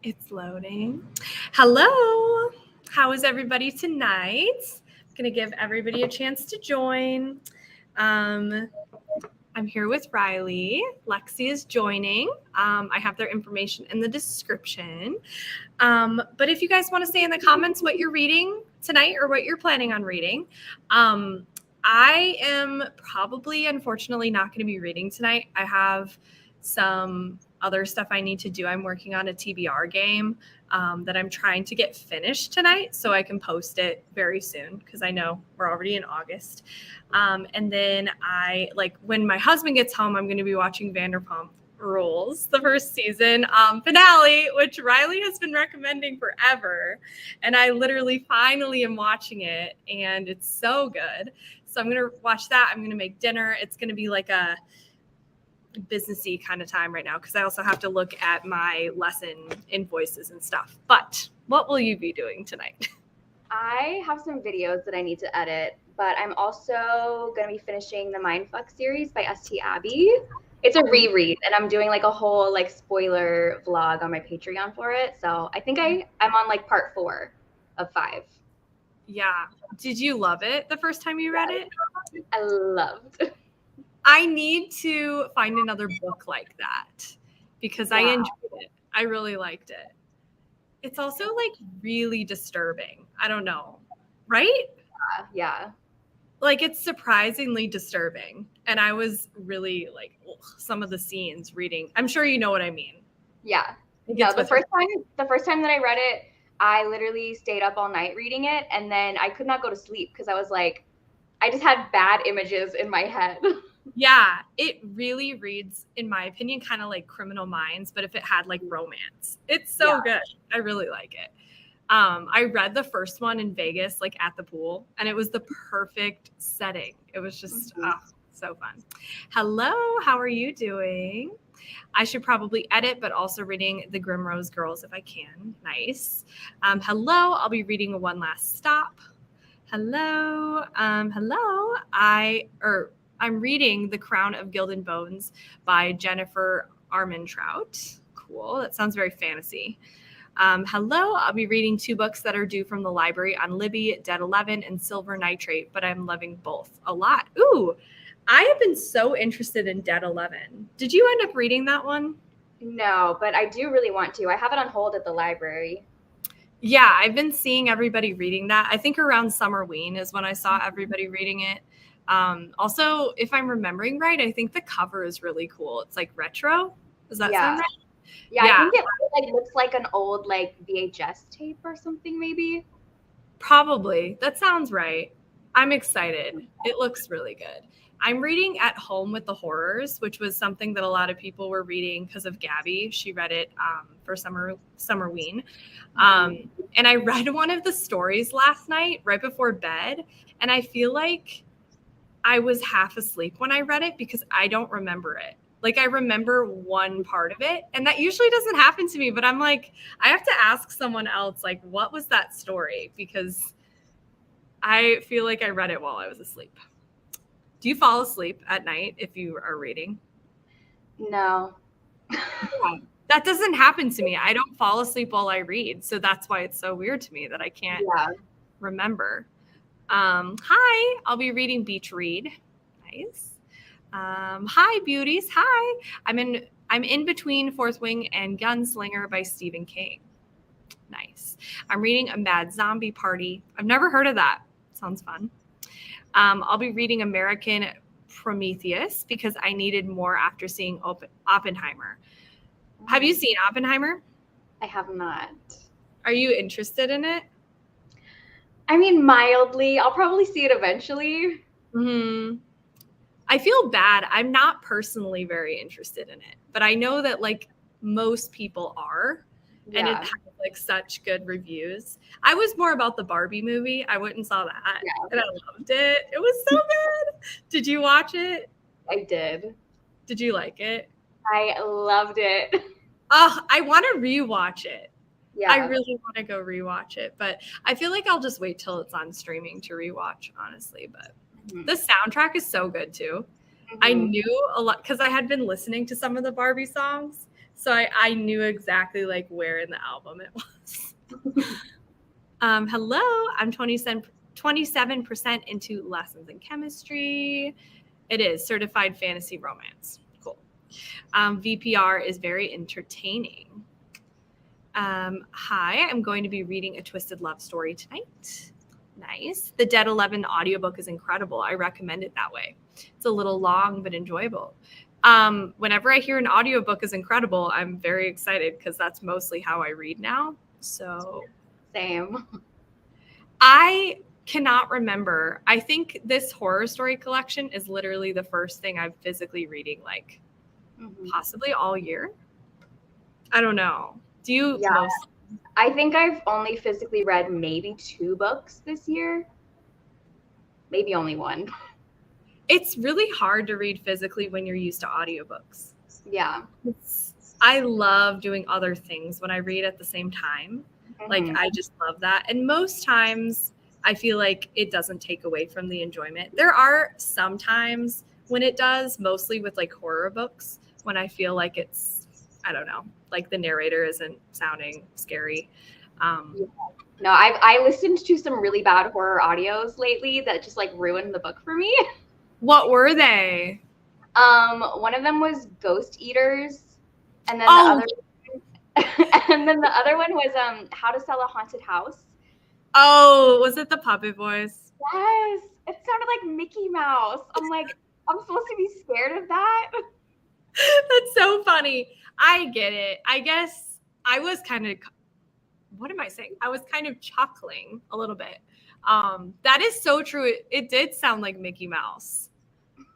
It's loading. Hello. How is everybody tonight? I'm going to give everybody a chance to join. I'm here with Riley. Lexi is joining. I have their information in the description. But if you guys want to say in the comments what you're reading tonight or what you're planning on reading, I am probably, unfortunately, not going to be reading tonight. I have some other stuff I need to do. I'm working on a TBR game that I'm trying to get finished tonight so I can post it very soon because I know we're already in August. And then when my husband gets home, I'm going to be watching Vanderpump Rules, the first season finale, which Riley has been recommending forever. And I literally finally am watching it, and it's so good. So I'm going to watch that. I'm going to make dinner. It's going to be like a businessy kind of time right now because I also have to look at my lesson invoices and stuff. But what will you be doing tonight? I have some videos that I need to edit, but I'm also going to be finishing the Mindfuck series by St. Abby. It's a reread, and I'm doing like a whole like spoiler vlog on my Patreon for it. So I think I'm on like part 4 of 5. Yeah. Did you love it the first time you read it? I loved. I need to find another book like that because I enjoyed it. I really liked it. It's also like really disturbing. I don't know. Right? Yeah. Like it's surprisingly disturbing. And I was really like some of the scenes reading. I'm sure you know what I mean. Yeah. No, the first time that I read it, I literally stayed up all night reading it, and then I could not go to sleep because I was like, I just had bad images in my head. Yeah, it really reads, in my opinion, kind of like Criminal Minds, but if it had like romance. It's so good. I really like it. I read the first one in Vegas, like at the pool, and it was the perfect setting. It was just so fun. Hello, how are you doing? I should probably edit, but also reading The Grimrose Girls if I can. Nice. Hello, I'll be reading One Last Stop. Hello. Hello. I'm reading The Crown of Gilded Bones by Jennifer Armentrout. Cool. That sounds very fantasy. Hello. I'll be reading 2 books that are due from the library on Libby, Dead 11, and Silver Nitrate, but I'm loving both a lot. Ooh, I have been so interested in Dead 11. Did you end up reading that one? No, but I do really want to. I have it on hold at the library. Yeah, I've been seeing everybody reading that. I think around Summerween is when I saw everybody reading it. Also, if I'm remembering right, I think the cover is really cool. It's like retro. Does that sound right? Yeah, I think it like looks like an old like VHS tape or something maybe. Probably. That sounds right. I'm excited. It looks really good. I'm reading At Home with the Horrors, which was something that a lot of people were reading because of Gabby. She read it for Summerween. And I read one of the stories last night right before bed, and I feel like I was half asleep when I read it because I don't remember it. Like I remember one part of it, and that usually doesn't happen to me, but I'm like, I have to ask someone else, like, what was that story? Because I feel like I read it while I was asleep. Do you fall asleep at night if you are reading? No. Yeah, that doesn't happen to me. I don't fall asleep while I read. So that's why it's so weird to me that I can't remember. Hi, I'll be reading Beach Read. Nice. Hi, beauties. Hi. I'm in between Fourth Wing and Gunslinger by Stephen King. Nice. I'm reading A Mad Zombie Party. I've never heard of that. Sounds fun. I'll be reading American Prometheus because I needed more after seeing Oppenheimer. Have you seen Oppenheimer? I have not. Are you interested in it? I mean, mildly. I'll probably see it eventually. I feel bad. I'm not personally very interested in it, but I know that like most people are. And it has like such good reviews. I was more about the Barbie movie. I went and saw that, and I loved it. It was so good. Did you watch it? I did. Did you like it? I loved it. Oh, I want to rewatch it. Yeah. I really want to go rewatch it, but I feel like I'll just wait till it's on streaming to rewatch, honestly. But the soundtrack is so good too. I knew a lot because I had been listening to some of the Barbie songs. So I knew exactly like where in the album it was. Hello, I'm 27% into lessons in chemistry. It is certified fantasy romance. Cool. VPR is very entertaining. Hi, I'm going to be reading a twisted love story tonight. Nice. The Dead 11 audiobook is incredible. I recommend it that way. It's a little long, but enjoyable. Whenever I hear an audiobook is incredible, I'm very excited because that's mostly how I read now. So Same. I cannot remember. I think this horror story collection is literally the first thing I'm physically reading, like possibly all year. I don't know. Do you? Yeah. I think I've only physically read maybe 2 books this year. Maybe only 1. It's really hard to read physically when you're used to audiobooks. Yeah. I love doing other things when I read at the same time. Like, I just love that. And most times I feel like it doesn't take away from the enjoyment. There are some times when it does, mostly with like horror books, when I feel like it's, I don't know, like the narrator isn't sounding scary. No, I listened to some really bad horror audios lately that just like ruined the book for me. What were they? One of them was Ghost Eaters, and then the other one was How to Sell a Haunted House. Oh, was it the puppet voice? Yes, it sounded like Mickey Mouse. I'm like, I'm supposed to be scared of that? That's so funny. I get it. I guess I was kind of, what am I saying? I was kind of chuckling a little bit. That is so true. It did sound like Mickey Mouse.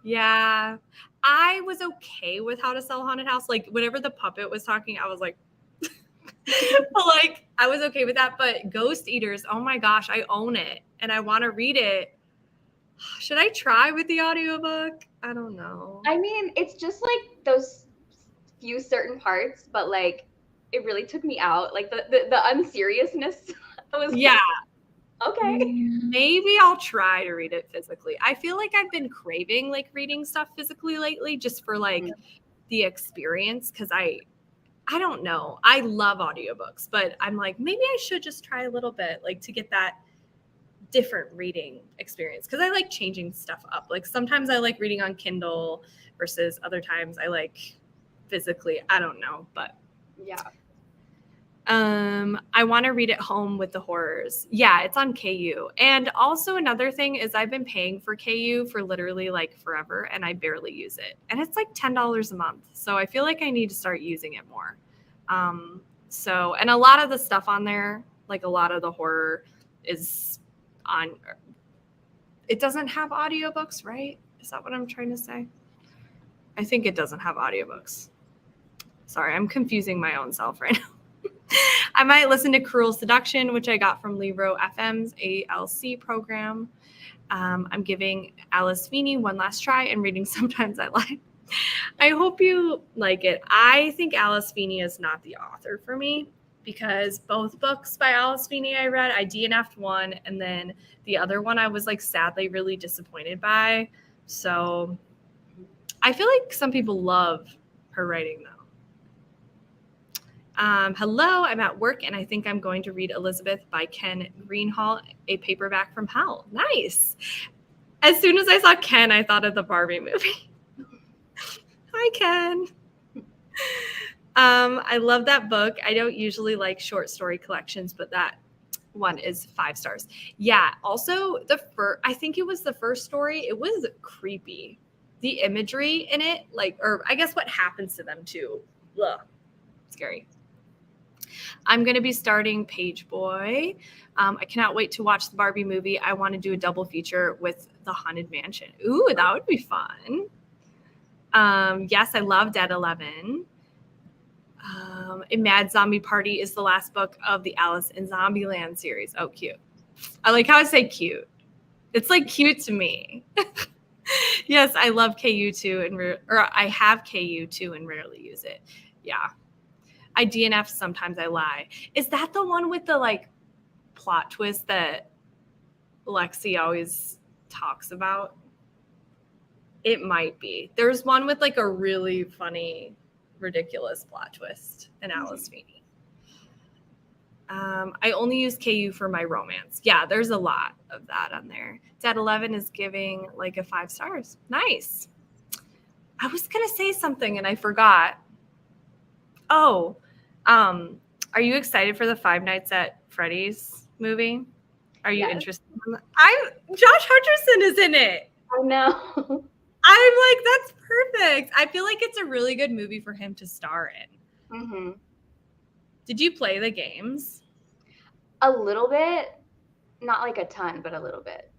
Yeah. I was okay with How to Sell a Haunted House. Like, whenever the puppet was talking, I was like, but like, I was okay with that. But Ghost Eaters, oh my gosh, I own it and I want to read it. Should I try with the audiobook? I don't know. I mean, it's just like those few certain parts, but like it really took me out. Like the unseriousness. I was Yeah. Like, okay. Maybe I'll try to read it physically. I feel like I've been craving like reading stuff physically lately just for like the experience, because I don't know. I love audiobooks, but I'm like, maybe I should just try a little bit, like, to get that different reading experience, because I like changing stuff up. Like, sometimes I like reading on Kindle versus other times I like physically. I don't know, but yeah. I want to read it home with the horrors. Yeah, it's on KU. And also another thing is I've been paying for KU for literally like forever and I barely use it. And it's like $10 a month. So I feel like I need to start using it more. And a lot of the stuff on there, like a lot of the horror is on, it doesn't have audiobooks, right? Is that what I'm trying to say? I think it doesn't have audiobooks. Sorry, I'm confusing my own self right now. I might listen to Cruel Seduction, which I got from Libro FM's ALC program. I'm giving Alice Feeney one last try and reading Sometimes I Lie. I hope you like it. I think Alice Feeney is not the author for me, because both books by Alice Feeney I read, I DNF'd one, and then the other one I was like sadly really disappointed by. So I feel like some people love her writing though. Hello, I'm at work and I think I'm going to read Elizabeth by Ken Greenhall, a paperback from hell. Nice. As soon as I saw Ken, I thought of the Barbie movie. Hi, Ken. I love that book. I don't usually like short story collections, but that one is 5 stars. Yeah. Also, I think it was the first story. It was creepy. The imagery in it, like, or I guess what happens to them too. Ugh, scary. I'm going to be starting Page Boy. I cannot wait to watch the Barbie movie. I want to do a double feature with the Haunted Mansion. Ooh, that would be fun. Yes, I love Dead 11. A Mad Zombie Party is the last book of the Alice in Zombieland series. Oh, cute. I like how I say cute. It's like cute to me. Yes, I love KU2 or I have KU2 and rarely use it. Yeah. I DNF Sometimes I Lie. Is that the one with the like plot twist that Lexi always talks about? It might be. There's one with like a really funny ridiculous plot twist in Alice Feeney. I only use KU for my romance. Yeah, there's a lot of that on there. Dead 11 is giving like a 5 stars. Nice. I was going to say something and I forgot. Oh, are you excited for the Five Nights at Freddy's movie? Are you interested in that? Josh Hutcherson is in it. I know. I'm like, that's perfect. I feel like it's a really good movie for him to star in. Mm-hmm. Did you play the games? A little bit. Not like a ton, but a little bit.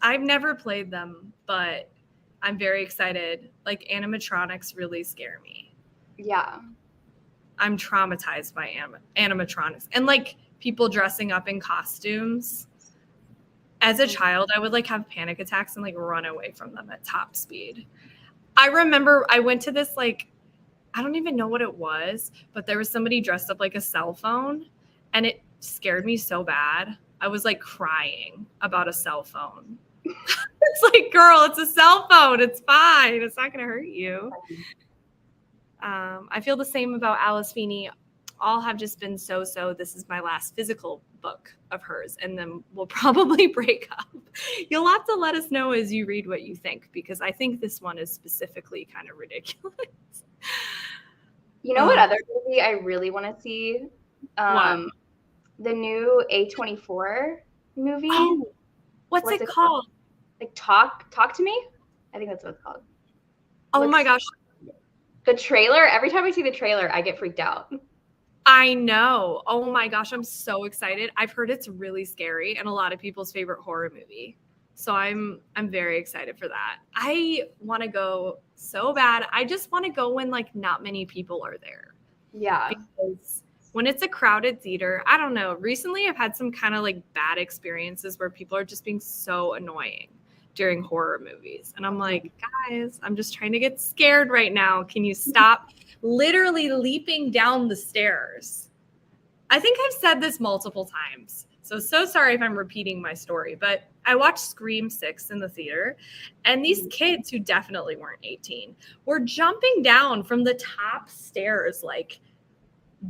I've never played them, but I'm very excited. Like, animatronics really scare me. Yeah. I'm traumatized by animatronics. And, like, people dressing up in costumes. As a child, I would, like, have panic attacks and, like, run away from them at top speed. I remember I went to this, like, I don't even know what it was, but there was somebody dressed up like a cell phone, and it scared me so bad. I was, like, crying about a cell phone. It's like, girl, it's a cell phone. It's fine. It's not going to hurt you. I feel the same about Alice Feeney. All have just been so. This is my last physical book of hers, and then we'll probably break up. You'll have to let us know as you read what you think, because I think this one is specifically kind of ridiculous. You know what other movie I really want to see? What? The new A24 movie. Oh, what's it called? Like Talk to Me? I think that's what it's called. Oh my gosh. The trailer, every time I see the trailer, I get freaked out. I know. Oh my gosh, I'm so excited. I've heard it's really scary and a lot of people's favorite horror movie. So I'm very excited for that. I want to go so bad. I just want to go when like not many people are there. Yeah. Because when it's a crowded theater, I don't know. Recently I've had some kind of like bad experiences where people are just being so annoying during horror movies. And I'm like, guys, I'm just trying to get scared right now. Can you stop literally leaping down the stairs? I think I've said this multiple times. So sorry if I'm repeating my story, but I watched Scream 6 in the theater, and these kids who definitely weren't 18 were jumping down from the top stairs, like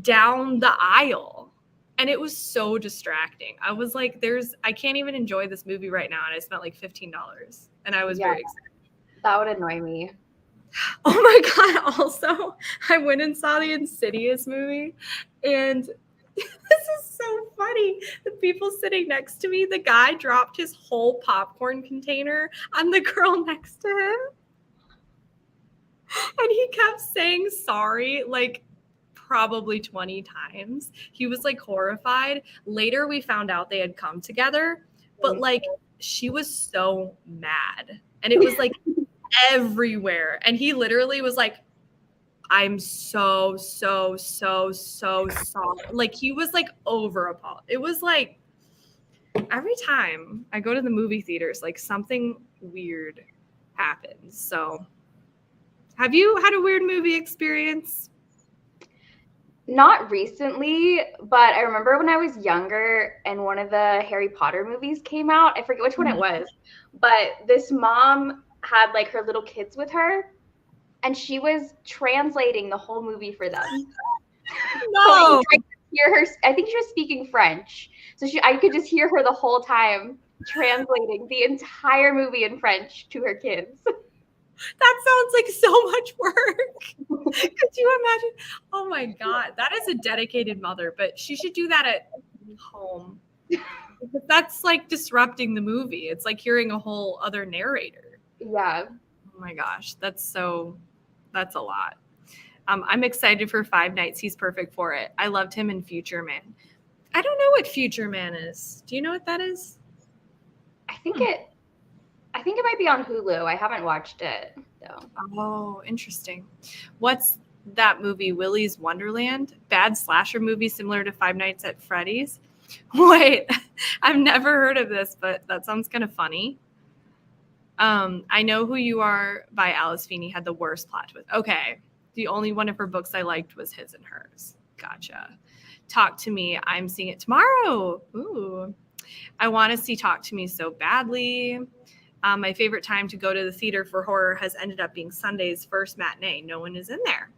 down the aisle. And it was so distracting. I was like, I can't even enjoy this movie right now. And I spent like $15. And I was very excited. That would annoy me. Oh my God. Also, I went and saw the Insidious movie. And this is so funny. The people sitting next to me, the guy dropped his whole popcorn container on the girl next to him. And he kept saying sorry, like, probably 20 times. He was like horrified. Later we found out they had come together, but like she was so mad and it was like everywhere. And he literally was like, I'm so sorry. Like he was like over apologized. It was like every time I go to the movie theaters, like something weird happens. So have you had a weird movie experience? Not recently, but I remember when I was younger and one of the Harry Potter movies came out. I forget which one it was, but this mom had like her little kids with her and she was translating the whole movie for them. No. So I could hear her, I think she was speaking French. So I could just hear her the whole time translating the entire movie in French to her kids. That sounds like so much work. Could you imagine? Oh my God. That is a dedicated mother, but she should do that at home. That's like disrupting the movie. It's like hearing a whole other narrator. Yeah. Oh my gosh. That's a lot. I'm excited for Five Nights. He's perfect for it. I loved him in Future Man. I don't know what Future Man is. Do you know what that is? I think it might be on Hulu. I haven't watched it though. Oh, interesting. What's that movie, Willy's Wonderland? Bad slasher movie similar to Five Nights at Freddy's? Wait, I've never heard of this, but that sounds kind of funny. I Know Who You Are by Alice Feeney had the worst plot twist. Okay. The only one of her books I liked was his and hers. Gotcha. Talk to Me. I'm seeing it tomorrow. Ooh. I want to see Talk to Me so badly. My favorite time to go to the theater for horror has ended up being Sunday's first matinee. No one is in there.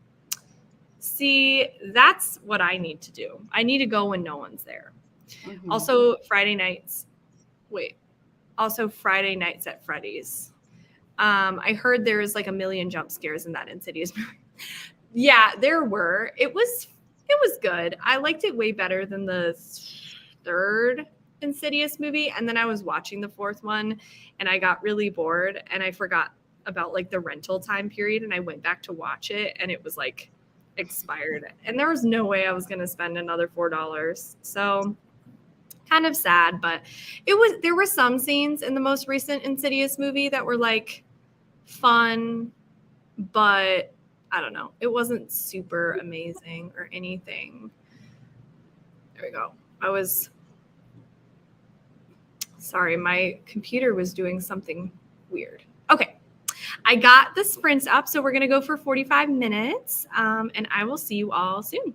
See, that's what I need to do. I need to go when no one's there. Mhm. Also, Friday nights. Wait. Also, Friday nights at Freddy's. I heard there was like a million jump scares in that Insidious movie. Yeah, there were. It was good. I liked it way better than the third Insidious movie. And then I was watching the fourth one and I got really bored and I forgot about like the rental time period and I went back to watch it and it was like expired. And there was no way I was gonna spend another $4. So kind of sad, but there were some scenes in the most recent Insidious movie that were like fun, but I don't know. It wasn't super amazing or anything. There we go. Sorry, my computer was doing something weird. Okay. I got the sprints up, so we're going to go for 45 minutes, and I will see you all soon.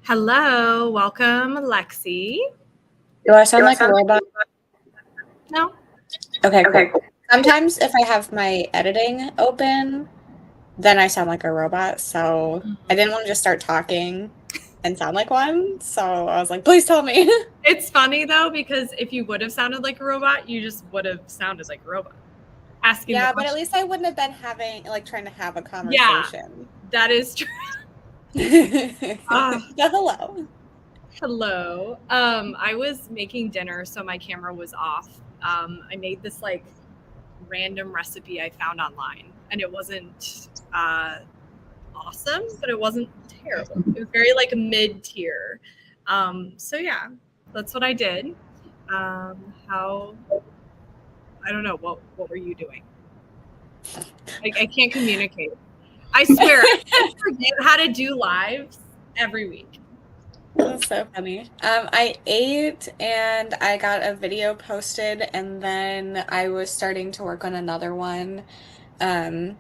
Hello, welcome, Lexi. Do I sound like a robot? No? Okay, cool. Sometimes if I have my editing open, then I sound like a robot. So I didn't want to just start talking and sound like one. So I was like, please tell me. It's funny though, because if you would have sounded like a robot, you just would have sounded like a robot. Asking Yeah, the but at question. least I wouldn't have been trying to have a conversation. That is true. Hello. Hello. I was making dinner, so my camera was off. I made this like random recipe I found online, and it wasn't awesome, but it wasn't terrible. It was very like mid-tier. So yeah, that's what I did. How I don't know, what were you doing? Like I can't communicate. I swear I forget how to do lives every week. That's so funny. I ate and I got a video posted, and then I was starting to work on another one. And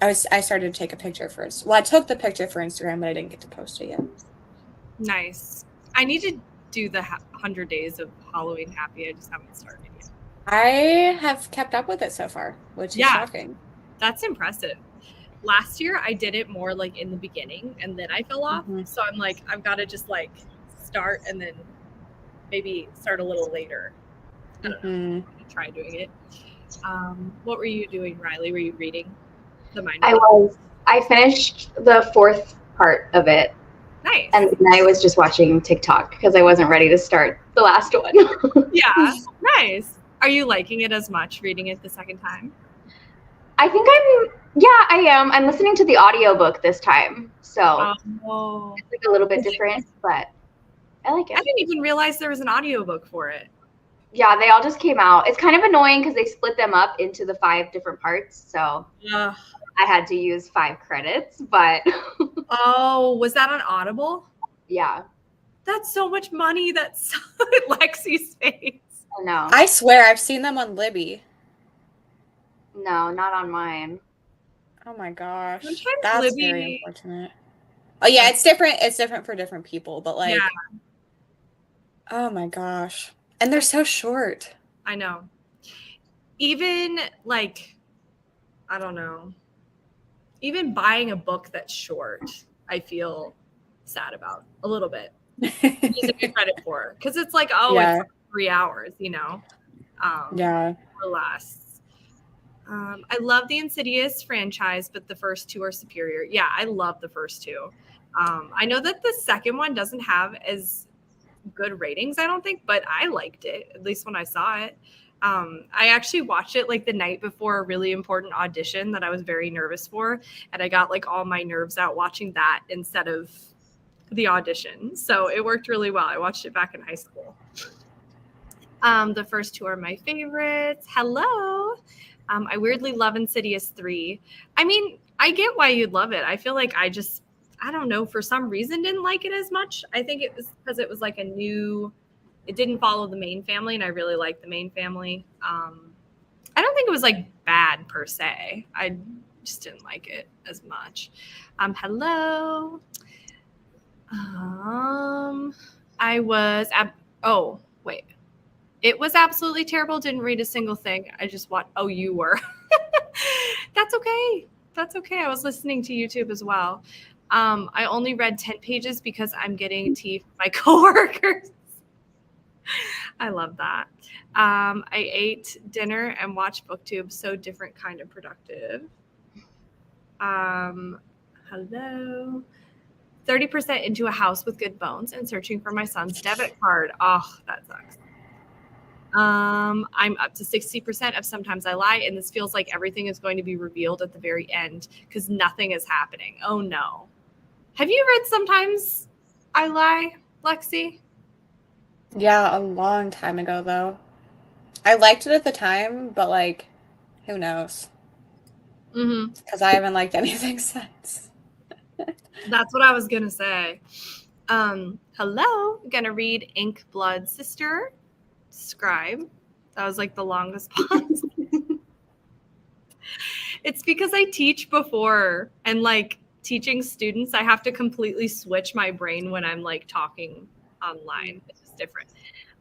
I started to take a picture first. Well, I took the picture for Instagram, but I didn't get to post it yet. Nice. I need to do the 100 days of Halloween Happy. I just haven't started yet. I have kept up with it so far, which is shocking. That's impressive. Last year I did it more like in the beginning and then I fell off. Mhm. So I'm like, I've got to just like start and then maybe start a little later. I don't know. Try doing it. What were you doing, Riley? Were you reading the mind? I finished the 4th part of it. Nice. And then I was just watching TikTok because I wasn't ready to start the last one. Yeah. Nice. Are you liking it as much reading it the second time? I think I am. I'm listening to the audiobook this time. So it's like a little bit different, but I like it. I didn't even realize there was an audiobook for it. Yeah, they all just came out. It's kind of annoying because they split them up into the 5 different parts. So I had to use 5 credits, but. Oh, was that on Audible? Yeah. That's so much money. That's Lexi's face. I know. I swear I've seen them on Libby. No, not on mine. Oh my gosh. Sometimes that's Libby... very unfortunate. Oh yeah, it's different. It's different for different people, but like, oh my gosh. And they're so short. I know. Even like, I don't know. Even buying a book that's short, I feel sad about a little bit. Using credit for, because it's like, it's 3 hours, you know. Or less. I love the Insidious franchise, but the first 2 are superior. Yeah, I love the first 2. I know that the second one doesn't have as good ratings, I don't think, but I liked it, at least when I saw it. I actually watched it like the night before a really important audition that I was very nervous for, and I got like all my nerves out watching that instead of the audition. So it worked really well. I watched it back in high school. The first 2 are my favorites. Hello. I weirdly love Insidious 3. I mean, I get why you'd love it. I feel like I don't know, for some reason didn't like it as much. I think it was because it was like it didn't follow the main family, and I really liked the main family. I don't think it was like bad per se. I just didn't like it as much. Hello. It was absolutely terrible. Didn't read a single thing. I just watched. Oh, you were. That's okay. That's okay. I was listening to YouTube as well. I only read 10 pages because I'm getting tea from my coworkers. I love that. I ate dinner and watched BookTube. So different kind of productive. Hello. 30% into a house with good bones and searching for my son's debit card. Oh, that sucks. I'm up to 60% of Sometimes I Lie, and this feels like everything is going to be revealed at the very end because nothing is happening. Oh no. Have you read Sometimes I Lie, Lexi? Yeah, a long time ago though. I liked it at the time, but like, who knows? Because I haven't liked anything since. That's what I was gonna say. Hello, gonna read Ink Blood Sister. Scribe. That was like the longest pause. It's because I teach before, and like teaching students, I have to completely switch my brain when I'm like talking online. It's just different.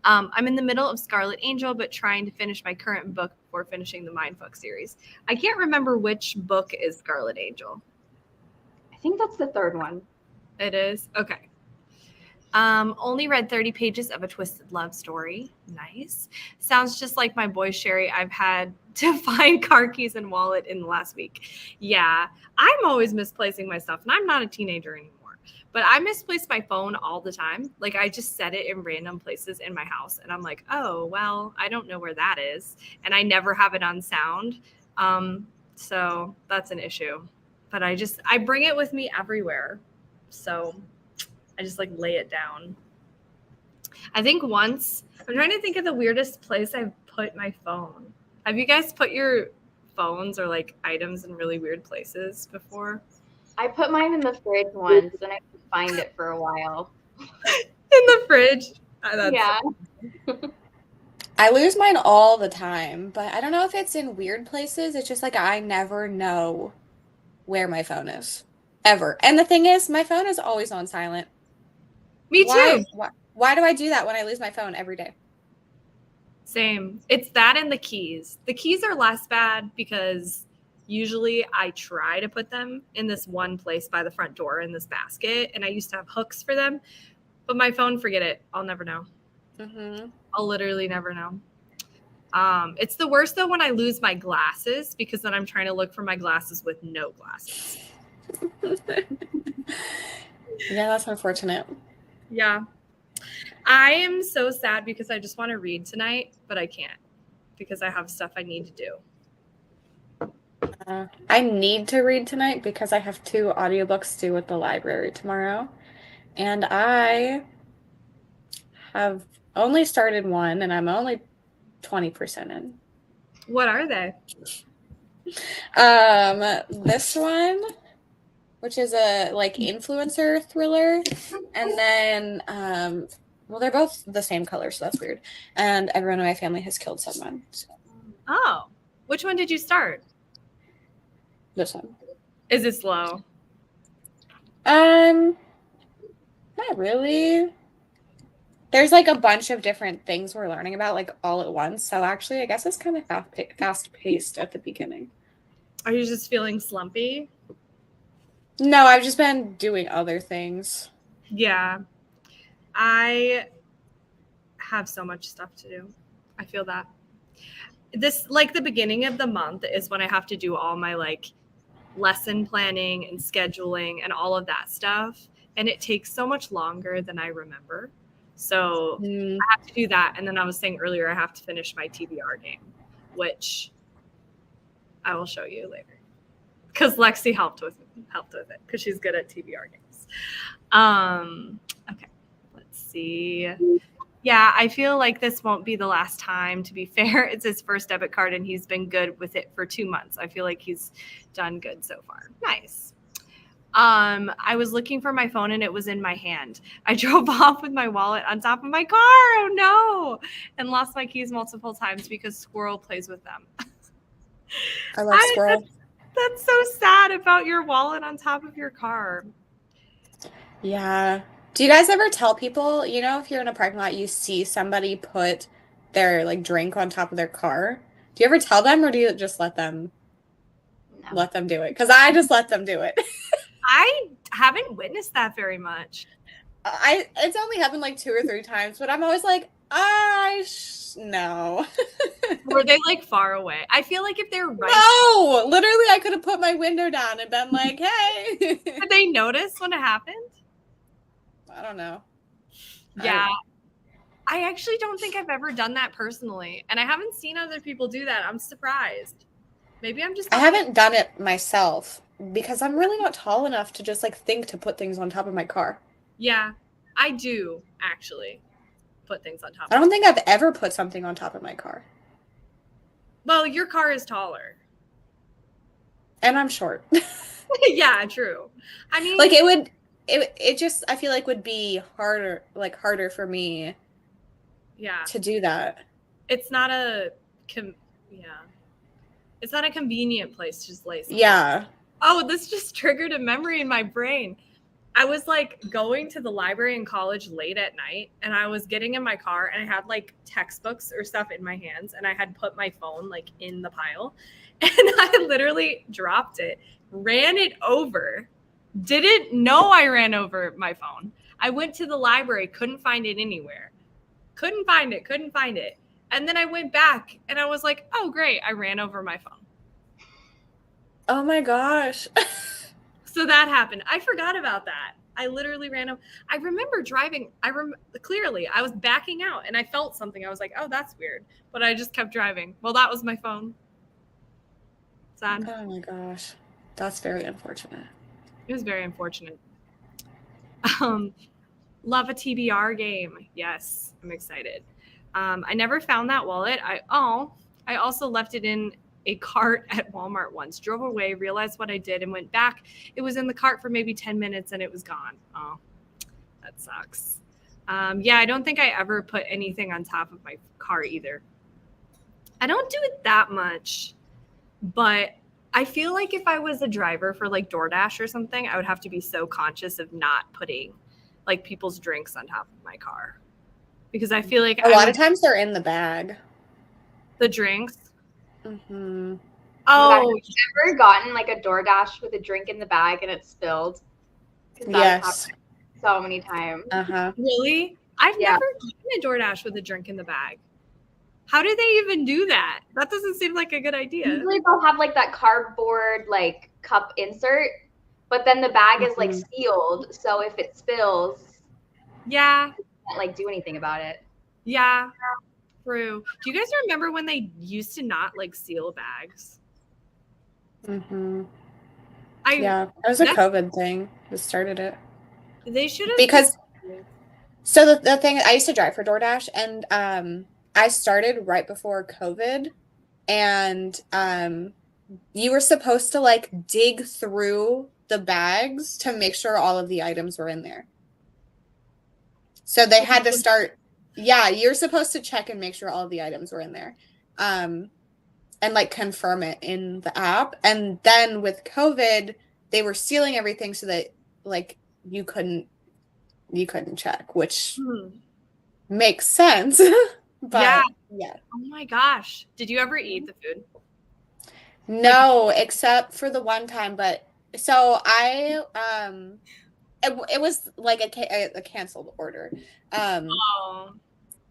I'm in the middle of Scarlet Angel, but trying to finish my current book before finishing the Mindfuck series. I can't remember which book is Scarlet Angel. I think that's the third one. It is? Okay. Only read 30 pages of a twisted love story. Nice. Sounds just like my boy Sherry. I've had to find car keys and wallet in the last week. Yeah, I'm always misplacing my stuff, and I'm not a teenager anymore. But I misplace my phone all the time. Like, I just set it in random places in my house, and I'm like, oh, well, I don't know where that is. And I never have it on sound. So that's an issue. But I bring it with me everywhere. So I just like lay it down. I think once, I'm trying to think of the weirdest place I've put my phone. Have you guys put your phones or like items in really weird places before? I put mine in the fridge once and I couldn't find it for a while. In the fridge? Yeah. I lose mine all the time, but I don't know if it's in weird places. It's just like I never know where my phone is. Ever. And the thing is, my phone is always on silent. Me too. Why do I do that when I lose my phone every day? Same. It's that and the keys. The keys are less bad because usually I try to put them in this one place by the front door in this basket. And I used to have hooks for them. But my phone, forget it. I'll never know. Mm-hmm. I'll literally never know. It's the worst though when I lose my glasses because then I'm trying to look for my glasses with no glasses. Yeah, that's unfortunate. Yeah. I am so sad because I just want to read tonight, but I can't because I have stuff I need to do. I need to read tonight because I have 2 audiobooks due at the library tomorrow. And I have only started one and I'm only 20% in. What are they? This one, which is a like influencer thriller, and then well, they're both the same color, so that's weird. And everyone in my family has killed someone. So. Oh, which one did you start? This one. Is it slow? Not really. There's like a bunch of different things we're learning about like all at once. So actually, I guess it's kind of fast paced at the beginning. Are you just feeling slumpy? No, I've just been doing other things. Yeah. I have so much stuff to do. I feel that. This, like the beginning of the month is when I have to do all my like lesson planning and scheduling and all of that stuff. And it takes so much longer than I remember. So I have to do that. And then I was saying earlier, I have to finish my TBR game, which I will show you later. Because Lexi helped with it because she's good at TBR games. Okay, let's see. Yeah, I feel like this won't be the last time, to be fair. It's his first debit card and he's been good with it for 2 months. I feel like he's done good so far. Nice. I was looking for my phone and it was in my hand. I drove off with my wallet on top of my car. Oh no. And lost my keys multiple times because Squirrel plays with them. I love Squirrel. That's so sad about your wallet on top of your car. Yeah. Do you guys ever tell people, you know, if you're in a parking lot, you see somebody put their like drink on top of their car? Do you ever tell them or do you just let them do it? Because I just let them do it. I haven't witnessed that very much. It's only happened like 2 or 3 times, but I'm always like, no. Were they like far away? I feel like if they're right. No, literally, I could have put my window down and been like, hey. Did they notice when it happened? I don't know. Yeah. I actually don't think I've ever done that personally. And I haven't seen other people do that. I'm surprised. Maybe I'm just. I haven't done it myself because I'm really not tall enough to just like think to put things on top of my car. Yeah, I do actually put things on top. I don't think I've ever put something on top of my car. Well, your car is taller. And I'm short. Yeah, true. I mean, like it just, I feel like would be harder for me. Yeah. To do that. It's not a, it's not a convenient place to just lay something. Yeah. Oh, this just triggered a memory in my brain. I was like going to the library in college late at night, and I was getting in my car, and I had like textbooks or stuff in my hands, and I had put my phone like in the pile, and I literally dropped it, ran it over, didn't know I ran over my phone. I went to the library, couldn't find it anywhere. Couldn't find it. And then I went back and I was like, oh, great. I ran over my phone. Oh my gosh. So that happened. I forgot about that. I literally ran over. I remember driving. Clearly, I was backing out and I felt something. I was like, oh, that's weird. But I just kept driving. Well, that was my phone. Sad. Oh my gosh. That's very unfortunate. It was very unfortunate. Love a TBR game. Yes, I'm excited. I never found that wallet. I also left it in a cart at Walmart once. Drove away, realized what I did, and went back. It was in the cart for maybe 10 minutes and it was gone. Oh, that sucks. Yeah, I don't think I ever put anything on top of my car either. I don't do it that much, but I feel like if I was a driver for like Doordash or something, I would have to be so conscious of not putting like people's drinks on top of my car, because I feel like a lot of times they're in the bag. The drinks. Mm-hmm. Oh, have you ever gotten like a DoorDash with a drink in the bag and it spilled? Yes. So many times. Really? I've never gotten a DoorDash with a drink in the bag. How do they even do that? That doesn't seem like a good idea. Usually they'll have like that cardboard like cup insert, but then the bag is like sealed, so if it spills, yeah, you can't like do anything about it. Yeah, true. Do you guys remember when they used to not like seal bags? Mm-hmm. Yeah, it was a COVID thing that started it. They should have, because so the thing, I used to drive for DoorDash, and I started right before COVID, and you were supposed to like dig through the bags to make sure all of the items were in there. So they had to start. Yeah, you're supposed to check and make sure all of the items were in there, and like confirm it in the app. And then with COVID, they were sealing everything so that like you couldn't check, which makes sense. But yeah. Oh my gosh. Did you ever eat the food? No, except for the one time. But so I it was like a canceled order.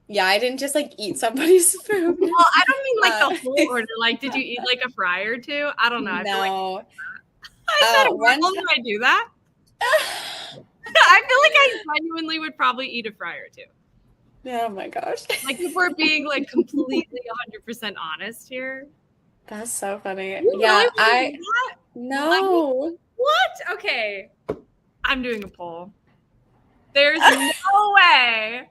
Yeah, I didn't just like eat somebody's food. Well, I don't mean like the whole order. Like, did you eat like a fry or two? I don't know. No. I did I do that? I feel like I genuinely would probably eat a fry or two. Oh my gosh. Like, if we're being like completely 100% honest here. That's so funny. Yeah, really no. Like, what? Okay. I'm doing a poll. There's no way.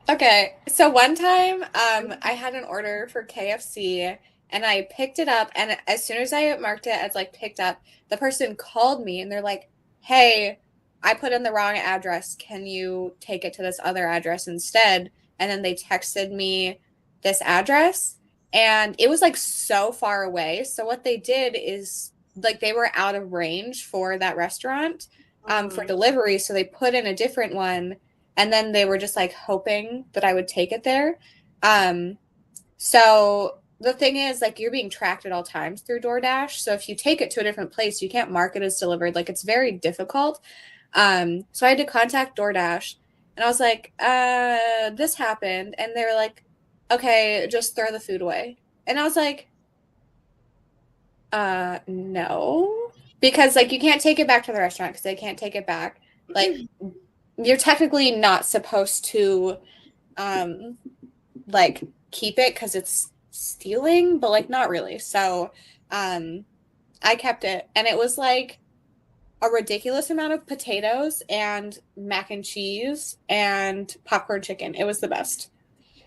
Okay, so one time I had an order for KFC and I picked it up, and as soon as I marked it as like picked up, the person called me and they're like, hey, I put in the wrong address. Can you take it to this other address instead? And then they texted me this address, and it was like so far away. So what they did is like they were out of range for that restaurant for delivery. So they put in a different one, and then they were just like hoping that I would take it there. So the thing is, like, you're being tracked at all times through DoorDash. So if you take it to a different place, you can't mark it as delivered. Like, it's very difficult. So I had to contact DoorDash, and I was like, this happened. And they were like, okay, just throw the food away. And I was like, no, because like you can't take it back to the restaurant because they can't take it back. Like, you're technically not supposed to, like, keep it because it's stealing, but like not really. So, I kept it, and it was like a ridiculous amount of potatoes and mac and cheese and popcorn chicken. It was the best.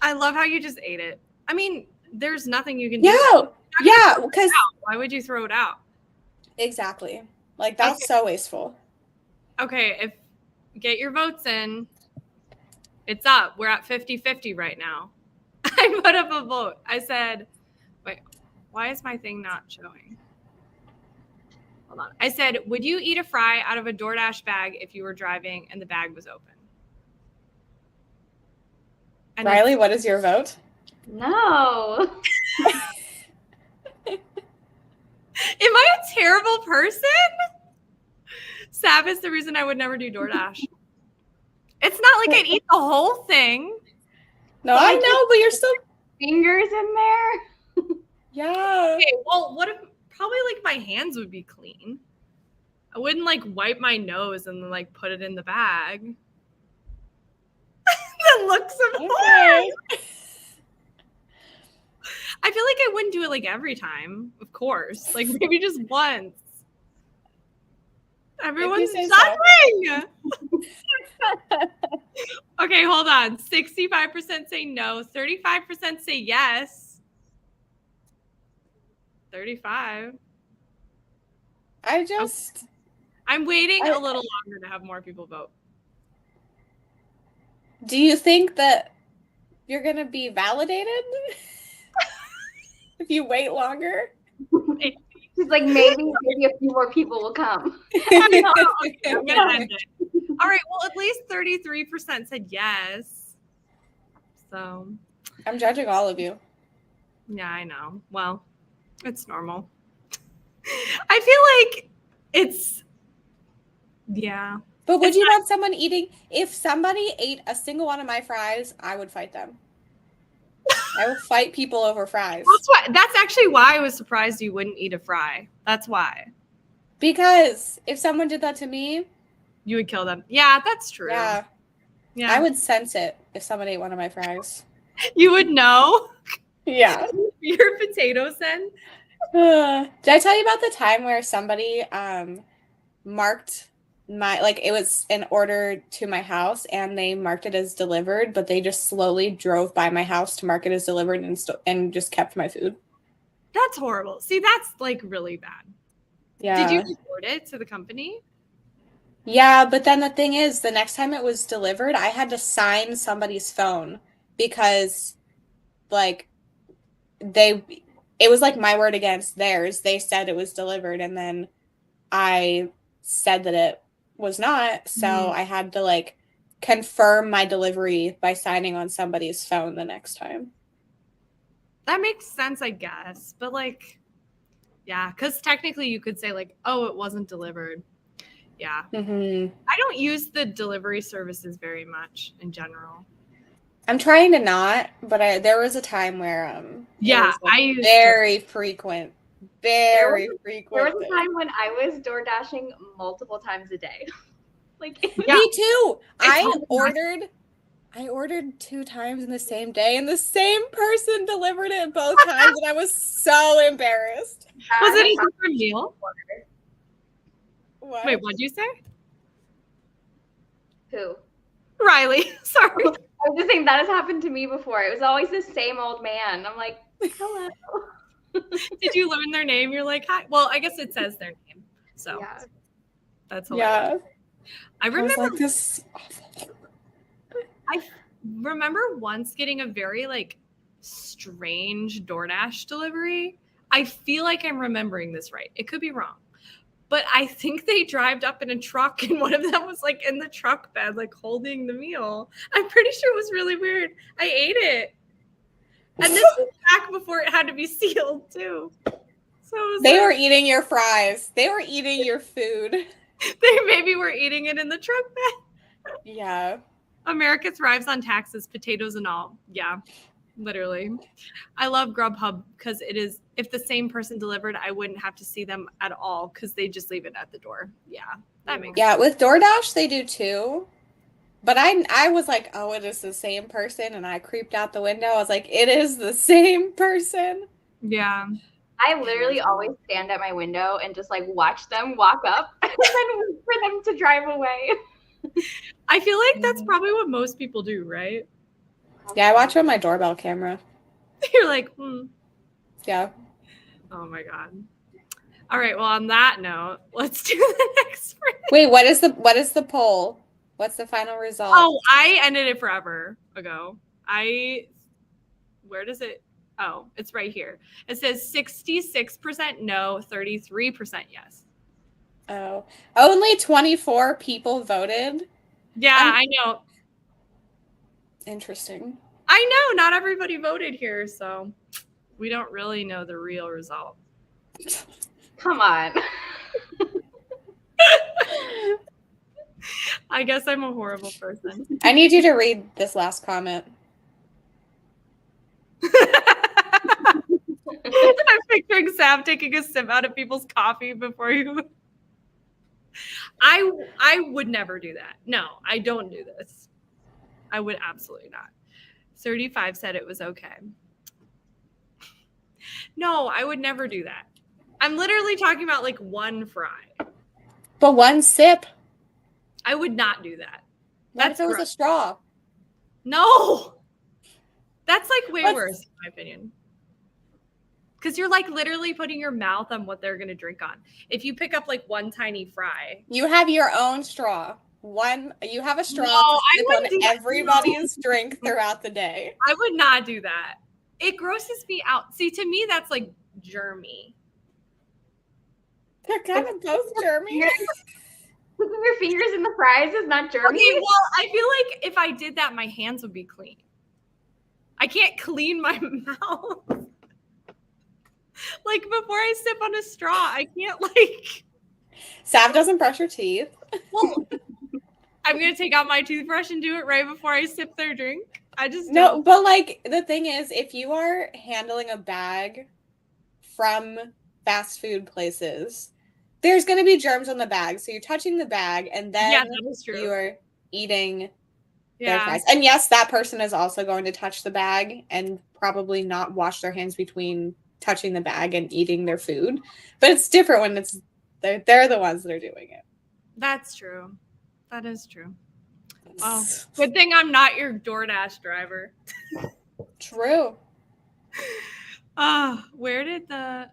I love how you just ate it. I mean, there's nothing you can do. Yeah, because why would you throw it out? Exactly. Like, that's so wasteful. Okay, get your votes in. It's up. We're at 50-50 right now. I put up a vote. I said, wait, why is my thing not showing? Hold on. I said, would you eat a fry out of a DoorDash bag if you were driving and the bag was open? And Riley, what is your vote? No. am I a terrible person? Sav is the reason I would never do DoorDash. It's not like I'd eat the whole thing. No, I know, but you're still Fingers in there. yeah. Okay, well, what if probably like my hands would be clean. I wouldn't like wipe my nose and then like put it in the bag. That looks of Okay. I feel like I wouldn't do it like every time, of course. Like maybe just once. Everyone's say judging. Okay, hold on. 65% say no. 35% say yes. 35. I'm waiting a little longer to have more people vote. Do you think that you're going to be validated if you wait longer? She's like, maybe a few more people will come. Okay, I'm gonna end it. All right. Well, at least 33% said yes. So I'm judging all of you. yeah, I know. Well, it's normal. I feel like it's yeah. But would you want someone eating? If somebody ate a single one of my fries, I would fight them. I will fight people over fries. That's actually why I was surprised you wouldn't eat a fry. That's why. Because if someone did that to me, you would kill them. Yeah, that's true. Yeah. I would sense it if somebody ate one of my fries. You would know? Yeah. Your potato sense? Did I tell you about the time where somebody marked it was an order to my house and they marked it as delivered, but they just slowly drove by my house to mark it as delivered and just kept my food. That's horrible. See, that's like really bad. Yeah. Did you report it to the company? Yeah, but then the thing is, the next time it was delivered, I had to sign somebody's phone because like it was like my word against theirs. They said it was delivered and then I said that it was not, so I had to like confirm my delivery by signing on somebody's phone the next time. That makes sense, I guess, but like yeah, because technically you could say like, oh, it wasn't delivered. Yeah. Mm-hmm. I don't use the delivery services very much in general. I'm trying to not, but there was a time where I used very frequent. Very frequent. There was a time when I was door dashing multiple times a day. Like me too. I ordered 2 times in the same day, and the same person delivered it both times, and I was so embarrassed. Was it a different meal? What? Wait, what'd you say? Who? Riley. Sorry. I was just saying that has happened to me before. It was always the same old man. I'm like, hello. Did you learn their name? You're like, hi. Well, I guess it says their name. So yeah. That's hilarious. Yeah. I remember like this. I remember once getting a very like strange DoorDash delivery. I feel like I'm remembering this right. It could be wrong. But I think they drove up in a truck and one of them was like in the truck bed, like holding the meal. I'm pretty sure it was really weird. I ate it. And this was back before it had to be sealed too. So they were eating your fries. They were eating your food. They maybe were eating it in the truck bed. Yeah. America thrives on taxes, potatoes and all. Yeah, literally. I love Grubhub because it is, if the same person delivered, I wouldn't have to see them at all because they just leave it at the door. Yeah, that makes sense. With DoorDash, they do too. But I was like, oh, it is the same person. And I creeped out the window. I was like, it is the same person. Yeah. I literally always stand at my window and just like watch them walk up and then wait for them to drive away. I feel like that's probably what most people do, right? Yeah, I watch on my doorbell camera. You're like, Yeah. Oh my God. All right. Well, on that note, let's do the next one. Wait, what is the poll? What's the final result? Oh, I ended it forever ago. Where does it? Oh, it's right here. It says 66% no, 33% yes. Oh, only 24 people voted. Yeah, I'm- I know. Interesting. I know not everybody voted here, so we don't really know the real result. Come on. I guess I'm a horrible person. I need you to read this last comment. I'm picturing Sam taking a sip out of people's coffee before you. I would never do that. No, I don't do this. I would absolutely not. 35 said it was okay. No, I would never do that. I'm literally talking about like one fry. But one sip. I would not do that. What if it was a straw? No. That's like way What's- worse, in my opinion. Because you're like literally putting your mouth on what they're going to drink on. If you pick up like one tiny fry. You have your own straw. You have a straw No, to I sip wouldn't on do that. everybody's drink throughout the day. I would not do that. It grosses me out. See, to me, that's like germy. They're kind of both germy. Putting your fingers in the fries is not germy. Okay, well, I feel like if I did that, my hands would be clean. I can't clean my mouth. Like before I sip on a straw, I can't like. Sav doesn't brush her teeth. Well, I'm gonna take out my toothbrush and do it right before I sip their drink. I just No, don't. but like the thing is, if you are handling a bag from fast food places, there's going to be germs on the bag. So you're touching the bag, and then Yeah, that is true. you are eating their Yeah, fries. And yes, that person is also going to touch the bag and probably not wash their hands between touching the bag and eating their food. But it's different when they're the ones that are doing it. that's true. That is true. Well, good thing I'm not your DoorDash driver. True. Where did the?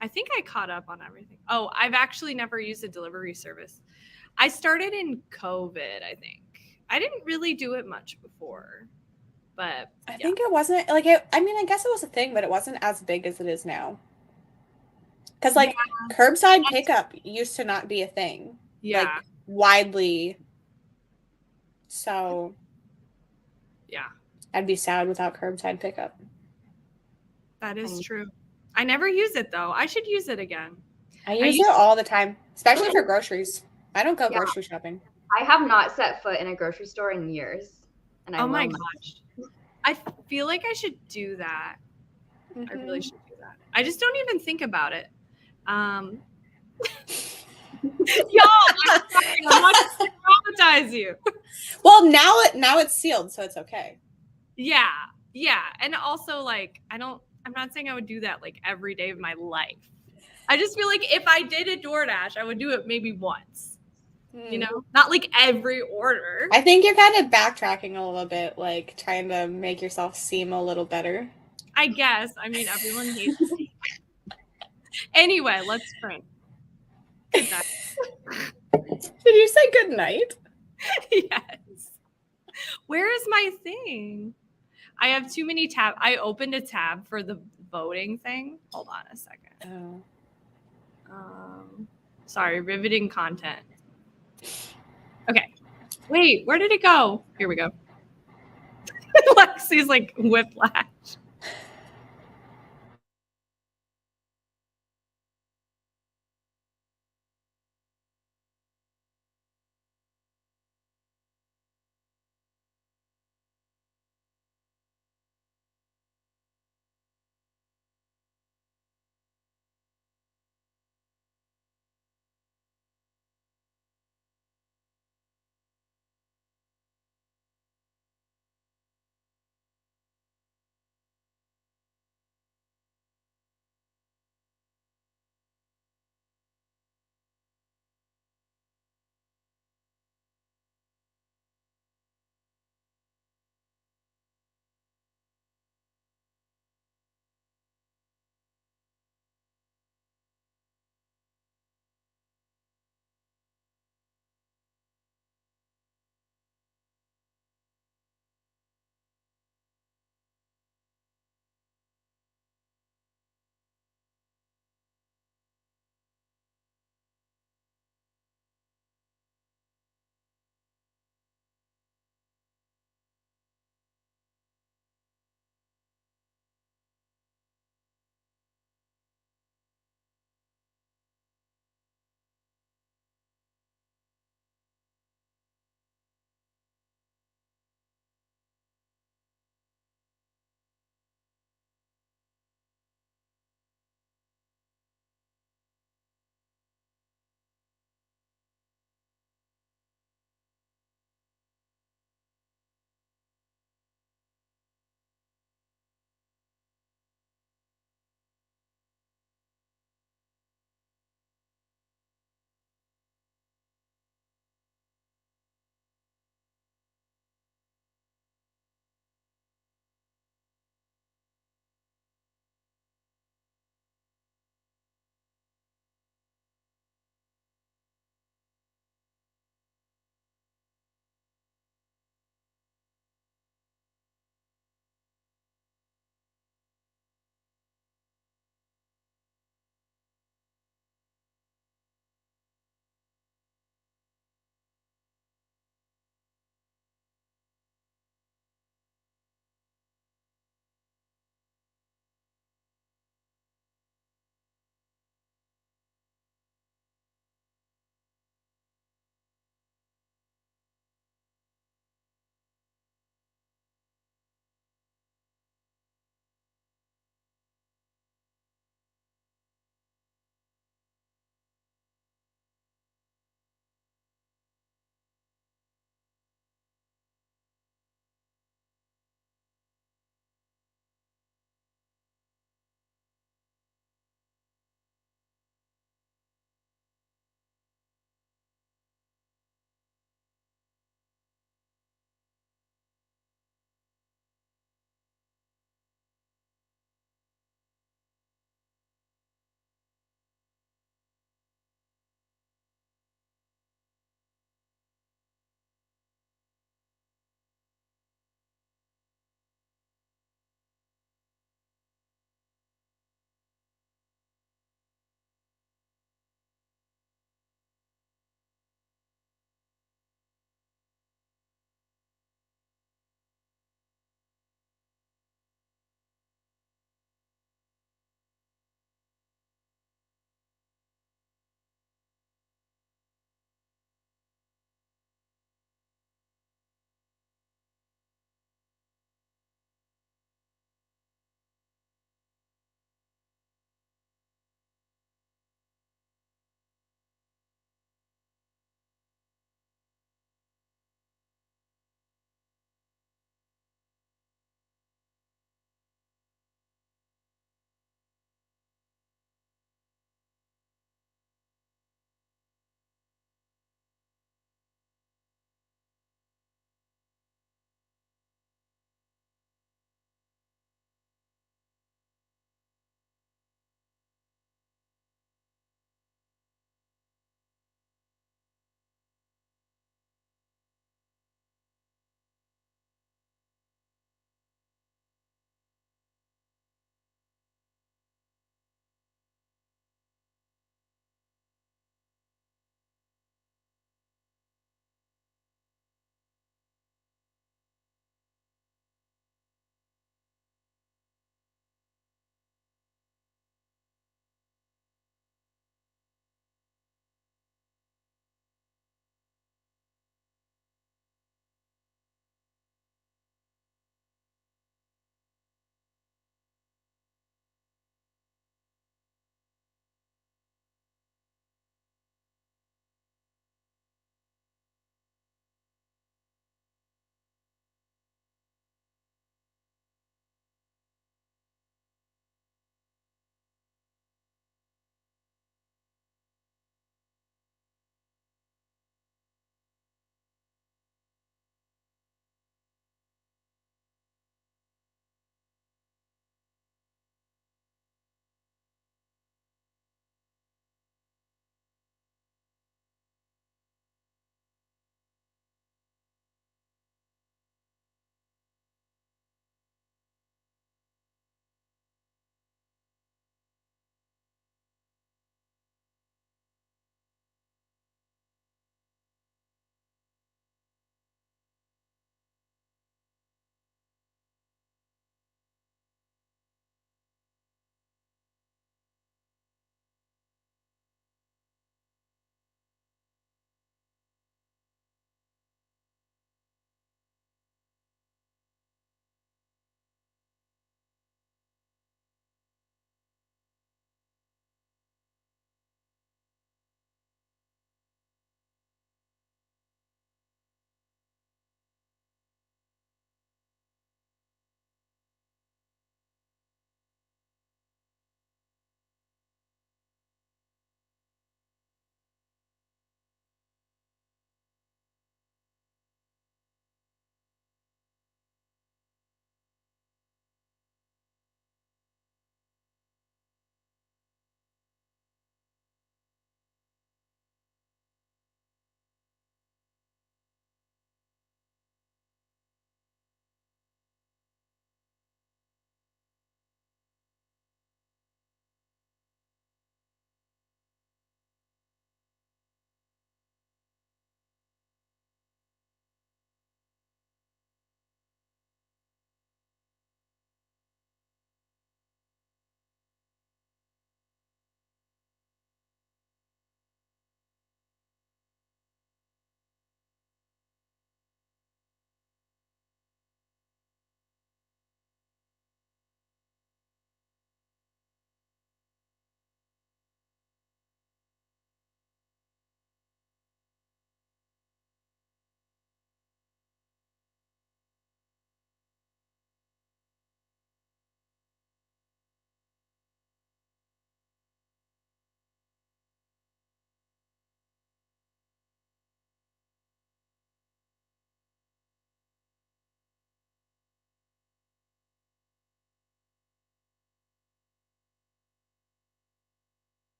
I think I caught up on everything. Oh, I've actually never used a delivery service. I started in COVID, I think. I didn't really do it much before, but I think it wasn't like it. I mean, I guess it was a thing, but it wasn't as big as it is now. Because like curbside pickup used to not be a thing. yeah, Like widely. So yeah, I'd be sad without curbside pickup. that is true. I never use it though. I should use it again. I use it all the time, especially for groceries. I don't go grocery shopping. I have not set foot in a grocery store in years. And I Oh my will not. gosh. I feel like I should do that. Mm-hmm. I really should do that. I just don't even think about it. Y'all, I'm sorry. I'm not trying to traumatize you. Well, now it's sealed, so it's okay. Yeah. Yeah. And also like I'm not saying I would do that like every day of my life. I just feel like if I did a DoorDash, I would do it maybe once. You know? Not like every order. I think you're kind of backtracking a little bit, like trying to make yourself seem a little better. I guess. I mean, everyone hates me. Anyway, let's drink. Good night. Did you say good night? Yes. Where is my thing? I have too many tabs. I opened a tab for the voting thing. Hold on a second. Oh. Sorry, riveting content. Okay. Wait, where did it go? Here we go. Lexi's like whiplash.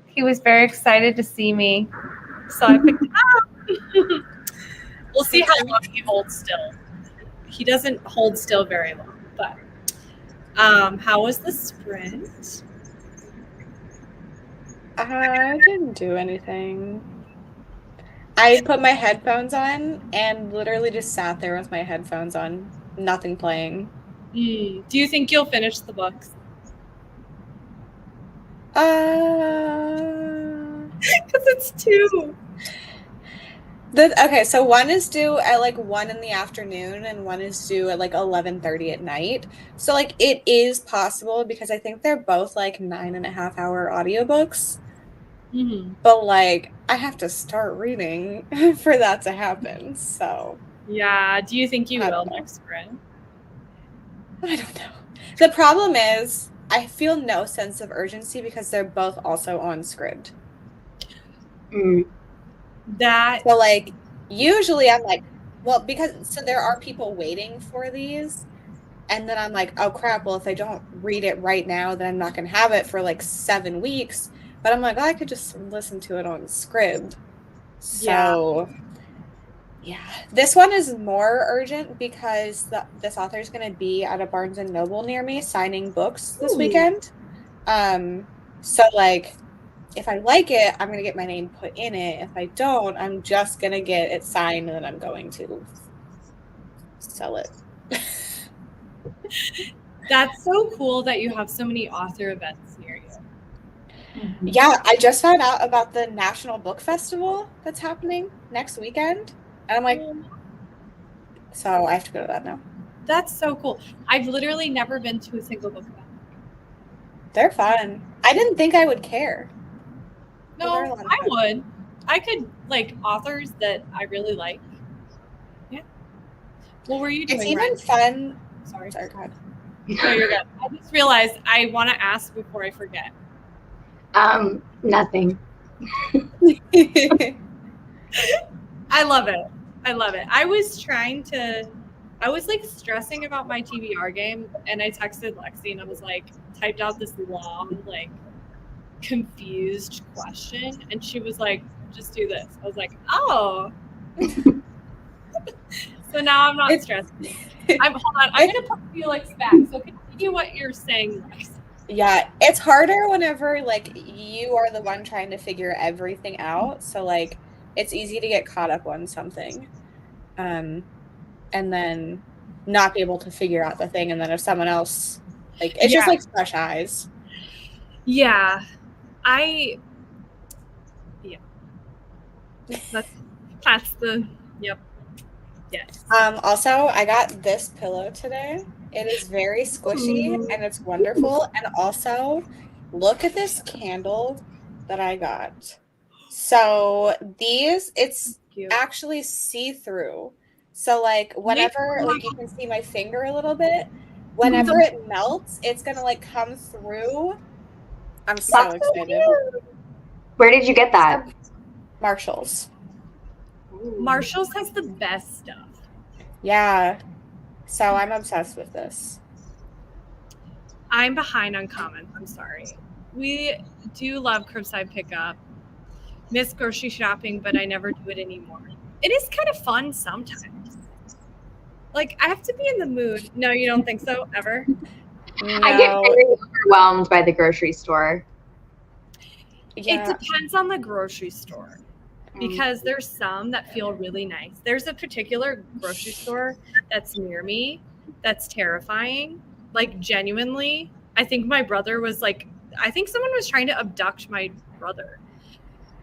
He was very excited to see me, so I picked him up. We'll see how long he holds still. He doesn't hold still very long, but how was the sprint? I didn't do anything. I put my headphones on and literally just sat there with my headphones on, nothing playing. Do you think you'll finish the books? Because it's 2. Okay, so one is due at like 1 in the afternoon and one is due at like 11:30 at night. So like it is possible because I think they're both like 9.5-hour audiobooks. Mm-hmm. But like I have to start reading for that to happen. So yeah, do you think you I will don't know. next sprint? I don't know. The problem is I feel no sense of urgency because they're both also on script. That So like usually I'm like, well, because so there are people waiting for these, and then I'm like, oh crap, well if I don't read it right now, then I'm not gonna have it for like 7 weeks. But I'm like, oh, I could just listen to it on script. So yeah, this one is more urgent because this author is going to be at a Barnes and Noble near me signing books this weekend. So like, if I like it, I'm going to get my name put in it. If I don't, I'm just going to get it signed and then I'm going to sell it. That's so cool that you have so many author events near you. Yeah, I just found out about the National Book Festival that's happening next weekend. And I'm like, so I have to go to that now. That's so cool. I've literally never been to a single book event. They're fun. I didn't think I would care. No, I would. I could like authors that I really like. Yeah. What were you doing? It's even fun. Sorry, go ahead. No, you're good. I just realized I want to ask before I forget. Nothing. I love it. I love it. I was like stressing about my TBR game, and I texted Lexi and I was like, typed out this long, like confused question, and she was like, just do this. I was like, oh. So now I'm not stressed. Hold on. I'm going to put Felix back. So continue what you're saying, Lex. Yeah, it's harder whenever like you are the one trying to figure everything out. So like it's easy to get caught up on something. And then not be able to figure out the thing, and then if someone else like it's just like fresh eyes. Yeah. That's the yep. Yes. Also, I got this pillow today. It is very squishy and it's wonderful. And also, look at this candle that I got. So it's actually see-through. So like whenever like you can see my finger a little bit, whenever it melts, it's gonna like come through. I'm so excited. Where did you get that? Marshall's. Marshall's has the best stuff. Yeah. So I'm obsessed with this. I'm behind on comments. I'm sorry. We do love curbside pickup. Miss grocery shopping, but I never do it anymore. It is kind of fun sometimes. Like, I have to be in the mood. No, you don't think so? Ever? No. I get very overwhelmed by the grocery store. Yeah. It depends on the grocery store. Because there's some that feel really nice. There's a particular grocery store that's near me that's terrifying. Like, genuinely, I think my brother was like, I think someone was trying to abduct my brother.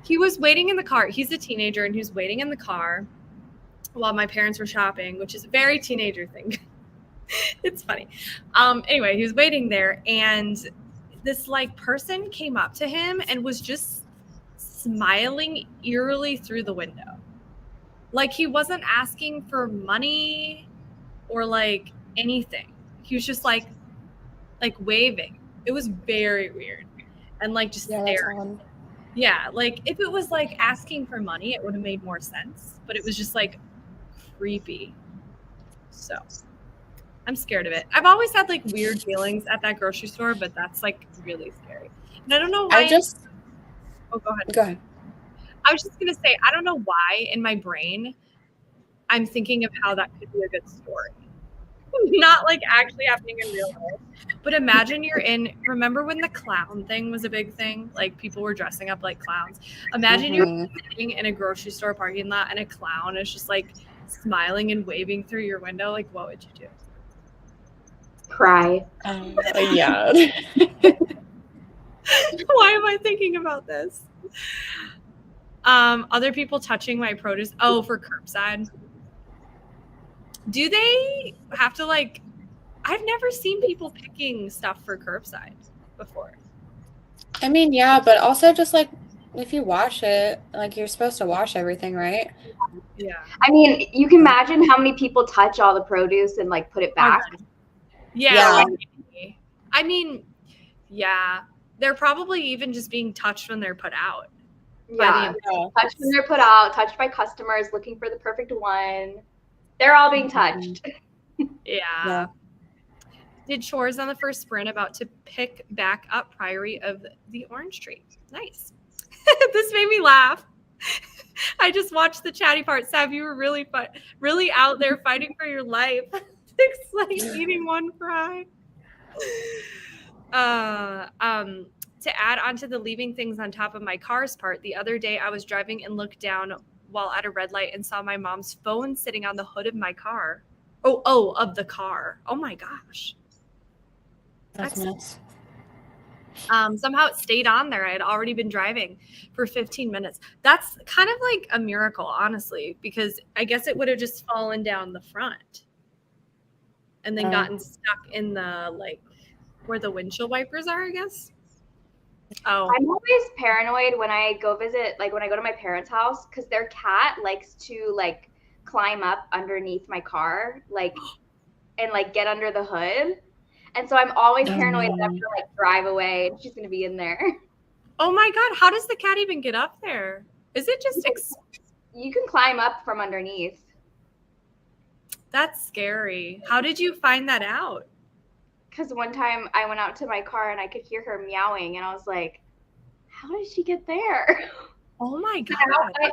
He was waiting in the car. He's a teenager, and he was waiting in the car while my parents were shopping, which is a very teenager thing. It's funny. Anyway, he was waiting there, and this like person came up to him and was just smiling eerily through the window. Like he wasn't asking for money or like anything. He was just like waving. It was very weird. And like just staring. Yeah, like if it was like asking for money, it would have made more sense. But it was just like creepy. So I'm scared of it. I've always had like weird feelings at that grocery store, but that's like really scary. And I don't know why. Oh, go ahead. Go ahead. I was just gonna say, I don't know why in my brain I'm thinking of how that could be a good story. Not like actually happening in real life. But imagine remember when the clown thing was a big thing? Like people were dressing up like clowns. Imagine you're sitting in a grocery store parking lot and a clown is just like smiling and waving through your window. Like, what would you do? Cry. Yeah. Why am I thinking about this? Other people touching my produce. Oh, for curbside. Do they have to like, I've never seen people picking stuff for curbside before. I mean, yeah, but also just like if you wash it, like you're supposed to wash everything, right? Yeah. I mean, you can imagine how many people touch all the produce and like put it back. Yeah. I mean, yeah. They're probably even just being touched when they're put out. Yeah. Touched when they're put out, touched by customers looking for the perfect one. They're all being touched. Yeah. Did chores on the first sprint, about to pick back up Priory of the Orange Tree. Nice. This made me laugh. I just watched the chatty part. Sav, you were really out there fighting for your life. It's like eating one fry. To add on to the leaving things on top of my car's part, the other day I was driving and looked down while at a red light and saw my mom's phone sitting on the hood of my car. Of the car. Oh my gosh. That's nice. Somehow it stayed on there. I had already been driving for 15 minutes. That's kind of like a miracle, honestly, because I guess it would have just fallen down the front and then gotten stuck in the, like, where the windshield wipers are, I guess. Oh. I'm always paranoid when I go to my parents' house, because their cat likes to like climb up underneath my car, like, and like get under the hood. And so I'm always paranoid that I'm gonna like drive away and she's gonna be in there. Oh my God, how does the cat even get up there? Is it just you can climb up from underneath. That's scary. How did you find that out? Because one time I went out to my car and I could hear her meowing and I was like, how did she get there? Oh my God.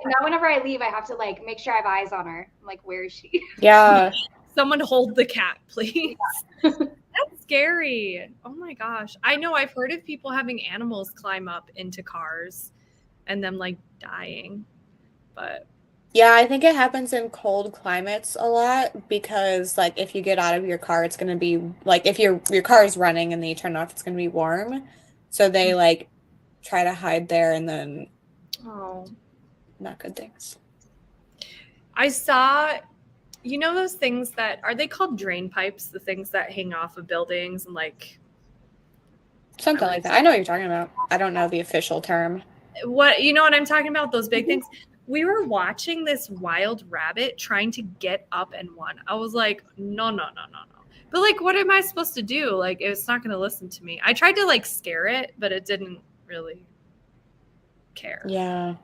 Now whenever I leave, I have to like make sure I have eyes on her. I'm like, where is she? Yeah. Someone hold the cat, please. Yeah. That's scary. Oh my gosh. I know I've heard of people having animals climb up into cars and them like dying. But yeah, I think it happens in cold climates a lot, because like if you get out of your car, it's going to be like, if your car is running and then you turn it off, it's going to be warm. So they like try to hide there, and then not good things. I saw, you know, those things that are they called drain pipes, the things that hang off of buildings and like something like that. I know what you're talking about. I don't know the official term. What, you know what I'm talking about? Those big things. We were watching this wild rabbit trying to get up and run. I was like, no. But like, what am I supposed to do? Like, it's not going to listen to me. I tried to like scare it, but it didn't really care. Yeah.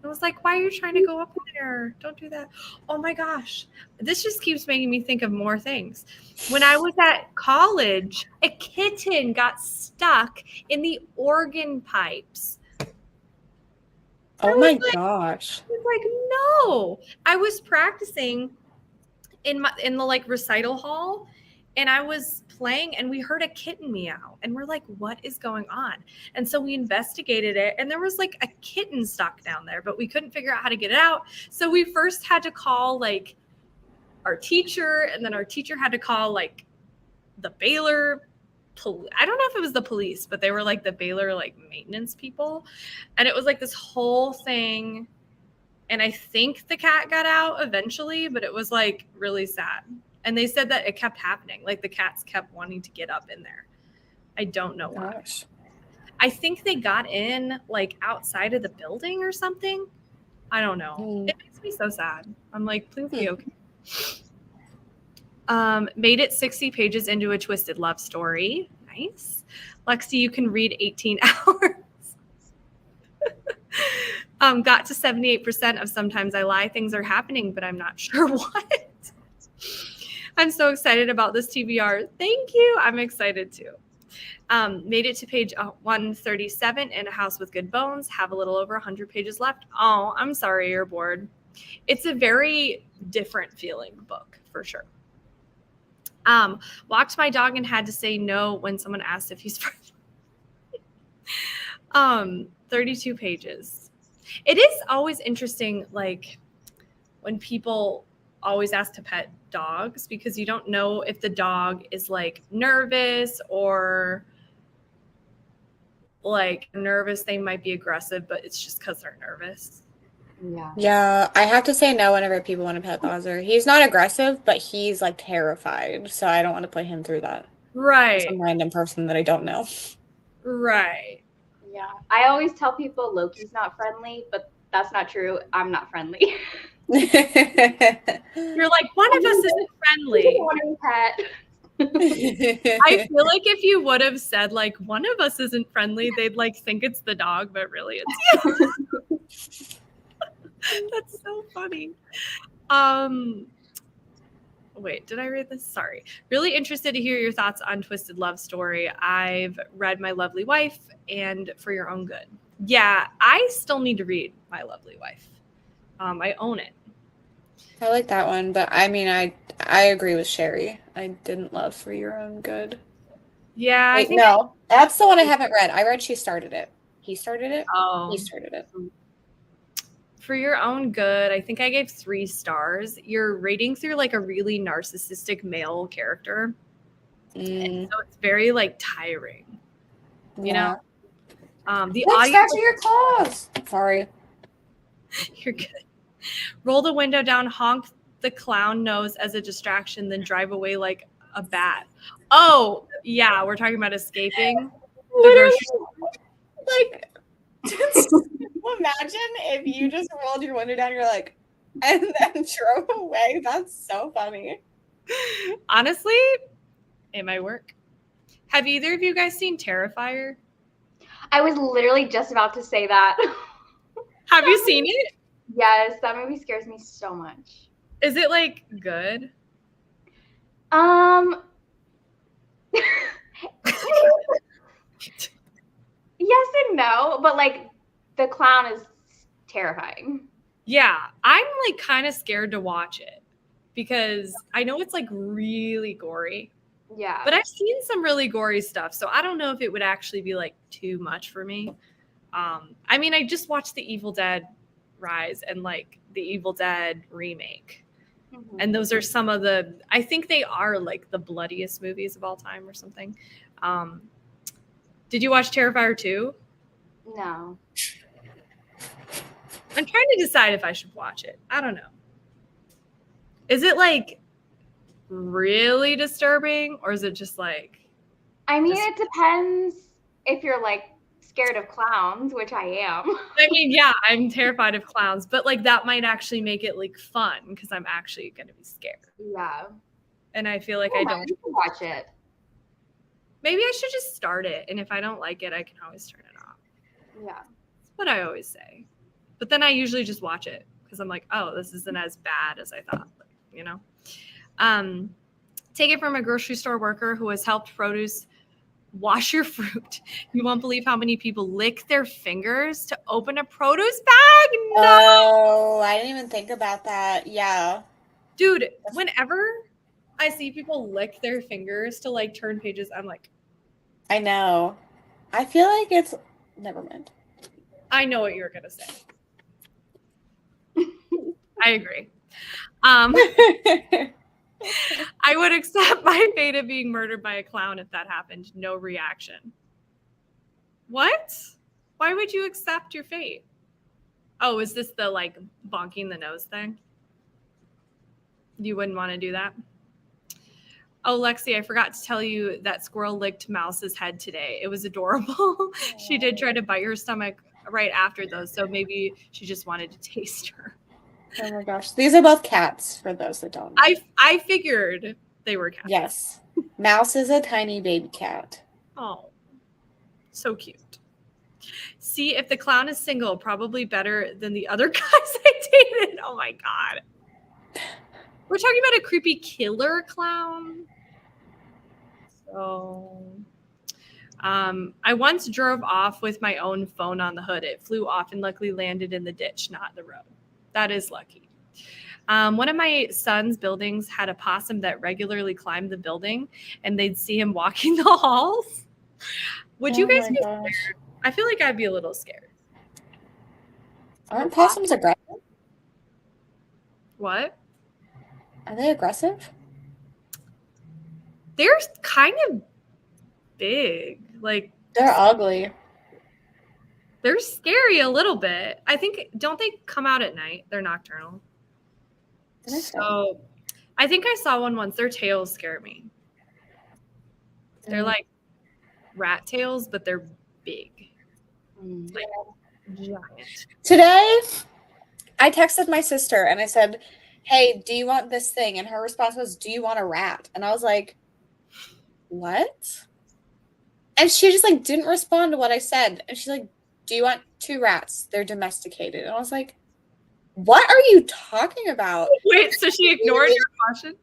I was like, why are you trying to go up there? Don't do that. Oh my gosh. This just keeps making me think of more things. When I was at college, a kitten got stuck in the organ pipes. Oh my gosh. I was like, no. I was practicing in the like recital hall, and I was playing and we heard a kitten meow and we're like, what is going on? And so we investigated it, and there was like a kitten stuck down there, but we couldn't figure out how to get it out. So we first had to call like our teacher, and then our teacher had to call like the Baylor I don't know if it was the police, but they were like the Baylor like maintenance people. And it was like this whole thing. And I think the cat got out eventually, but it was like really sad. And they said that it kept happening. Like the cats kept wanting to get up in there. I don't know why. I think they got in like outside of the building or something. I don't know. It makes me so sad. I'm like, please be okay. Made it 60 pages into a twisted love story. Nice. Lexi, you can read 18 hours. Got to 78% of sometimes I lie. Things are happening, but I'm not sure what. I'm so excited about this TBR. Thank you. I'm excited too. Made it to page 137 in A House with Good Bones. Have a little over 100 pages left. Oh, I'm sorry you're bored. It's a very different feeling book for sure. Walked my dog and had to say no when someone asked if he's friendly. 32 pages. It is always interesting, like when people always ask to pet dogs, because you don't know if the dog is like nervous or like nervous. They might be aggressive, but it's just because they're nervous. Yeah, I have to say no whenever people want to pet Bowser. He's not aggressive, but he's like terrified, so I don't want to put him through that. Right. Some random person that I don't know. Right. Yeah. I always tell people Loki's not friendly, but that's not true. I'm not friendly. You're like, one of us isn't friendly. Pet. I feel like if you would have said like one of us isn't friendly, they'd like think it's the dog, but really it's you. That's so funny. Wait, did I read this? Sorry. Really interested to hear your thoughts on Twisted Love Story. I've read My Lovely Wife and For Your Own Good. Yeah, I still need to read My Lovely Wife. I own it. I like that one, but I mean, I agree with Sherry. I didn't love For Your Own Good. Yeah, Wait, no, that's the one I haven't read. I read She Started It. He started it. Oh, He started it. For Your Own Good, I think I gave 3 stars. You're rating through like a really narcissistic male character, and so it's very like tiring. You know, the audio. Scratching your claws. Sorry. You're good. Roll the window down, honk the clown nose as a distraction, then drive away like a bat. Oh, yeah, we're talking about escaping the grocery store. Like, imagine if you just rolled your window down, you're like, and then drove away. That's so funny. Honestly, it might work. Have either of you guys seen Terrifier? I was literally just about to say that. Have you seen it? Yes, that movie scares me so much. Is it like good? Yes and no, but like the clown is terrifying. Yeah, I'm like kind of scared to watch it because I know it's like really gory. Yeah. But I've seen some really gory stuff, so I don't know if it would actually be like too much for me. I mean, I just watched The Evil Dead Rise and like The Evil Dead remake. Mm-hmm. And those are some of the, I think they are like the bloodiest movies of all time or something. Did you watch Terrifier 2? No. I'm trying to decide if I should watch it. I don't know. Is it like really disturbing or is it just like... I mean, it depends if you're like scared of clowns, which I am. I mean, yeah, I'm terrified of clowns, but like that might actually make it like fun because I'm actually going to be scared. Yeah. And I feel like I don't watch it. Maybe I should just start it, and if I don't like it, I can always turn it off. Yeah. That's what I always say. But then I usually just watch it because I'm like, oh, this isn't as bad as I thought, you know? Take it from a grocery store worker who has helped produce wash your fruit. You won't believe how many people lick their fingers to open a produce bag. No! Oh, I didn't even think about that. Yeah. Dude, whenever I see people lick their fingers to like turn pages, I'm like, I know. I feel like it's... Never mind. I know what you're going to say. I agree. I would accept my fate of being murdered by a clown if that happened. No reaction. What? Why would you accept your fate? Oh, is this the like bonking the nose thing? You wouldn't want to do that? Oh, Lexi, I forgot to tell you that squirrel licked Mouse's head today. It was adorable. She did try to bite her stomach right after those, so maybe she just wanted to taste her. Oh my gosh. These are both cats, for those that don't know. I figured they were cats. Yes. Mouse is a tiny baby cat. Oh, so cute. See, if the clown is single, probably better than the other guys I dated. Oh my God. We're talking about a creepy killer clown. So, I once drove off with my own phone on the hood. It flew off and luckily landed in the ditch, not the road. That is lucky. One of my son's buildings had a possum that regularly climbed the building, and they'd see him walking the halls. Would you guys be scared? I feel like I'd be a little scared. Aren't possums aggressive? What? Are they aggressive? They're kind of big. Like, they're ugly. They're scary a little bit. I think, don't they come out at night? They're nocturnal. So I think I saw one once. Their tails scare me. They're like rat tails, but they're big. Like giant. Today, I texted my sister and I said, hey, do you want this thing? And her response was, do you want a rat? And I was like, what? And she just like didn't respond to what I said. And she's like, do you want 2 rats? They're domesticated. And I was like, what are you talking about? Wait, so she ignored your question?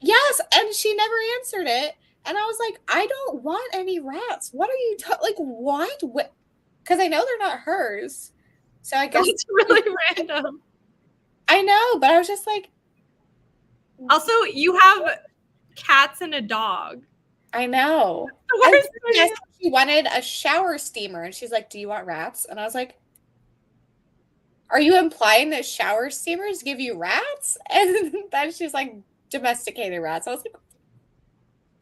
Yes, and she never answered it. And I was like, I don't want any rats. What are you like? What? Because I know they're not hers. So I guess it's really random. I know, but I was just like. Also, you have cats and a dog. I know. She wanted a shower steamer, and she's like, do you want rats? And I was like, are you implying that shower steamers give you rats? And then she's like, domesticated rats. I was like,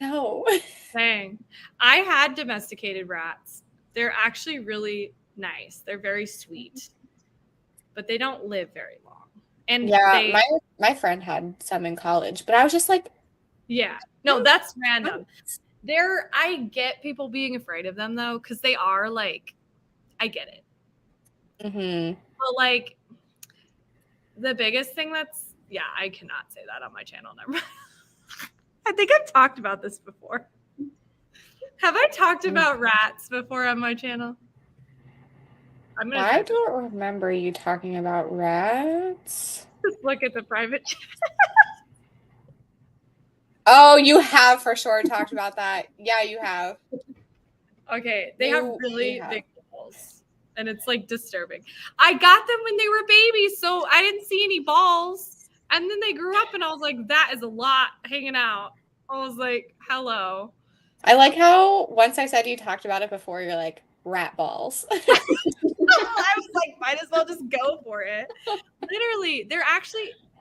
no. Dang. I had domesticated rats. They're actually really nice. They're very sweet, but they don't live very long. And yeah, my friend had some in college, but I was just like, yeah, no, that's random. I get people being afraid of them though, because they are like, I get it. Mm-hmm. But like, the biggest thing I cannot say that on my channel. Never mind. I think I've talked about this before. Have I talked about rats before on my channel? I don't remember you talking about rats. Just look at the private chat. Oh, you have for sure talked about that. Yeah, you have. Okay, they have really big balls, and it's like disturbing. I got them when they were babies, so I didn't see any balls. And then they grew up, and I was like, that is a lot hanging out. I was like, hello. I like how once I said you talked about it before, you're like, rat balls. I was like, might as well just go for it. Literally,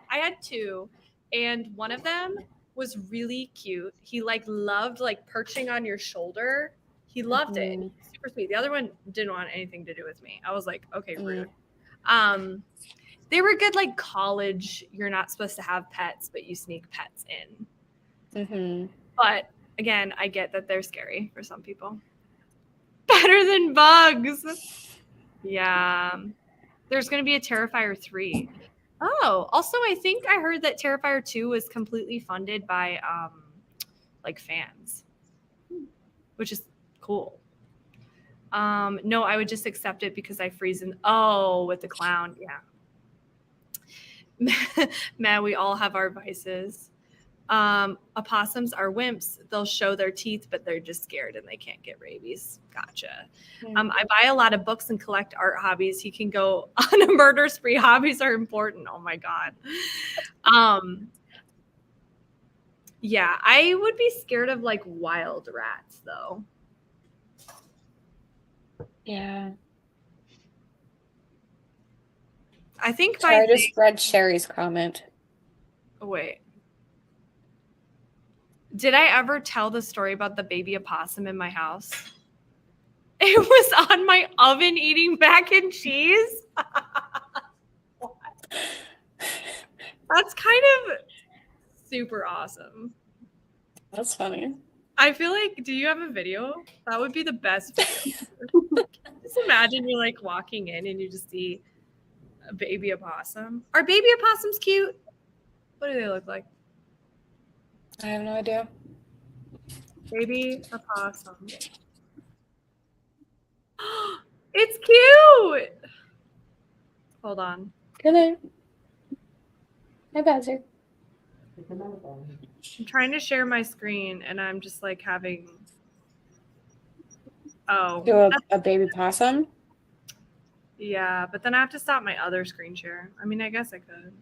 I had 2, and one of them was really cute. He loved perching on your shoulder. He loved it. He was super sweet. The other one didn't want anything to do with me. I was like, okay, rude. They were good college. You're not supposed to have pets, but you sneak pets in. Mm-hmm. But again, I get that they're scary for some people. Better than bugs. Yeah. There's going to be a Terrifier 3. Oh, also, I think I heard that Terrifier 2 was completely funded by fans, which is cool. No, I would just accept it because I freeze with the clown. Yeah. Man, we all have our vices. Opossums are wimps. They'll show their teeth, but they're just scared and they can't get rabies. Gotcha. I buy a lot of books and collect art hobbies. He can go on a murder spree. Hobbies are important. Oh my God. Yeah, I would be scared of wild rats though. Yeah. I think I just read Sherry's comment. Oh, wait. Did I ever tell the story about the baby opossum in my house? It was on my oven eating mac and cheese. What? That's kind of super awesome. That's funny. I feel like, do you have a video? That would be the best video. Just imagine you're walking in and you just see a baby opossum. Are baby opossums cute? What do they look like? I have no idea. Baby opossum. It's cute. Hold on. Good night. Hi, Bazzer. I'm trying to share my screen and I'm just like having. Oh. Do a baby possum? Yeah, but then I have to stop my other screen share. I mean, I guess I could.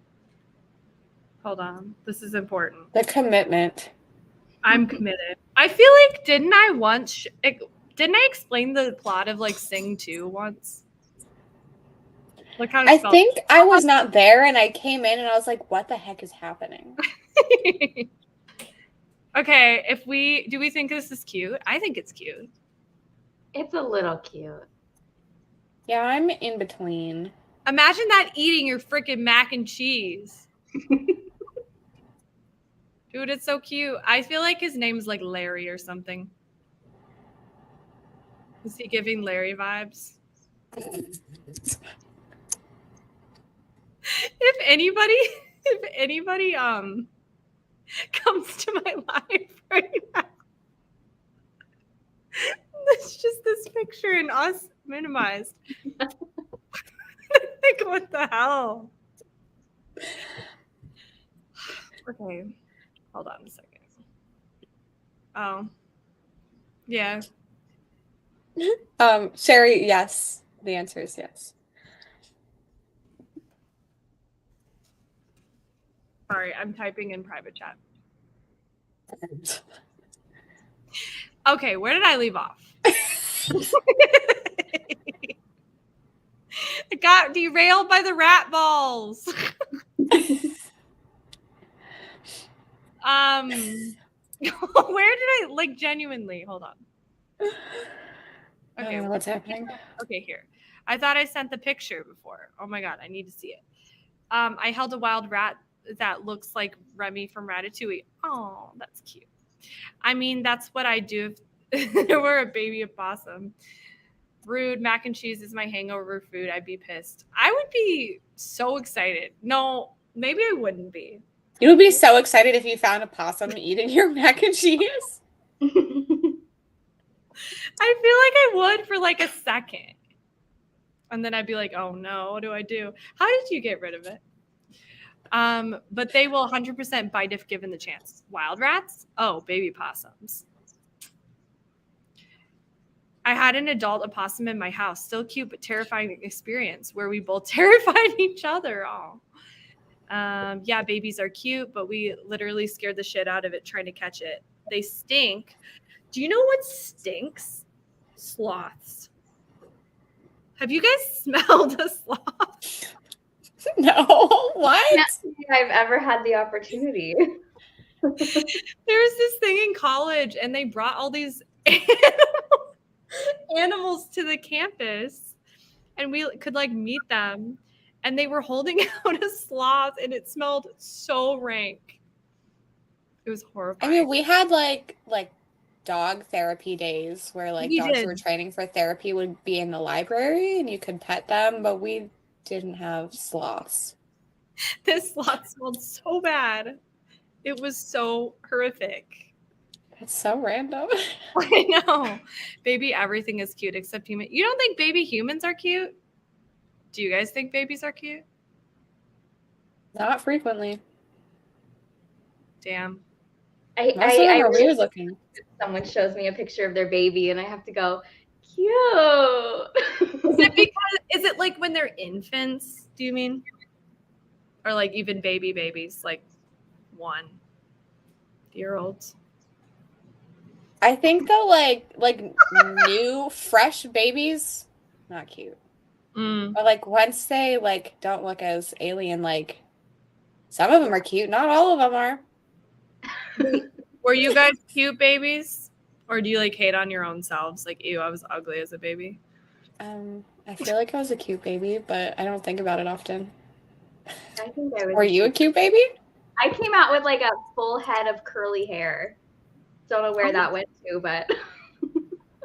Hold on. This is important. The commitment. I'm committed. I feel like, didn't I explain the plot of like Sing 2 once? Look how I think I was not there and I came in and I was like, what the heck is happening? Okay, do we think this is cute? I think it's cute. It's a little cute. Yeah, I'm in between. Imagine that eating your freaking mac and cheese. Dude, it's so cute. I feel like his name's like Larry or something. Is he giving Larry vibes? If anybody comes to my life right now, it's just this picture and us minimized. Like, what the hell? Okay, hold on a second. Oh, yeah. Sherry, yes. The answer is yes. Sorry, I'm typing in private chat. Okay, where did I leave off? I got derailed by the rat balls. Where did I like genuinely? Hold on. Okay, what's happening? Okay, here. I thought I sent the picture before. Oh my god, I need to see it. I held a wild rat that looks like Remy from Ratatouille. Oh, that's cute. I mean, that's what I do if there were a baby opossum. Rude. Mac and cheese is my hangover food. I'd be pissed. I would be so excited. No, maybe I wouldn't be. You would be so excited if you found a possum eating your mac and cheese. I feel like I would for like a second. And then I'd be like, oh no, what do I do? How did you get rid of it? But they will 100% bite if given the chance. Wild rats? Oh, baby possums. I had an adult opossum in my house. Still cute, but terrifying experience where we both terrified each other. Oh. Yeah, babies are cute, but we literally scared the shit out of it trying to catch it. They stink. Do you know what stinks? Sloths. Have you guys smelled a sloth? No, what? Not I've ever had the opportunity. There was this thing in college, and they brought all these animals to the campus, and we could like meet them, and they were holding out a sloth, and it smelled so rank. It was horrifying. I mean, we had like dog therapy days where like dogs who were training for therapy would be in the library and you could pet them, but we didn't have sloths. This sloth smelled so bad. It was so horrific. That's so random. I know. Baby, everything is cute except human. You don't think baby humans are cute? Do you guys think babies are cute? Not frequently. Damn. I are weird looking. Someone shows me a picture of their baby and I have to go, cute. Is it like when they're infants, do you mean? Or like even babies, like 1-year-olds? I think though, like new fresh babies, not cute. But like once they like don't look as alien, like some of them are cute, not all of them are. Were you guys cute babies? Or do you like hate on your own selves? Like, ew, I was ugly as a baby. I feel like I was a cute baby, but I don't think about it often. I think I was. Were you a cute baby? I came out with like a full head of curly hair. Don't know where that went to, but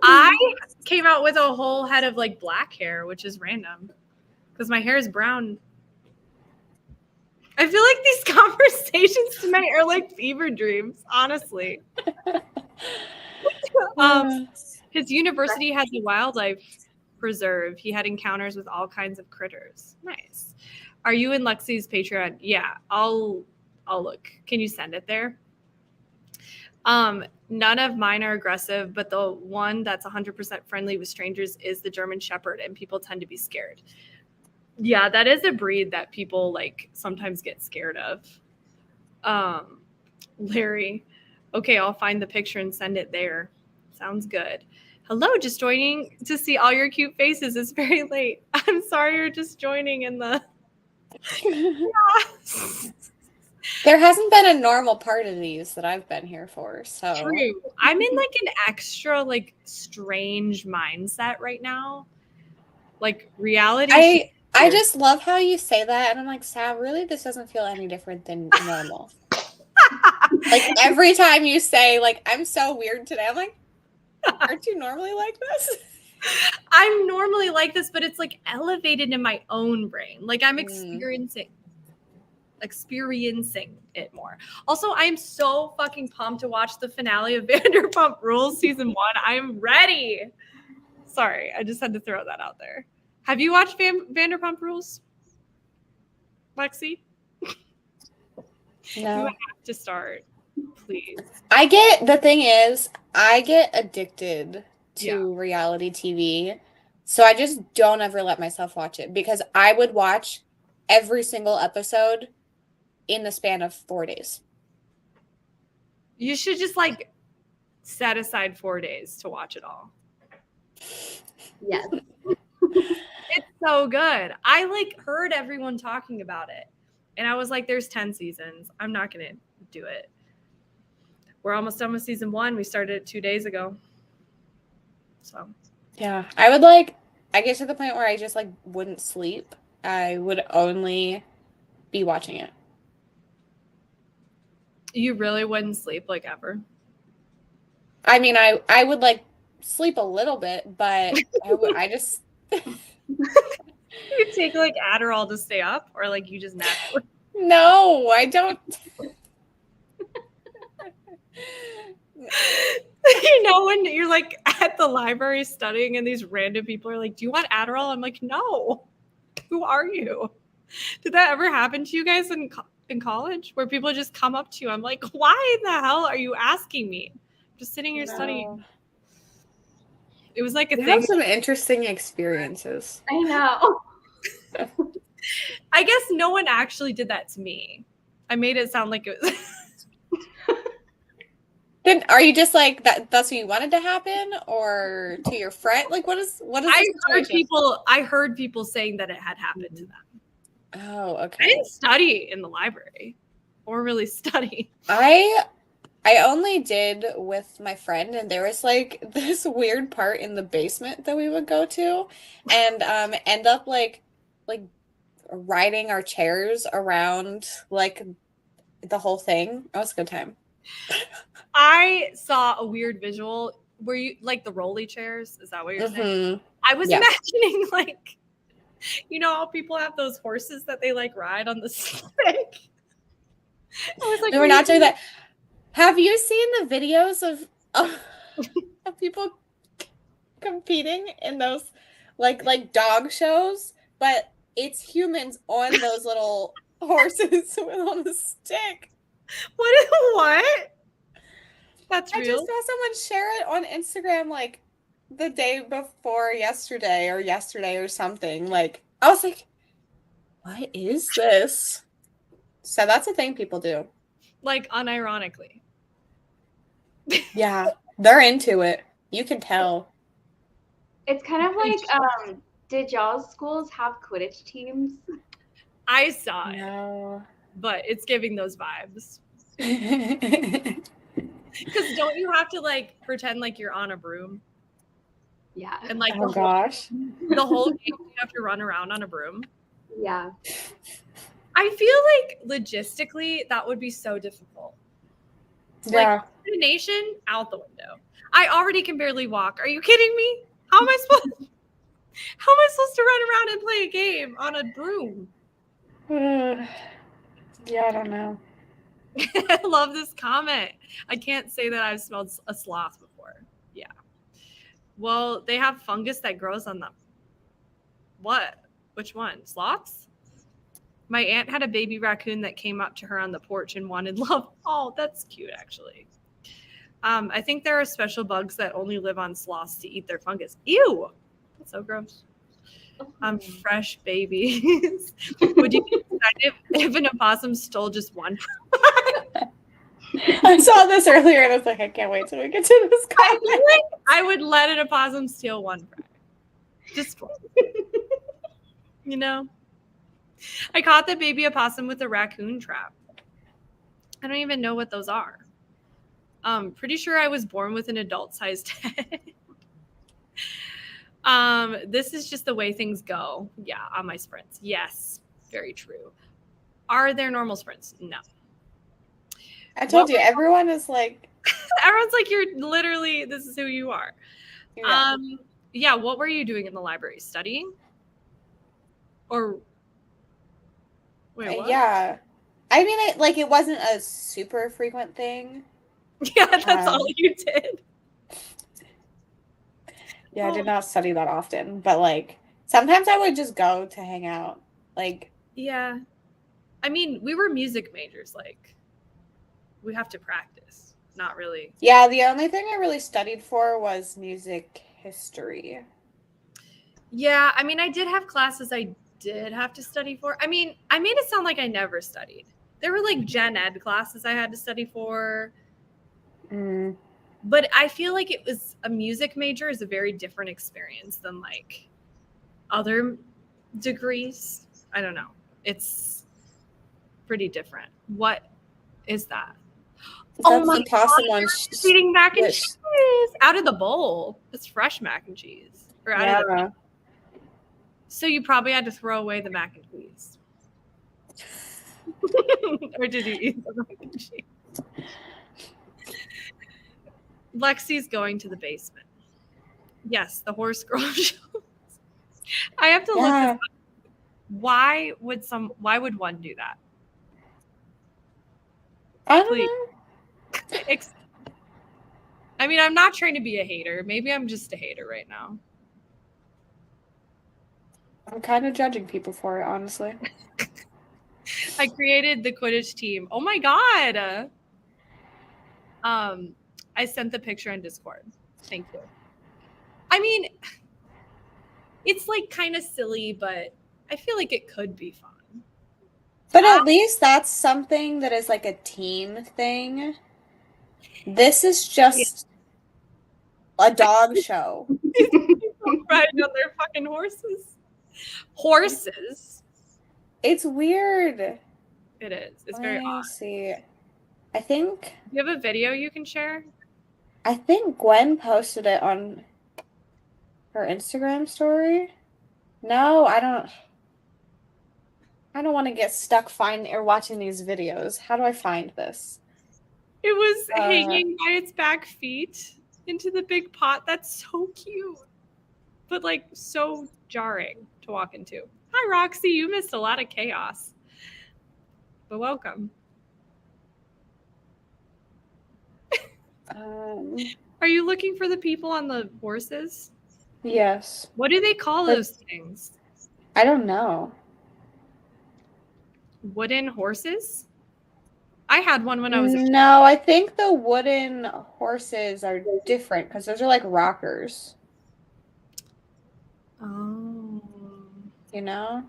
I came out with a whole head of like black hair, which is random because my hair is brown. I feel like these conversations tonight are like fever dreams, honestly. His university has a wildlife preserve. He had encounters with all kinds of critters. Nice. Are you in Lexi's Patreon? Yeah, I'll Oh, look. Can you send it there? None of mine are aggressive, but the one that's 100% friendly with strangers is the German Shepherd, and people tend to be scared. Yeah, that is a breed that people like sometimes get scared of. Larry, okay, I'll find the picture and send it there. Sounds good. Hello, just joining to see all your cute faces. It's very late. I'm sorry you're just joining in the. There hasn't been a normal part of these that I've been here for, so. True. I'm in like an extra like strange mindset right now. Like reality. I just love how you say that, and I'm like, Sab, really, this doesn't feel any different than normal. Like every time you say, like, I'm so weird today, I'm like, aren't you normally like this? I'm normally like this, but it's like elevated in my own brain. Like I'm experiencing it more. Also, I'm so fucking pumped to watch the finale of Vanderpump Rules season 1. I'm ready. Sorry, I just had to throw that out there. Have you watched Vanderpump Rules, Lexi? No. You have to start, please. The thing is, I get addicted to reality TV. So I just don't ever let myself watch it because I would watch every single episode in the span of 4 days. You should just like set aside 4 days to watch it all. Yes. It's so good. I like heard everyone talking about it. And I was like, there's 10 seasons. I'm not going to do it. We're almost done with season 1. We started it 2 days ago. So. Yeah. I get to the point where I just like wouldn't sleep. I would only be watching it. You really wouldn't sleep like ever? I mean, I would like sleep a little bit, but I just... You take like Adderall to stay up, or like you just naturally? No, I don't. You know, when you're like at the library studying and these random people are like, do you want Adderall? I'm like, no. Who are you? Did that ever happen to you guys in college where people just come up to you? I'm like, why the hell are you asking me? I'm just sitting here studying. It was like a thing. Have some interesting experiences. I know. I guess no one actually did that to me. I made it sound like it was. Then are you just like that? That's what you wanted to happen, or to your friend? Like, what is? I heard people saying that it had happened to them. Oh, okay. I didn't study in the library, or really study. I only did with my friend, and there was like this weird part in the basement that we would go to, and end up like riding our chairs around like the whole thing. It was a good time. I saw a weird visual where you like the rolly chairs. Is that what you're saying? I was imagining like, you know how people have those horses that they like ride on the stick. I was like, no, we're not doing that. Have you seen the videos of people competing in those like dog shows, but it's humans on those little horses on the stick? What? That's real? I just saw someone share it on Instagram like the day before yesterday or something. Like, I was like, what is this? So that's a thing people do. Like, unironically. Yeah, they're into it. You can tell. It's kind of like, did y'all's schools have Quidditch teams? I saw it. No. But it's giving those vibes. Because don't you have to like pretend like you're on a broom? Yeah. And like the whole game you have to run around on a broom. Yeah. I feel like logistically that would be so difficult. Yeah. Like coordination out the window. I already can barely walk. Are you kidding me? How am I supposed to run around and play a game on a broom? Yeah, I don't know. I love this comment. I can't say that I've smelled a sloth before. Yeah. Well, they have fungus that grows on them. What? Which one? Sloths? My aunt had a baby raccoon that came up to her on the porch and wanted love. Oh, that's cute, actually. I think there are special bugs that only live on sloths to eat their fungus. Ew, that's so gross. Fresh babies. Would you be excited if an opossum stole just one? I saw this earlier and I was like, I can't wait till we get to this comment. I would let an opossum steal one fry. Just one. You know? I caught the baby opossum with a raccoon trap. I don't even know what those are. Pretty sure I was born with an adult-sized head. This is just the way things go. Yeah, on my sprints. Yes, very true. Are there normal sprints? No. I told you, everyone is like... Everyone's like, you're literally, this is who you are. Yeah. Yeah, what were you doing in the library? Studying? Or... Wait, what? Yeah. I mean, it wasn't a super frequent thing. Yeah, that's all you did. Yeah, I did not study that often, but like sometimes I would just go to hang out. Like, yeah. I mean, we were music majors, like we have to practice. Not really. Yeah, the only thing I really studied for was music history. Yeah, I mean, I did have classes I did have to study for. I mean, I made it sound like I never studied. There were like gen ed classes I had to study for. But I feel like it was a music major is a very different experience than like other degrees. I don't know. It's pretty different. What is that? Oh my God, eating mac and cheese out of the bowl. It's fresh mac and cheese. Or out of the So you probably had to throw away the mac and cheese. Or did you eat the mac and cheese? Lexi's going to the basement. Yes, the horse girl shows. I have to look this up. Why would one do that? I don't know. I mean, I'm not trying to be a hater. Maybe I'm just a hater right now. I'm kind of judging people for it, honestly. I created the Quidditch team. Oh my God. I sent the picture on Discord. Thank you. I mean, it's like kind of silly, but I feel like it could be fun. But at least that's something that is like a team thing. This is just a dog show. Riding on their fucking horses. Horses. It's weird. It is. It's very odd. See. I think. Do you have a video you can share? I think Gwen posted it on her Instagram story. No, I don't want to get stuck finding or watching these videos. How do I find this? It was hanging by its back feet into the big pot. That's so cute. But like so jarring to walk into. Hi, Roxy. You missed a lot of chaos. But welcome. Are you looking for the people on the horses? Yes. What do they call those things? I don't know. Wooden horses? I had one when I was No, I think the wooden horses are different because those are like rockers. Oh. You know?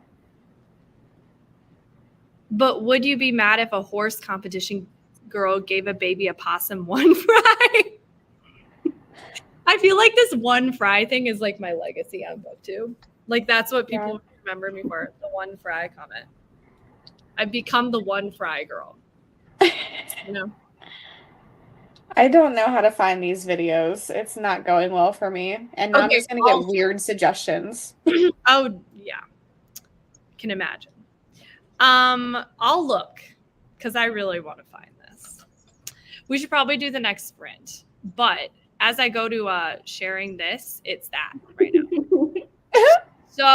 But would you be mad if a horse competition girl gave a baby opossum one fry? I feel like this one fry thing is like my legacy on BookTube. Like that's what people remember me for, the one fry comment. I've become the one fry girl. You know? I don't know how to find these videos. It's not going well for me. And now I'm just going to get weird suggestions. Oh, yeah. Can imagine. I'll look because I really want to find this. We should probably do the next sprint. But as I go to sharing this, it's that right now. So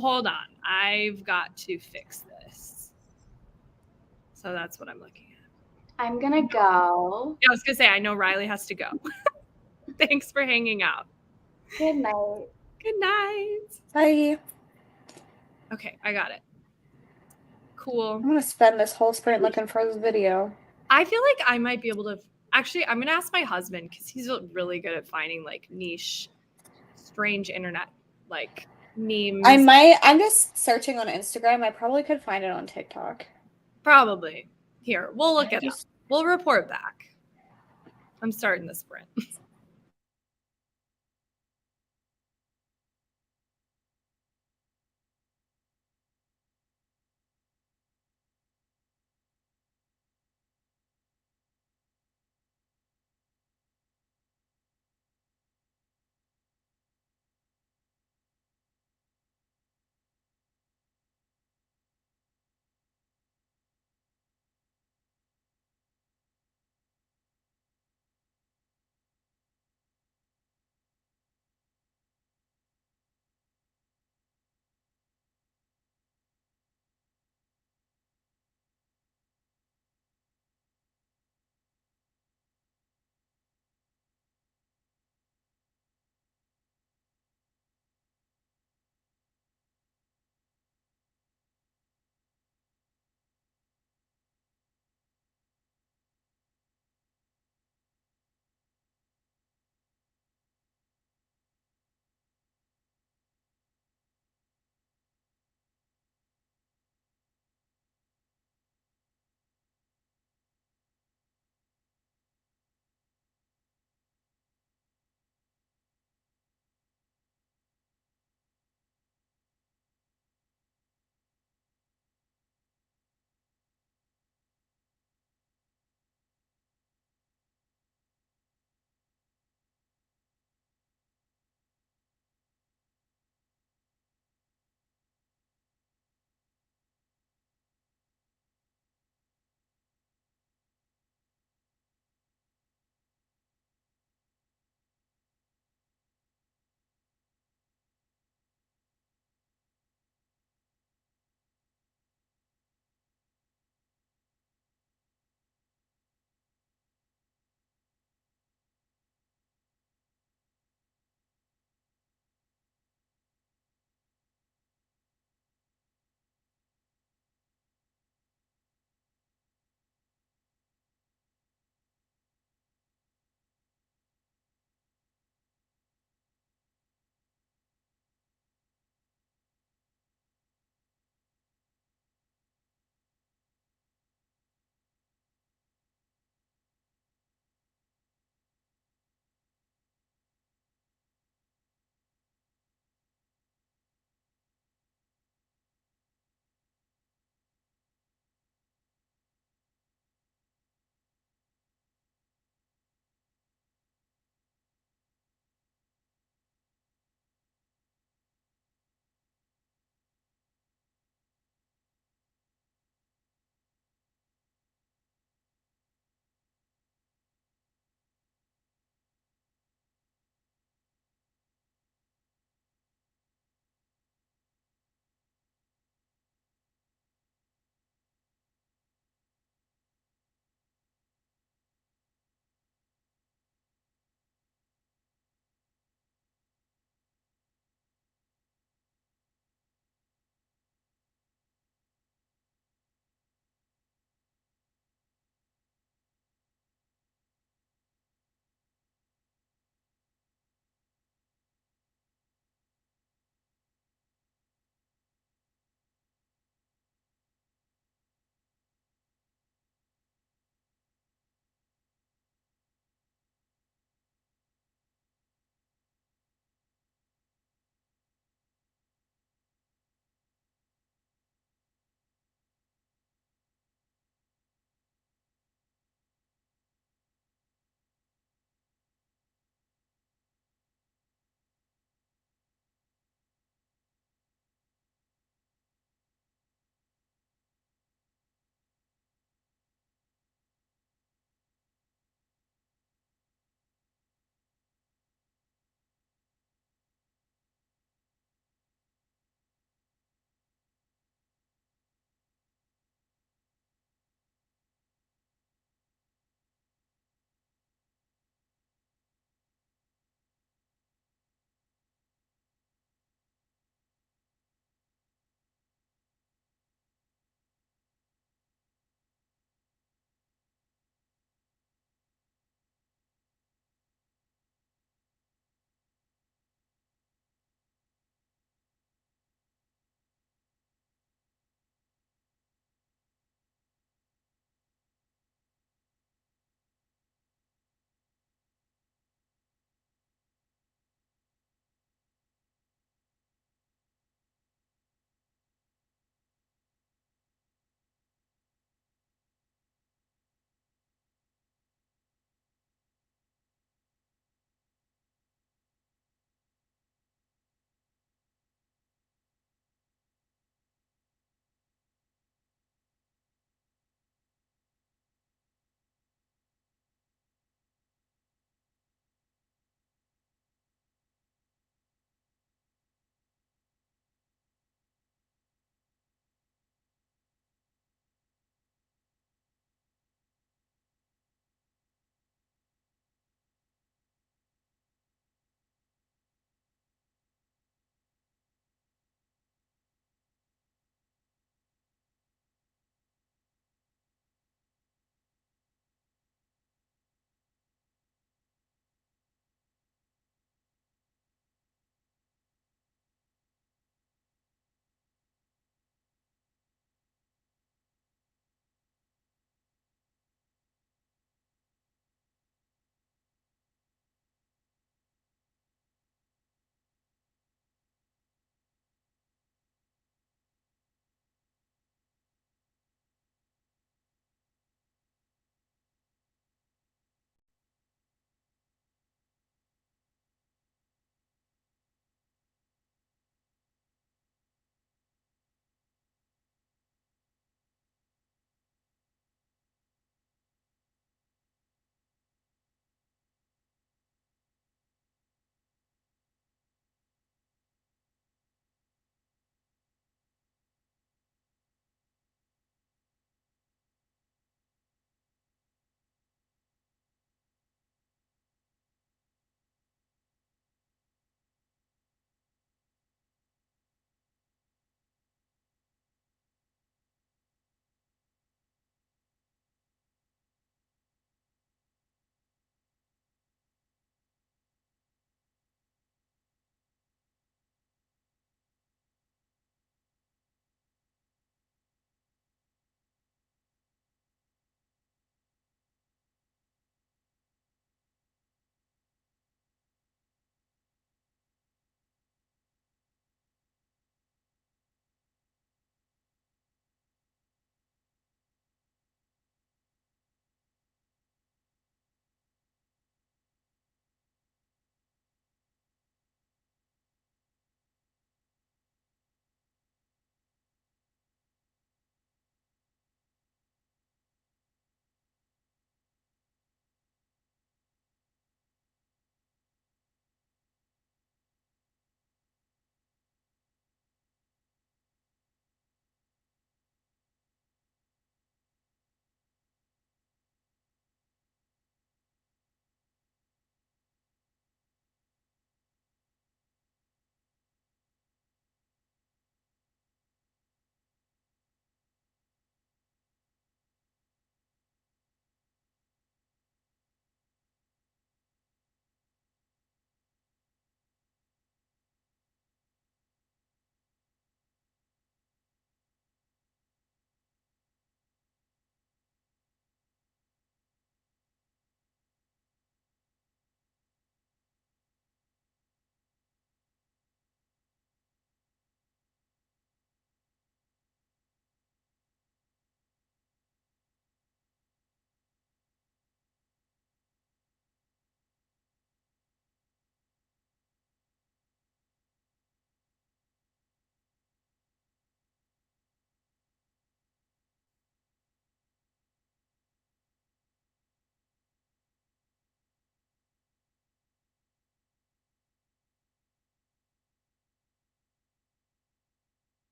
hold on. I've got to fix this. So that's what I'm looking at. I'm going to go. Yeah, I was going to say, I know Riley has to go. Thanks for hanging out. Good night. Good night. Bye. Okay, I got it. Cool. I'm gonna spend this whole sprint looking for this video. I feel like I might be able to. Actually, I'm gonna ask my husband because he's really good at finding like niche, strange internet like memes. I'm just searching on Instagram. I probably could find it on TikTok. Probably. Here, we'll look it up. We'll report back. I'm starting the sprint.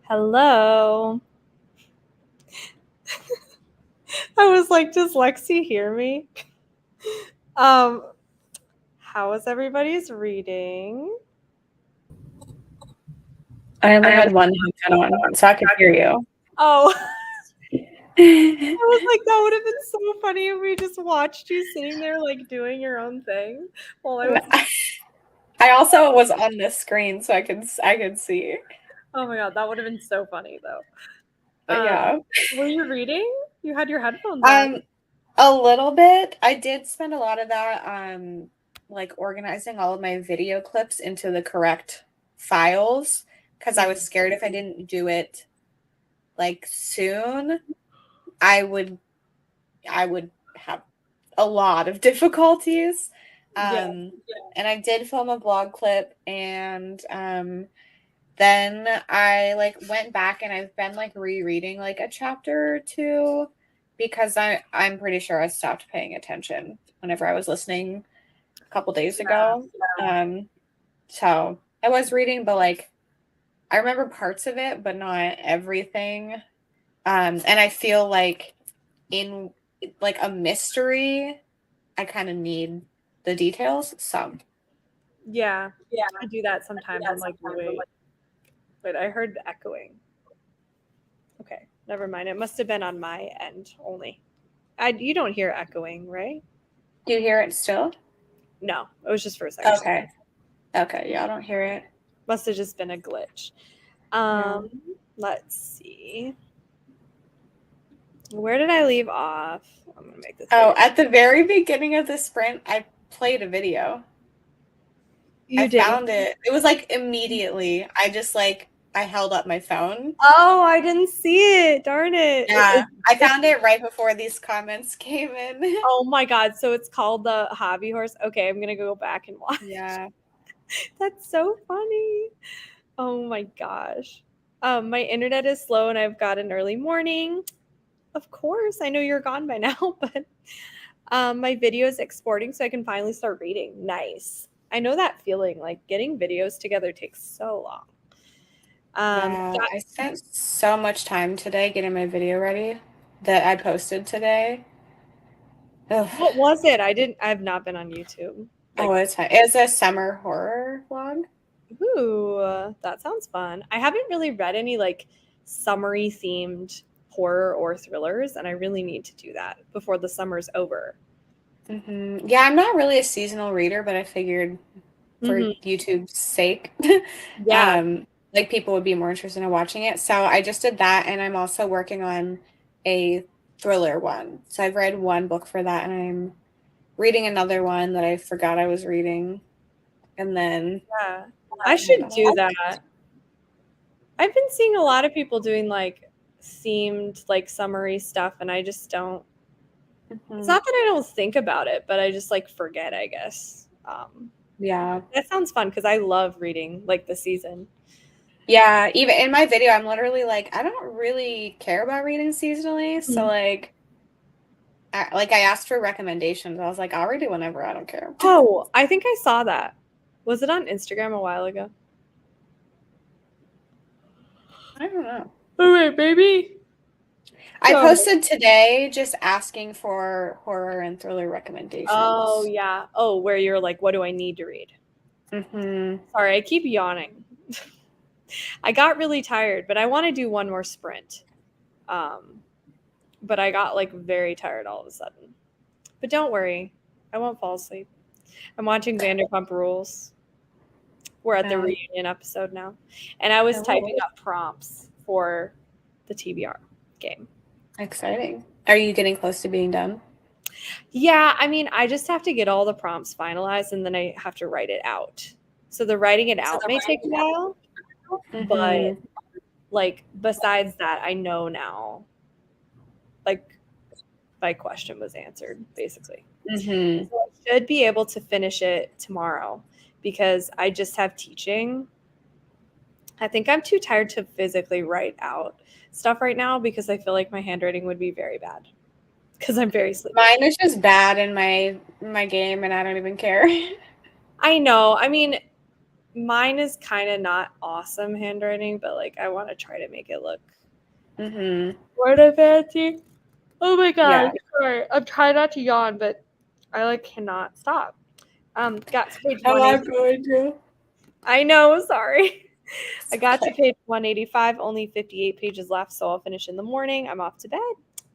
Hello. I was like, does Lexi hear me? How was everybody's reading? I only had one headset on, so I could hear you. Oh, I was like, that would have been so funny if we just watched you sitting there like doing your own thing while I was. I also was on this screen, so I could see. Oh my god, that would have been so funny though. But yeah. Were you reading? You had your headphones on. A little bit. I did spend a lot of that like organizing all of my video clips into the correct files because I was scared if I didn't do it like soon, I would have a lot of difficulties. And I did film a vlog clip, and then I like went back and I've been like rereading like a chapter or two because I'm pretty sure I stopped paying attention whenever I was listening a couple days ago. So I was reading, but like I remember parts of it, but not everything. And I feel like in like a mystery, I kind of need the details. So Yeah, I do that sometimes. I'm like, wait, I heard echoing. Okay, never mind. It must have been on my end only. You don't hear echoing, right? Do you hear it still? No, it was just for a second. Okay, yeah, I don't hear it. Must have just been a glitch. Let's see. Where did I leave off? I'm gonna make this. At the very beginning of the sprint, I played a video. I found it. It was like immediately. I held up my phone. Oh, I didn't see it. Darn it. Yeah, I found it right before these comments came in. Oh my god. So it's called the Hobby Horse. Okay, I'm gonna go back and watch. Yeah. That's so funny. Oh my gosh. My internet is slow and I've got an early morning. Of course, I know you're gone by now, but my video is exporting so I can finally start reading. Nice. I know that feeling, like getting videos together takes so long. I spent so much time today getting my video ready that I posted today. Ugh. What was it? I've not been on YouTube. It's a summer horror vlog. Ooh, that sounds fun. I haven't really read any like summery themed horror or thrillers, and I really need to do that before the summer's over. Mm-hmm. Yeah, I'm not really a seasonal reader, but I figured for YouTube's sake, like people would be more interested in watching it. So I just did that, and I'm also working on a thriller one. So I've read one book for that, and I'm reading another one that I forgot I was reading. And then I should do that. I've been seeing a lot of people doing like themed like summery stuff, and I just don't. It's not that I don't think about it, but I just like forget, I guess. Yeah, that sounds fun because I love reading like the season. Yeah, even in my video, I'm literally like, I don't really care about reading seasonally. So like I asked for recommendations. I was like, I'll read it whenever. I don't care. Oh, I think I saw that. Was it on Instagram a while ago? I don't know. Oh wait, baby. I posted today just asking for horror and thriller recommendations. Oh yeah. Oh, where you're like, what do I need to read? Sorry, I keep yawning. I got really tired, but I want to do one more sprint. But I got like very tired all of a sudden. But don't worry, I won't fall asleep. I'm watching Vanderpump Rules. We're at the reunion episode now. And I was typing up prompts for the TBR game. Exciting. Are you getting close to being done? Yeah, I mean, I just have to get all the prompts finalized and then I have to write it out. So the writing it out may take a while. But like besides that, I know now like my question was answered basically. So I should be able to finish it tomorrow because I just have teaching. I think I'm too tired to physically write out stuff right now because I feel like my handwriting would be very bad because I'm very sleepy. Mine is just bad in my game and I don't even care. I know. I mean, mine is kind of not awesome handwriting, but like I want to try to make it look sort of fancy. Oh my god! Yeah. Sorry, I'm trying not to yawn, but I like cannot stop. Got to page I'm 180. not going to. I know. Sorry. I got to page 185. Only 58 pages left, so I'll finish in the morning. I'm off to bed.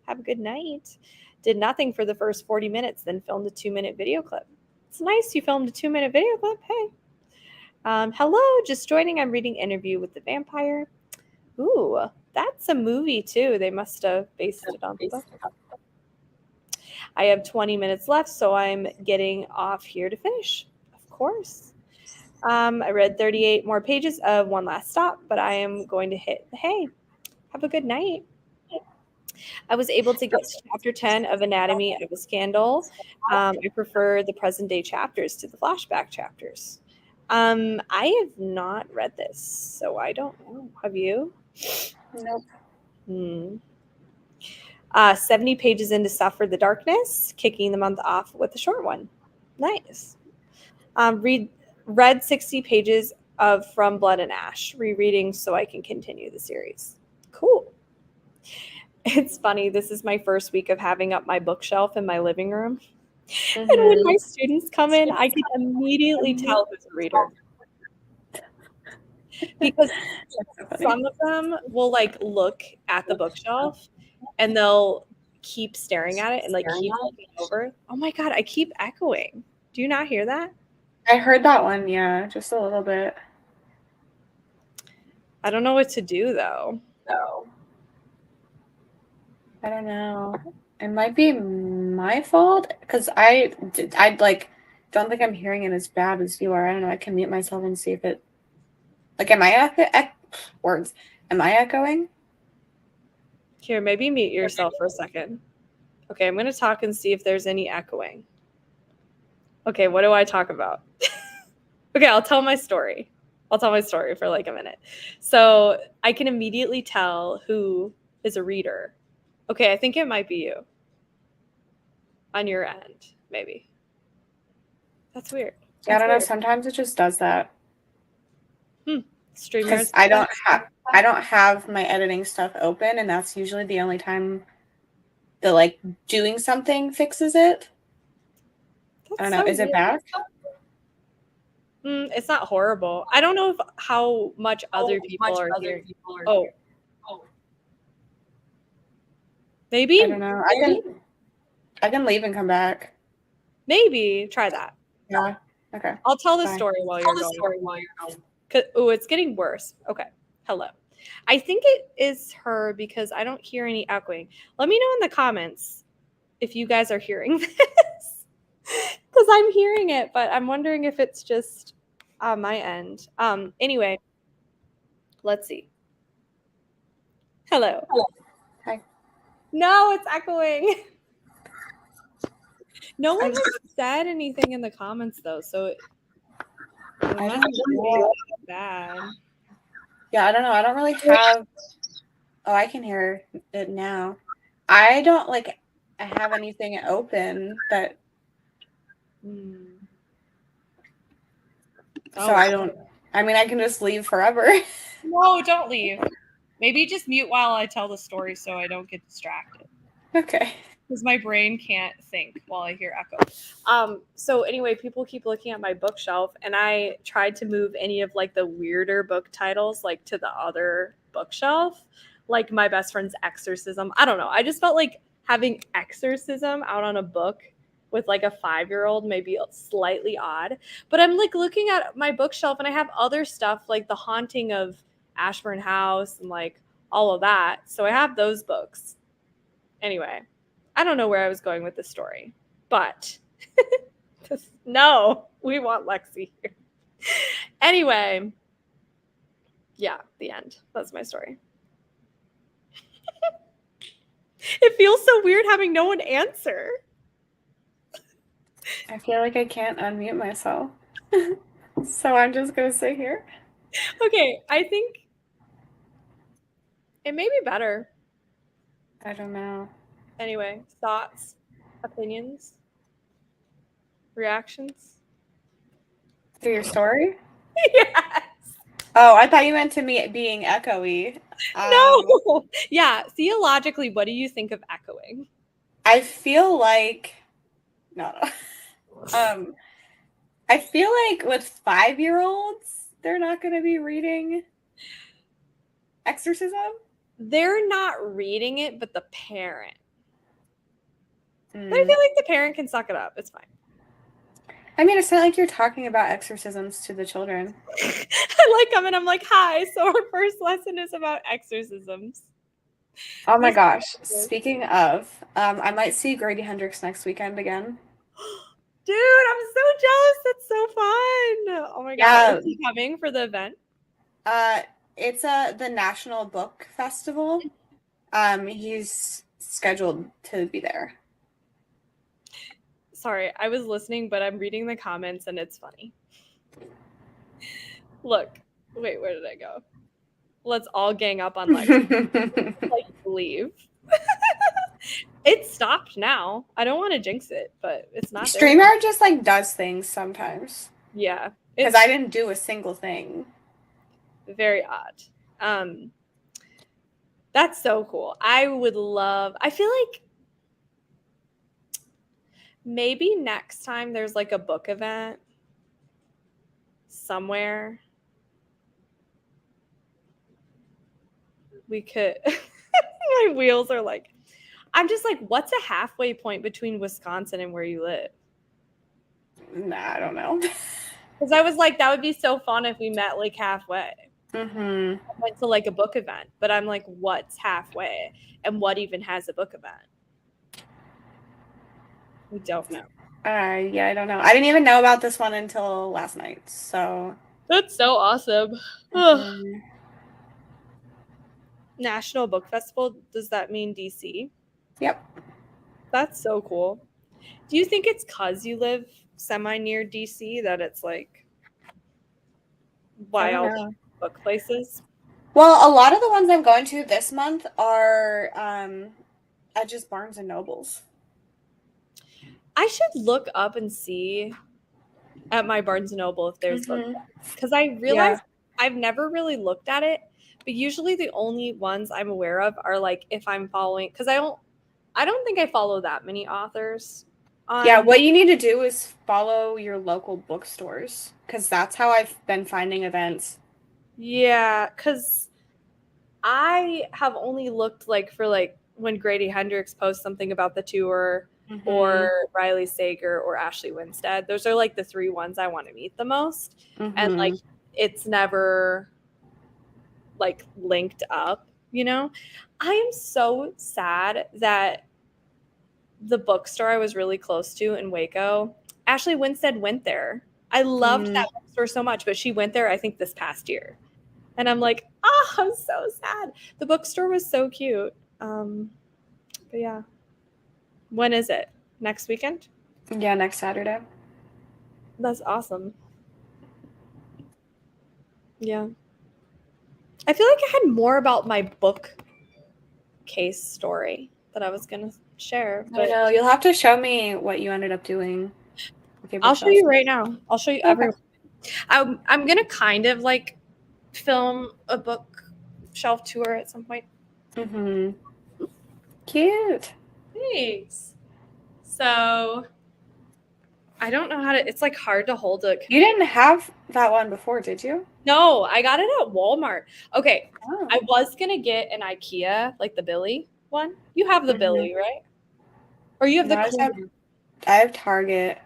Have a good night. Did nothing for the first 40 minutes, then filmed a 2-minute video clip. It's nice you filmed a 2-minute video clip. Hey. Hello, just joining. I'm reading Interview with the Vampire. Ooh, that's a movie too. They must have based it on the book. I have 20 minutes left, so I'm getting off here to finish. Of course. I read 38 more pages of One Last Stop, but I am going to hit the hay. Have a good night. I was able to get to chapter 10 of Anatomy of a Scandal. I prefer the present day chapters to the flashback chapters. I have not read this, so I don't know. Have you? Nope. 70 pages into Suffer the Darkness, kicking the month off with a short one. Nice. Read 60 pages of From Blood and Ash, rereading so I can continue the series. Cool. It's funny. This is my first week of having up my bookshelf in my living room. And when my students come in, I can immediately tell who's a reader. Because some of them will like look at the bookshelf and they'll keep staring at it and like keep looking over. Oh my god, I keep echoing. Do you not hear that? I heard that one, yeah, just a little bit. I don't know what to do though. I don't know. It might be my fault because I like don't think I'm hearing it as bad as you are. I don't know. I can mute myself and see if it. Like, am I words? Am I echoing? Here, maybe mute yourself for a second. Okay, I'm gonna talk and see if there's any echoing. Okay, what do I talk about? Okay, I'll tell my story. I'll tell my story for like a minute. So I can immediately tell who is a reader. Okay, I think it might be you. On your end, maybe. That's weird. Yeah, I don't know. Sometimes it just does that. Streamers. Because I don't have my editing stuff open, and that's usually the only time the like doing something fixes it. I don't know. Is it bad? It's not horrible. I don't know how much other people are hearing. Oh. Maybe. I don't know. I can leave and come back. Maybe try that. Yeah. Okay. I'll tell the story while you're going. Oh, it's getting worse. Okay. Hello. I think it is her because I don't hear any echoing. Let me know in the comments if you guys are hearing this. Because I'm hearing it, but I'm wondering if it's just on my end. Anyway, let's see. Hello. Hi. No, it's echoing. No one has said anything in the comments though, so I don't know. Bad. Yeah, I don't know. I don't really have. Oh, I can hear it now. I don't like have anything open that. So I don't. I mean, I can just leave forever. No, don't leave. Maybe just mute while I tell the story so I don't get distracted. Okay. Because my brain can't think while I hear echo. So anyway, people keep looking at my bookshelf, and I tried to move any of like the weirder book titles like to the other bookshelf, like My Best Friend's Exorcism. I don't know. I just felt like having exorcism out on a book with like a 5-year-old may be slightly odd. But I'm like looking at my bookshelf, and I have other stuff like The Haunting of Ashburn House and like all of that. So I have those books. Anyway, I don't know where I was going with this story, but no, we want Lexi here. Anyway, yeah, the end. That's my story. It feels so weird having no one answer. I feel like I can't unmute myself. So I'm just going to sit here. Okay, I think it may be better. I don't know. Anyway, thoughts, opinions, reactions? To your story? Yes. Oh, I thought you meant to me being echoey. No. Yeah. Theologically, what do you think of echoing? I feel like no. I feel like with 5-year-olds, they're not going to be reading exorcism. They're not reading it, but the parent. But I Mm. feel like the parent can suck it up. It's fine. I mean, it's not like you're talking about exorcisms to the children. I like them and I'm like, hi. So our first lesson is about exorcisms. Oh my This- gosh. Speaking of, I might see Grady Hendrix next weekend again. Dude, I'm so jealous. That's so fun. Oh my Yeah. God. Is he coming for the event? It's the National Book Festival. He's scheduled to be there. Sorry, I was listening, but I'm reading the comments and it's funny. Look, wait, where did I go? Let's all gang up on Lex. Like, leave. It stopped now. I don't want to jinx it, but it's not there. StreamYard just like does things sometimes. Yeah. Because I didn't do a single thing. Very odd. That's so cool. I feel like maybe next time there's like a book event somewhere. We could my wheels are like I'm just like, what's a halfway point between Wisconsin and where you live? Nah, I don't know. Because I was like, that would be so fun if we met like halfway. Mm-hmm. I went to like a book event, but I'm like, what's halfway? And what even has a book event? We don't know. Yeah, I don't know. I didn't even know about this one until last night. So That's so awesome. mm-hmm. National Book Festival, does that mean DC? Yep. That's so cool. Do you think it's because you live semi near DC that it's like wild book places? Well, a lot of the ones I'm going to this month are at just Barnes and Nobles. I should look up and see at my Barnes and Noble if there's books, because I realized I've never really looked at it, but usually the only ones I'm aware of are like if I'm following, because I don't think I follow that many authors. Yeah, what you need to do is follow your local bookstores, because that's how I've been finding events. Yeah, because I have only looked like for like when Grady Hendrix posts something about the tour, or Riley Sager or Ashley Winstead. Those are like the three ones I want to meet the most. And like it's never like linked up, you know? I am so sad that the bookstore I was really close to in Waco, Ashley Winstead went there. I loved that bookstore so much, but she went there, I think, this past year. And I'm like, I'm so sad. The bookstore was so cute. But yeah. When is it? Next weekend? Yeah, next Saturday. That's awesome. Yeah. I feel like I had more about my book case story that I was going to share. But I know. You'll have to show me what you ended up doing. I'll show you right now. I'll show you everyone. I'm going to kind of like film a bookshelf tour at some point. Cute. Thanks. So I don't know how to, it's like hard to hold a. You didn't have that one before, did you? No, I got it at Walmart. Okay. I was going to get an IKEA, like the Billy one. You have the Billy, right? Or you have the I have Target.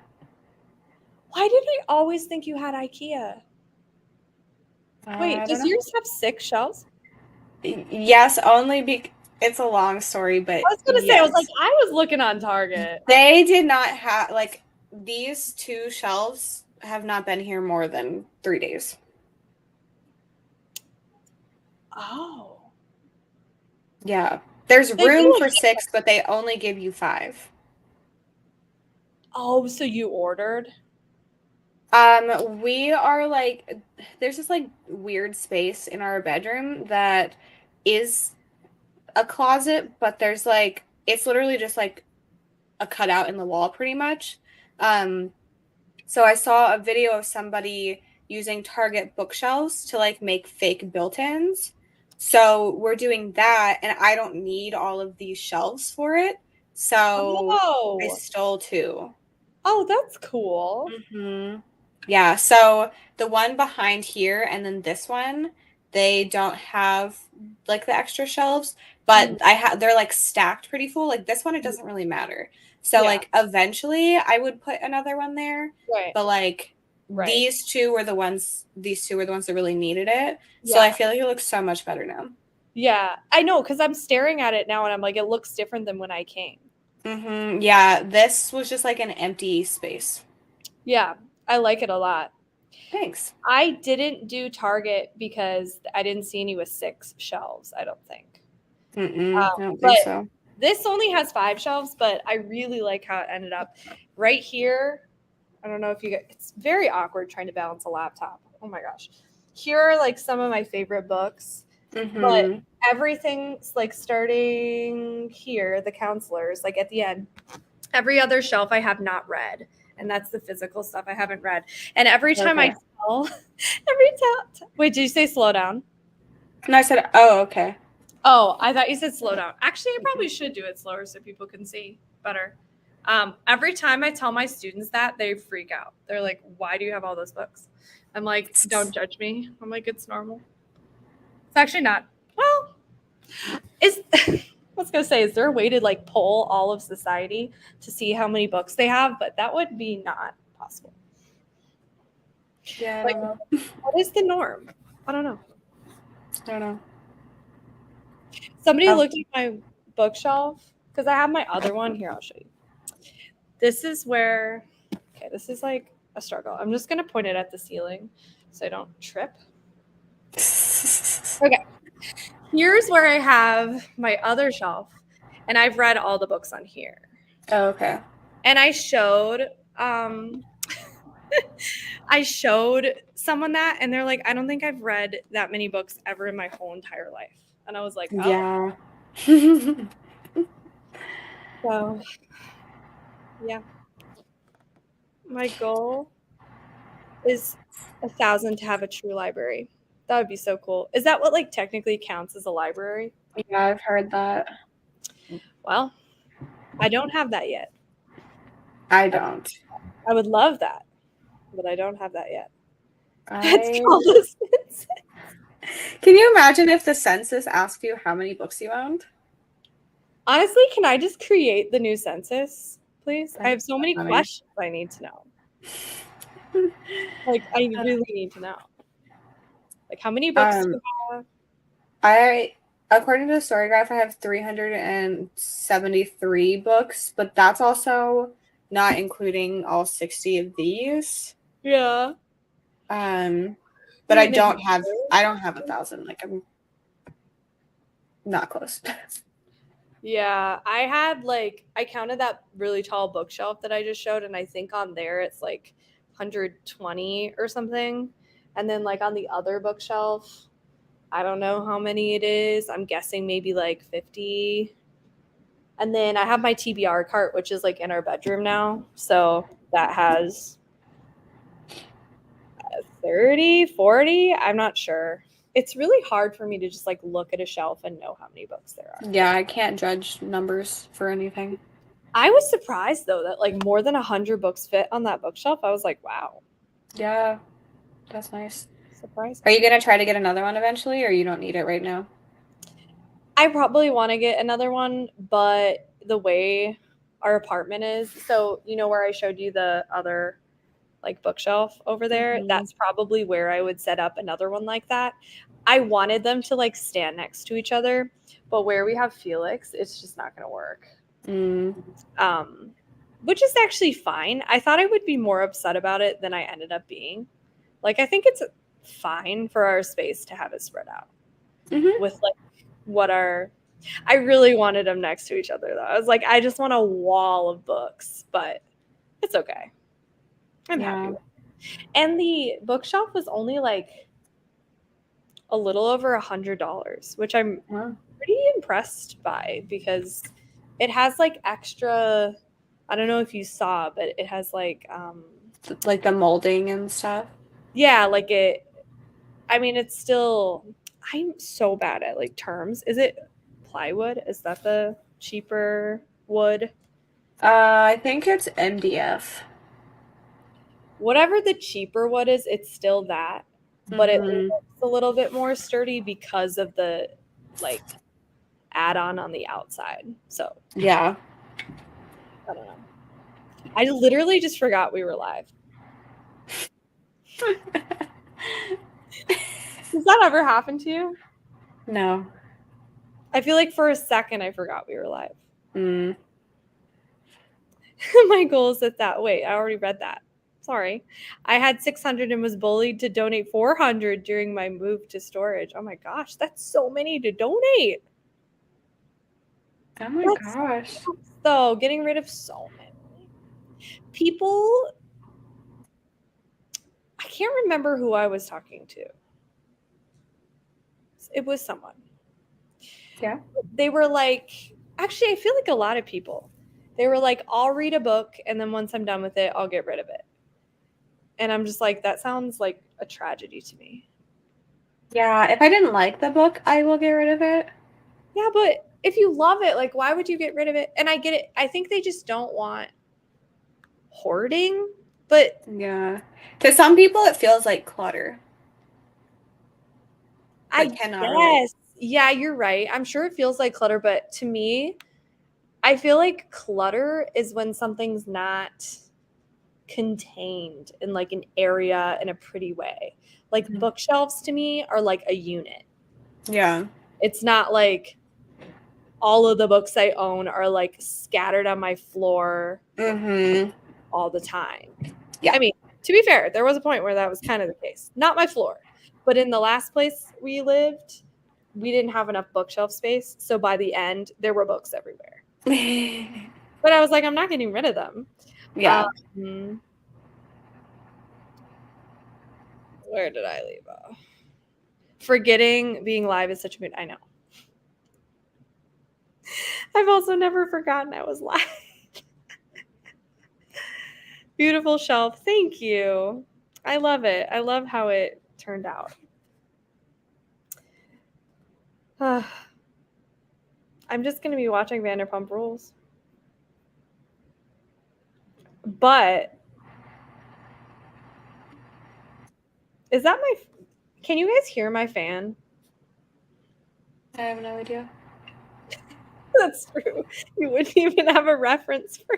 Why did I always think you had IKEA? Wait, does yours have 6 shelves? Yes, only it's a long story, but I was going to say, I was like, I was looking on Target. They did not have, like, these 2 shelves have not been here more than 3 days. Oh. Yeah. There's room for 6, but they only give you 5. Oh, so you ordered? We are like, there's this like weird space in our bedroom that is a closet, but there's like, it's literally just like a cutout in the wall pretty much. So I saw a video of somebody using Target bookshelves to like make fake built-ins. So we're doing that, and I don't need all of these shelves for it. So I Oh, stole 2. oh, that's cool. Mm-hmm. Yeah, so the one behind here and then this one, they don't have like the extra shelves, but they're like stacked pretty full. Like this one, it doesn't really matter. So Yeah. like eventually I would put another one there, Right. but like Right. these two were the ones that really needed it. So Yeah. I feel like it looks so much better now. Yeah, I know, because I'm staring at it now and I'm like, it looks different than when I came. Mm-hmm. Yeah, this was just like an empty space. Yeah, I like it a lot. Thanks. I didn't do Target because I didn't see any with 6 shelves, I don't think. I don't But think so. this only has 5 shelves, but I really like how it ended up. Right here, I don't know if you get, it's very awkward trying to balance a laptop. Oh my gosh. Here are like some of my favorite books, but everything's like starting here, the counselors, like at the end. Every other shelf I have not read, and that's the physical stuff I haven't read. And every time I tell, wait, did you say slow down? No, I said, oh, okay. Oh, I thought you said slow down. Actually, I probably should do it slower so people can see better. Every time I tell my students that, they freak out. They're like, why do you have all those books? I'm like, don't judge me. I'm like, it's normal. It's actually not. Well, I was gonna say, is there a way to like poll all of society to see how many books they have? But that would be not possible. Yeah, I Like, don't know. what is the norm? I don't know. I don't know. Somebody looked at my bookshelf because I have my other one here. I'll show you. This is where, okay, this is like a struggle. I'm just gonna point it at the ceiling so I don't trip. Okay. Here's where I have my other shelf, and I've read all the books on here. Oh, okay. And I showed I showed someone that, and they're like, I don't think I've read that many books ever in my whole entire life. And I was like, oh. Yeah. So, yeah. My goal is 1,000 to have a true library. That would be so cool. Is that what like technically counts as a library? Yeah, I've heard that. Well, I don't have that yet. I don't. I would love that, but I don't have that yet. Can you imagine if the census asked you how many books you owned? Honestly, can I just create the new census, please? I have so many questions I need to know. Like, I really need to know. Like, how many books do you have? According to the story graph, I have 373 books, but that's also not including all 60 of these. Yeah. But I don't have 1,000. Like, I'm not close. Yeah, I counted that really tall bookshelf that I just showed, and I think on there it's like 120 or something. And then like on the other bookshelf, I don't know how many it is. I'm guessing maybe like 50. And then I have my TBR cart, which is like in our bedroom now. So that has 30, 40. I'm not sure. It's really hard for me to just like look at a shelf and know how many books there are. Yeah, I can't judge numbers for anything. I was surprised though that like more than 100 books fit on that bookshelf. I was like, wow. Yeah, that's nice. Surprised. Are you gonna try to get another one eventually, or you don't need it right now? I probably want to get another one, but the way our apartment is, so you know where I showed you the other like bookshelf over there, that's probably where I would set up another one like that. I wanted them to like stand next to each other, but where we have Felix, it's just not going to work. Which is actually fine. I thought I would be more upset about it than I ended up being. Like, I think it's fine for our space to have it spread out with like I really wanted them next to each other though. I was like, I just want a wall of books, but it's okay. I'm happy with it. And the bookshelf was only like a little over $100, which I'm pretty impressed by because it has like extra, I don't know if you saw, but it has like the molding and stuff. Yeah, like it's still, I'm so bad at like terms. Is it plywood? Is that the cheaper wood? I think it's MDF. Whatever the cheaper wood is, it's still that, but it Mm-hmm. looks a little bit more sturdy because of the like add-on on the outside. So Yeah. I don't know. I literally just forgot we were live. Does that ever happen to you? No. I feel like for a second I forgot we were live. Mm. My goal is at that. Wait, I already read that. Sorry. I had 600 and was bullied to donate 400 during my move to storage. Oh my gosh, that's so many to donate. Oh my That's gosh. so getting rid of so many people. I can't remember who I was talking to. It was someone. Yeah. They were like, actually, I feel like a lot of people. They were like, I'll read a book and then once I'm done with it, I'll get rid of it. And I'm just like, that sounds like a tragedy to me. Yeah, if I didn't like the book, I will get rid of it. Yeah, but if you love it, like, why would you get rid of it? And I get it. I think they just don't want hoarding, but Yeah. To some people, it feels like clutter. I But cannot relate. guess, yeah, you're right. I'm sure it feels like clutter, but to me, I feel like clutter is when something's not contained in like an area in a pretty way. Like Mhm. bookshelves to me are like a unit. Yeah. It's not like all of the books I own are like scattered on my floor Mm-hmm. all the time. Yeah. I mean, to be fair, there was a point where that was kind of the case. Not my floor, but in the last place we lived, we didn't have enough bookshelf space. So by the end, there were books everywhere. But I was like, I'm not getting rid of them. Yeah. Where did I leave off? Forgetting being live is such a mood. I know. I've also never forgotten I was live. Beautiful shelf. Thank you. I love it. I love how it turned out. I'm just going to be watching Vanderpump Rules. But is that my... Can you guys hear my fan? I have no idea. That's true. You wouldn't even have a reference for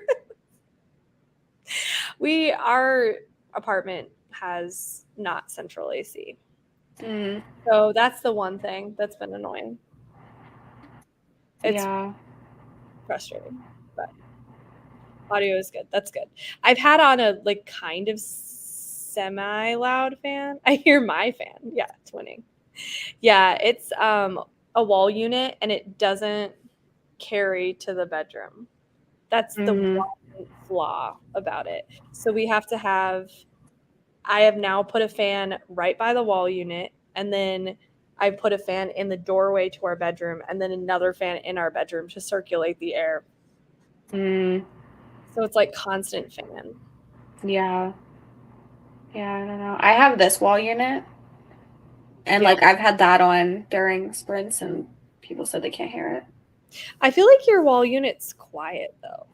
it. Our apartment has not central AC. Mm. So that's the one thing that's been annoying. It's frustrating, but audio is good. That's good. I've had on a like kind of semi-loud fan. I hear my fan. Yeah, it's winning. Yeah, it's a wall unit and it doesn't carry to the bedroom. That's the one flaw about it. So we have to have, I have now put a fan right by the wall unit, and then I put a fan in the doorway to our bedroom, and then another fan in our bedroom to circulate the air. Mm. So it's like constant fan. Yeah. Yeah, I don't know. I have this wall unit, and like I've had that on during sprints, and people said they can't hear it. I feel like your wall unit's quiet though.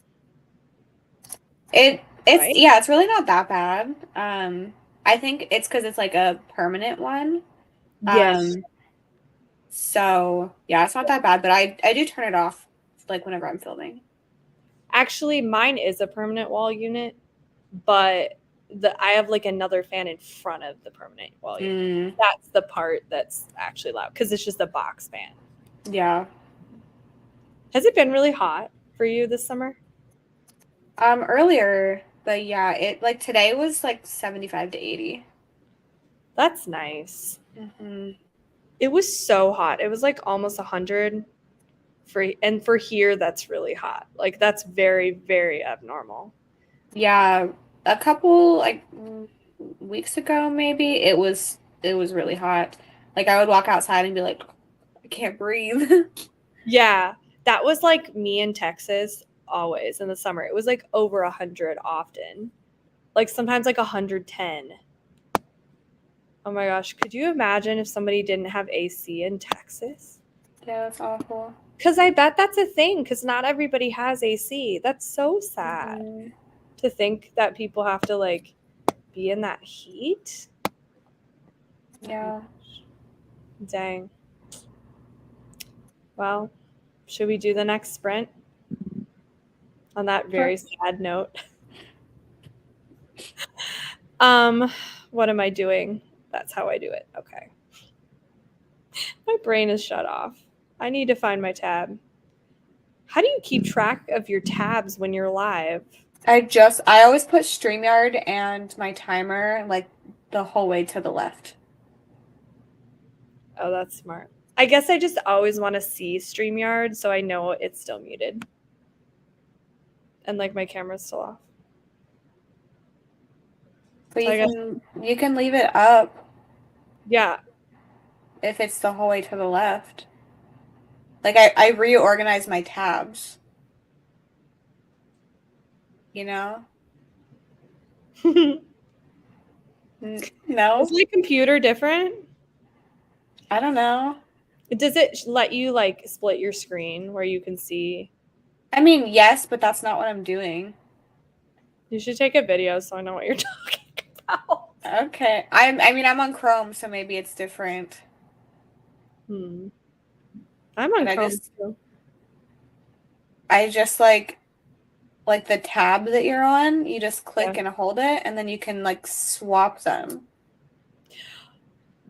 It's right? Yeah, it's really not that bad. I think it's because it's like a permanent one. Yes. So yeah, it's not that bad, but I do turn it off like whenever I'm filming. Actually, mine is a permanent wall unit, but I have like another fan in front of the permanent wall unit. That's the part that's actually loud because it's just a box fan. Yeah. Has it been really hot for you this summer? Earlier, but yeah, it like today was like 75 to 80. That's nice. Mm-hmm. It was so hot. It was like almost 100 for here that's really hot. Like that's very, very abnormal. Yeah, a couple like weeks ago maybe it was really hot. Like I would walk outside and be like, I can't breathe. Yeah, that was like me in Texas always in the summer. It was like over 100 often. Like sometimes like 110. Oh my gosh, could you imagine if somebody didn't have AC in Texas? Yeah, that's awful. Because I bet that's a thing, because not everybody has AC. That's so sad Mhm. to think that people have to like be in that heat. Yeah. Dang. Well, should we do the next sprint? On that very sad note. What am I doing? That's how I do it. Okay. My brain is shut off. I need to find my tab. How do you keep track of your tabs when you're live? I always put StreamYard and my timer like the whole way to the left. Oh, that's smart. I guess I just always want to see StreamYard so I know it's still muted. And like my camera's still off. But So you can leave it up yeah. if it's the whole way to the left. Like I reorganize my tabs. You know? Is No? my computer different? I don't know. Does it let you like split your screen where you can see? I mean, yes, but that's not what I'm doing. You should take a video so I know what you're talking about. Okay. I'm on Chrome, so maybe it's different. I'm on But Chrome too. I just like the tab that you're on, you just click and hold it, and then you can like swap them.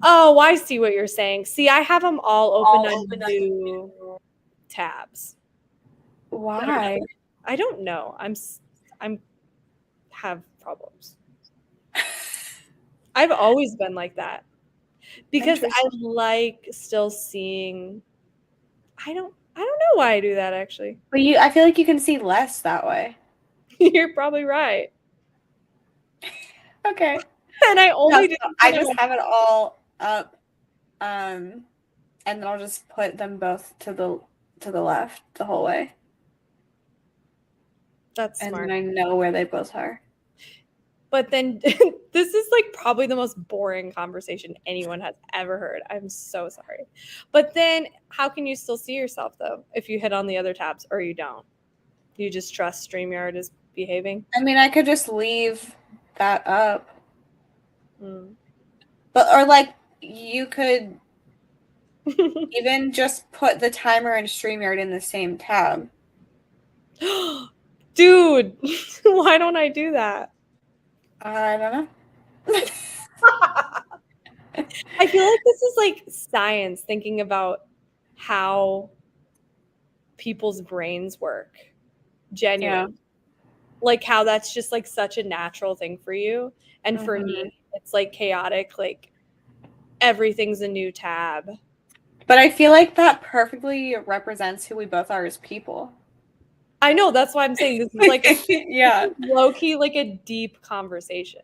Oh, I see what you're saying. See, I have them all open on new tabs. Why? I don't know. I'm have problems. I've always been like that because I like still seeing. I don't know why I do that actually. But I feel like you can see less that way. You're probably right. Okay. And I only do. I just have it all up, and then I'll just put them both to the left the whole way. That's smart. And then I know where they both are. But then this is like probably the most boring conversation anyone has ever heard. I'm so sorry. But then how can you still see yourself though if you hit on the other tabs or you don't? You just trust StreamYard is behaving? I mean, I could just leave that up. Mm. Or like you could even just put the timer and StreamYard in the same tab. Dude, why don't I do that? I don't know. I feel like this is like science, thinking about how people's brains work. Genuine. Yeah. Like how that's just like such a natural thing for you. And for me, it's like chaotic, like everything's a new tab. But I feel like that perfectly represents who we both are as people. I know, that's why I'm saying this is like yeah, low-key like a deep conversation.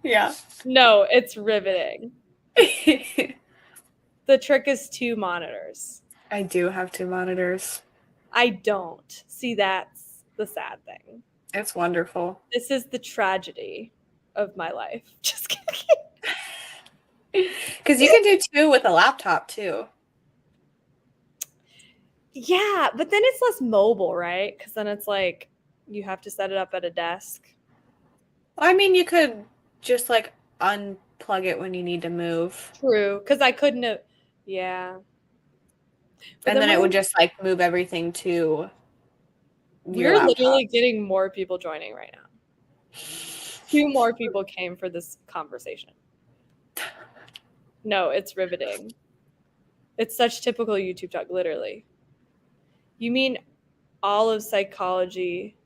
Yeah. No, it's riveting. The trick is 2 monitors. I do have 2 monitors. I don't. See, that's the sad thing. It's wonderful. This is the tragedy of my life. Just kidding. Because you can do 2 with a laptop too. Yeah, but then it's less mobile, right? Because then it's like you have to set it up at a desk. I mean, you could just like unplug it when you need to move. True, because I couldn't have. Yeah. But and then it would just like move everything to. We're literally getting more people joining right now. 2 more people came for this conversation. No, it's riveting. It's such typical YouTube talk, literally. You mean all of psychology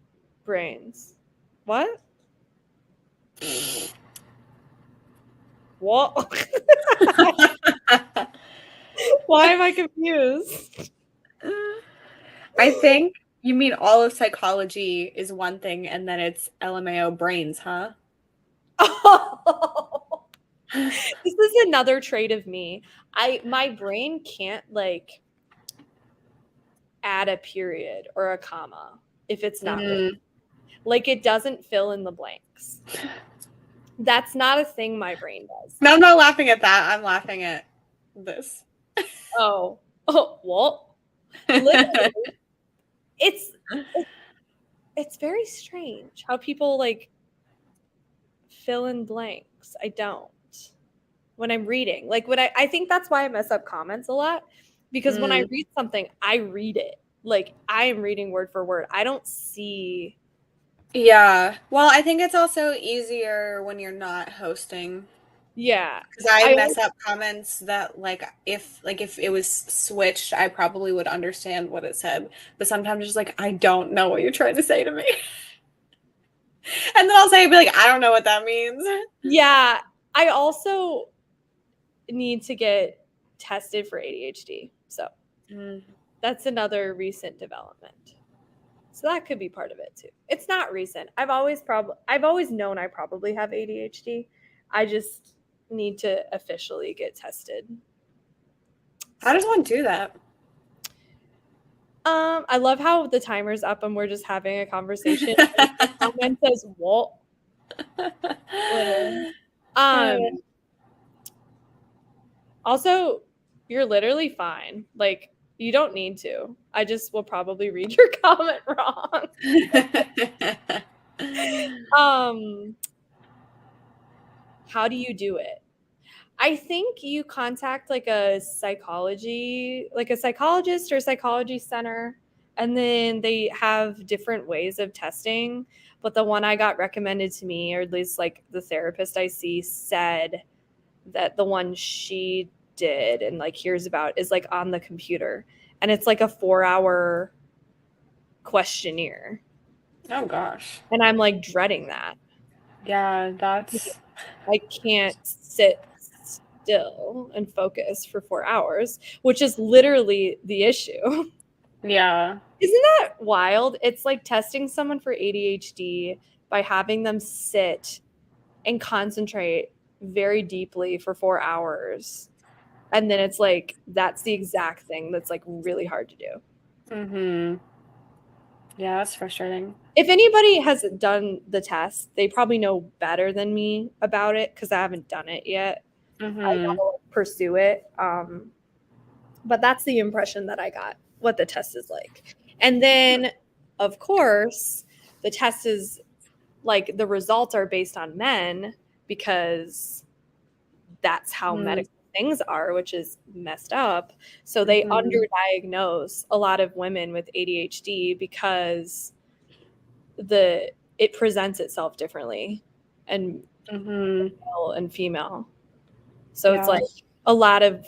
brains? What? What? Why am I confused? I think you mean all of psychology is one thing, and then it's LMAO brains, huh? Oh. This is another trait of me. My brain can't like add a period or a comma if it's not written. Like it doesn't fill in the blanks. That's not a thing my brain does. No, I'm not laughing at that. I'm laughing at this. Oh, what? Literally, it's very strange how people like fill in blanks. I don't when I'm reading. Like when I think that's why I mess up comments a lot, because when I read something, I read it. Like I am reading word for word. I don't see. Yeah. Well, I think it's also easier when you're not hosting. Yeah. Because I mess up comments that like if it was switched, I probably would understand what it said. But sometimes it's just like I don't know what you're trying to say to me. And then I'll be like, I don't know what that means. Yeah. I also need to get tested for ADHD. So that's another recent development. So that could be part of it too. It's not recent. I've always known I probably have ADHD. I just need to officially get tested. How does one do that? I love how the timer's up and we're just having a conversation. The comment says what? Also, you're literally fine. Like you don't need to. I just will probably read your comment wrong. How do you do it? I think you contact like a psychologist or psychology center, and then they have different ways of testing. But the one I got recommended to me, or at least like the therapist I see, said that the one she did and like hears about is like on the computer, and it's like a 4-hour questionnaire. Oh gosh. And I'm like dreading that. Yeah, that's. I can't sit still and focus for 4 hours, which is literally the issue. Yeah. Isn't that wild? It's like testing someone for ADHD by having them sit and concentrate very deeply for 4 hours. And then it's like, that's the exact thing that's like really hard to do. Yeah, that's frustrating. If anybody has done the test, they probably know better than me about it because I haven't done it yet. I gotta pursue it. But that's the impression that I got, what the test is like. And then, of course, the test is like the results are based on men because that's how medical things are, which is messed up. So they underdiagnose a lot of women with ADHD because it presents itself differently and male and female. So it's like a lot of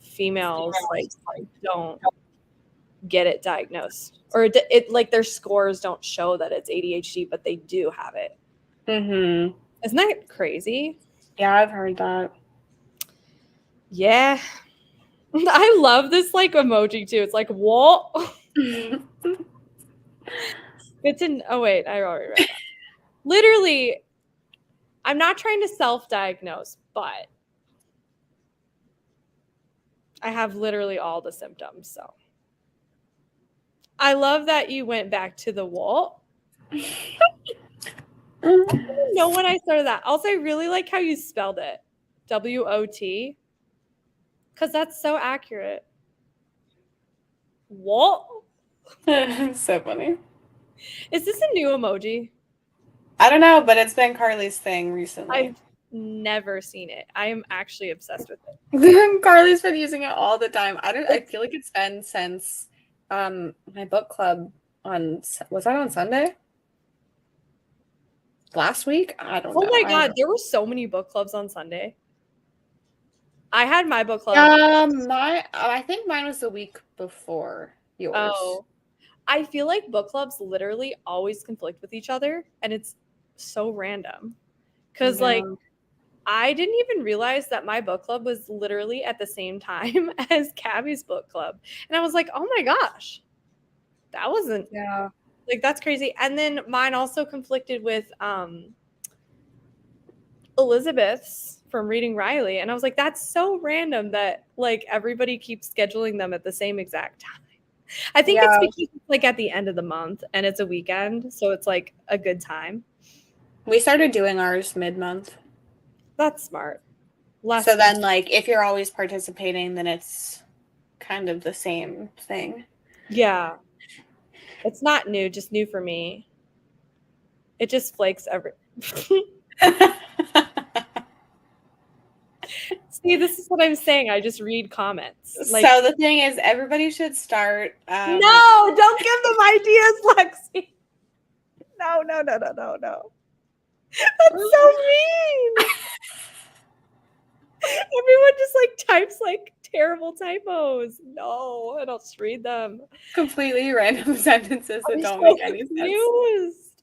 females like don't get it diagnosed, or it like their scores don't show that it's ADHD, but they do have it. Isn't that crazy? Yeah, I've heard that. Yeah. I love this like emoji too. It's like what? Oh wait, I already read that. Literally, I'm not trying to self-diagnose, but I have literally all the symptoms. So I love that you went back to the what. I didn't know when I started that. Also, I really like how you spelled it. WOT. Because that's so accurate. What? So funny. Is this a new emoji? I don't know, but it's been Carly's thing recently. I've never seen it. I am actually obsessed with it. Carly's been using it all the time. I feel like it's been since my book club was that on Sunday? Last week? I don't know. Oh my god, there were so many book clubs on Sunday. I had my book club. I think mine was the week before yours. Oh. I feel like book clubs literally always conflict with each other, and it's so random. Because like I didn't even realize that my book club was literally at the same time as Cabby's book club. And I was like, oh my gosh, that wasn't like, that's crazy. And then mine also conflicted with Elizabeth's from Reading Riley. And I was like, that's so random that like everybody keeps scheduling them at the same exact time. I think it's because it's like at the end of the month and it's a weekend. So it's like a good time. We started doing ours mid-month. That's smart. Less So then, like, if you're always participating, then it's kind of the same thing. Yeah. It's not new, just new for me. It just flakes every. See, this is what I'm saying. I just read comments. Like, So the thing is, everybody should start. no, don't give them ideas, Lexi. No. That's so mean. Everyone just like types like terrible typos. No, I don't just read them. Completely random sentences that I'm don't so make any sense. confused.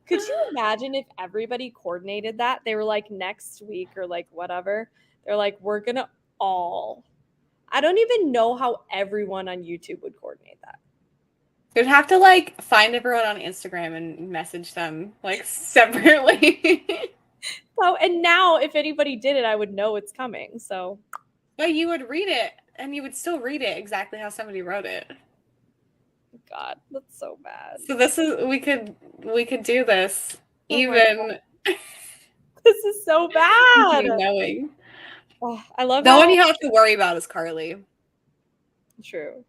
Could you imagine if everybody coordinated that? They were like next week or like whatever. They're like, we're gonna all. I don't even know how everyone on YouTube would coordinate that. You'd have to like find everyone on Instagram and message them like separately. So, and now if anybody did it, I would know it's coming. So, But you would read it and you would still read it exactly how somebody wrote it. God, that's so bad. So this is we could do this Oh even this is so bad. knowing. Oh, I love The how one you have to worry about is Carly. true.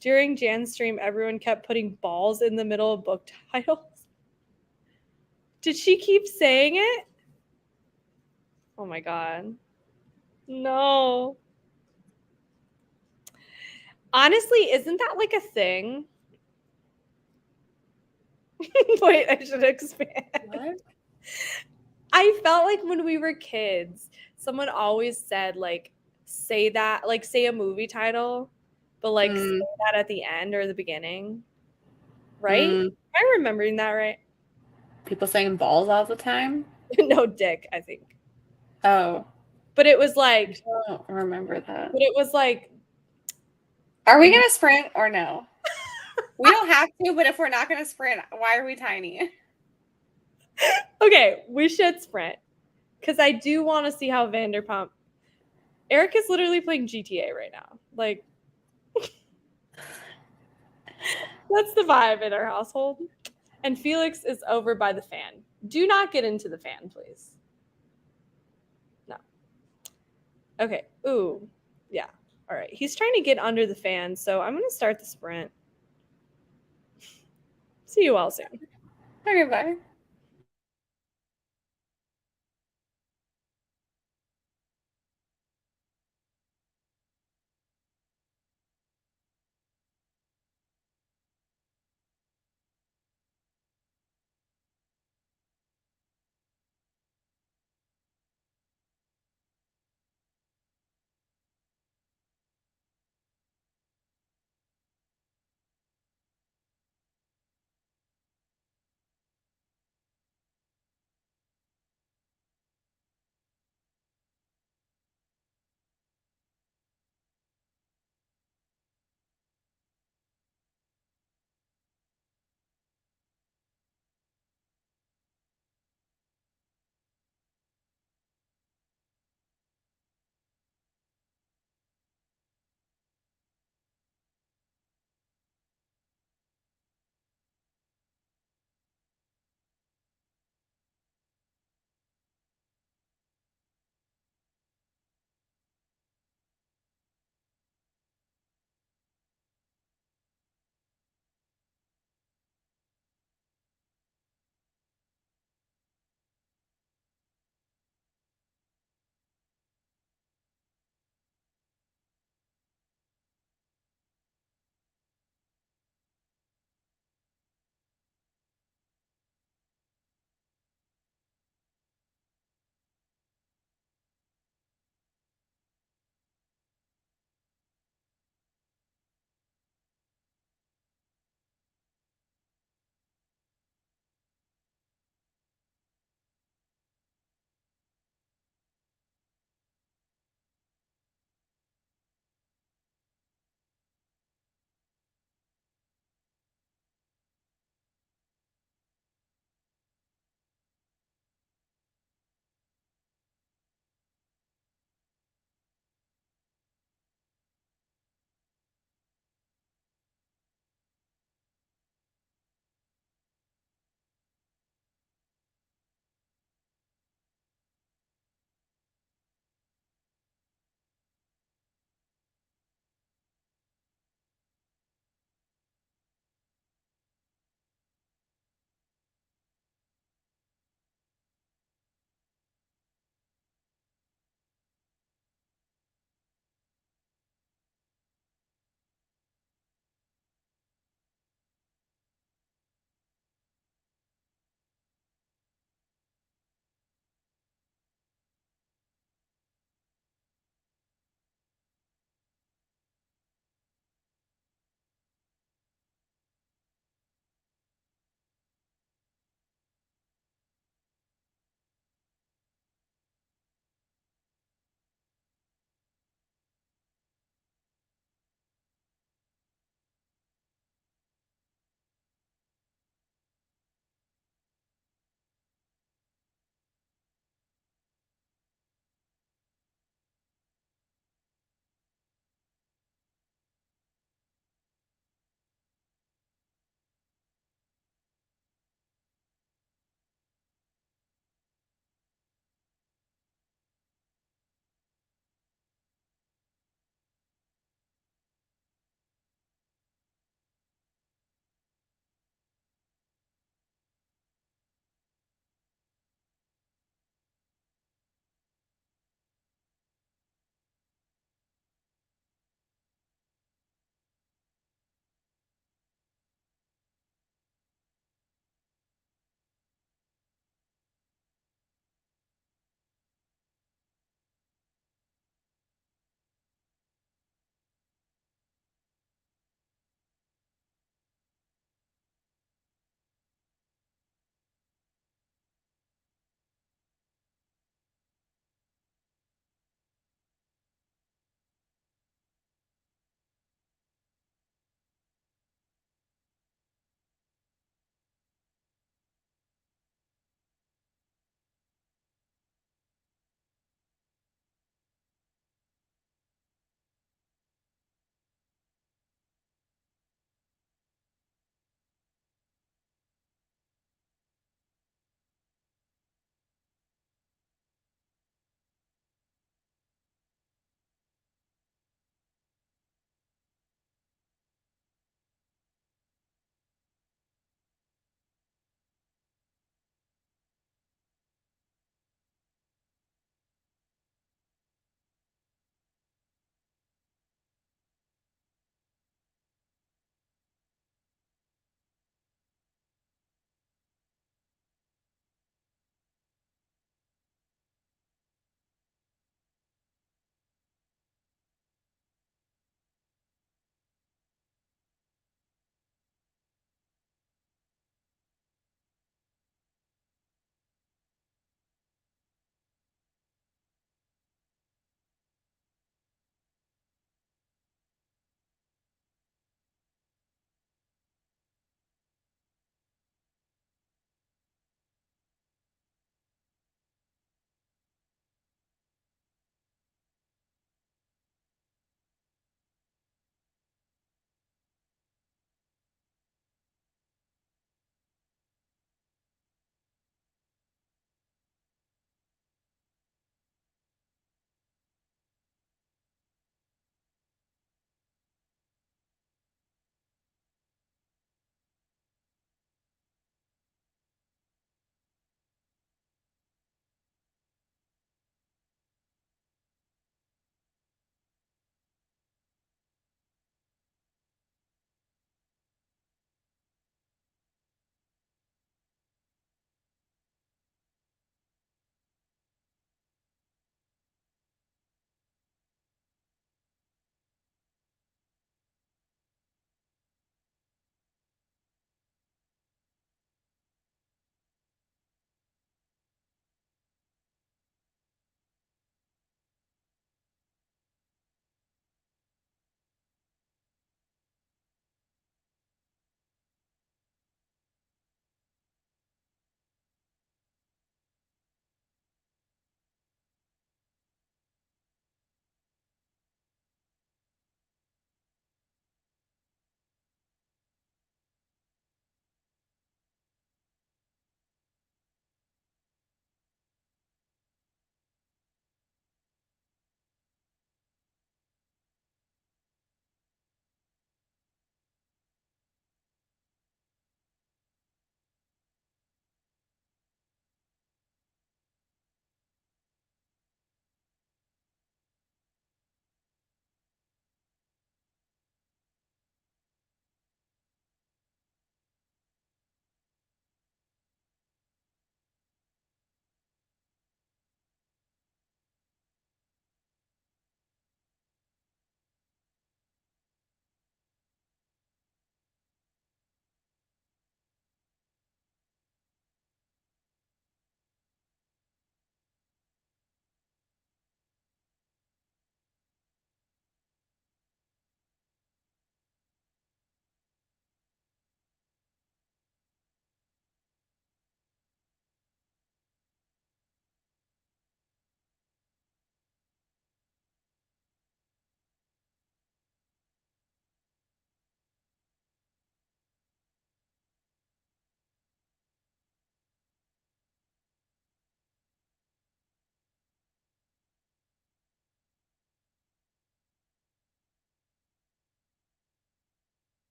During Jan's stream, everyone kept putting balls in the middle of book titles. Did she keep saying it? Oh my god. No. Honestly, isn't that like a thing? Wait, I should expand. What? I felt like when we were kids, someone always said like say that, like say a movie title, but like say that at the end or the beginning. Right? Am I remembering that right? People saying balls all the time? No, dick, I think. Oh. But it was like I don't remember that. but it was like Are we gonna sprint or no? We don't have to, but if we're not gonna sprint, why are we tiny? okay, we should sprint. Because I do want to see how Vanderpump. Eric is literally playing GTA right now. Like that's the vibe in our household. And Felix is over by the fan. Do not get into the fan, please. No. Okay. Ooh. Yeah. All right. He's trying to get under the fan, so I'm going to start the sprint. See you all soon. Okay, bye.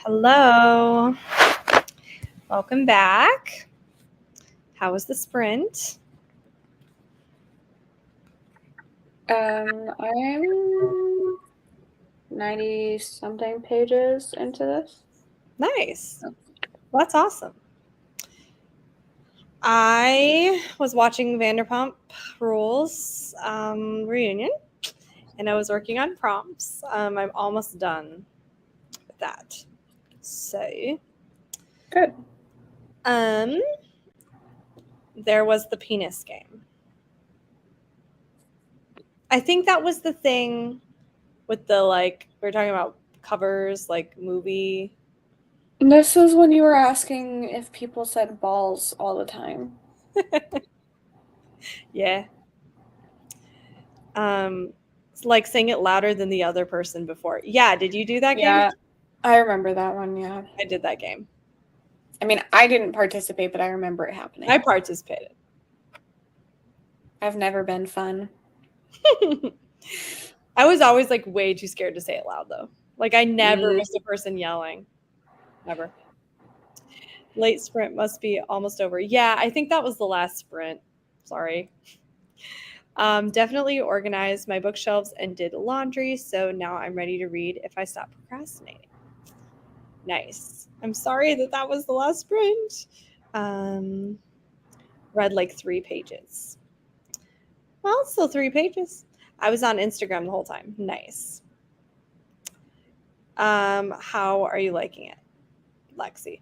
Hello. Welcome back. How was the sprint? I'm 90 something pages into this. Nice. Well, that's awesome. I was watching Vanderpump Rules reunion, and I was working on prompts. I'm almost done with that. So Good. there was the penis game. I think that was the thing with the we were talking about covers, like movie. This is when you were asking if people said balls all the time. Yeah. It's like saying it louder than the other person before. Yeah, did you do that game? Yeah, I remember that one, yeah. I did that game. I mean, I didn't participate, but I remember it happening. I participated. I've never been fun. I was always like way too scared to say it loud though. Like I never missed a person yelling. Never. Late sprint must be almost over. Yeah, I think that was the last sprint. Sorry. Definitely organized my bookshelves and did laundry, so now I'm ready to read if I stop procrastinating. Nice. I'm sorry that was the last sprint. Read like 3 pages. Well, still 3 pages. I was on Instagram the whole time. Nice. How are you liking it, Lexi?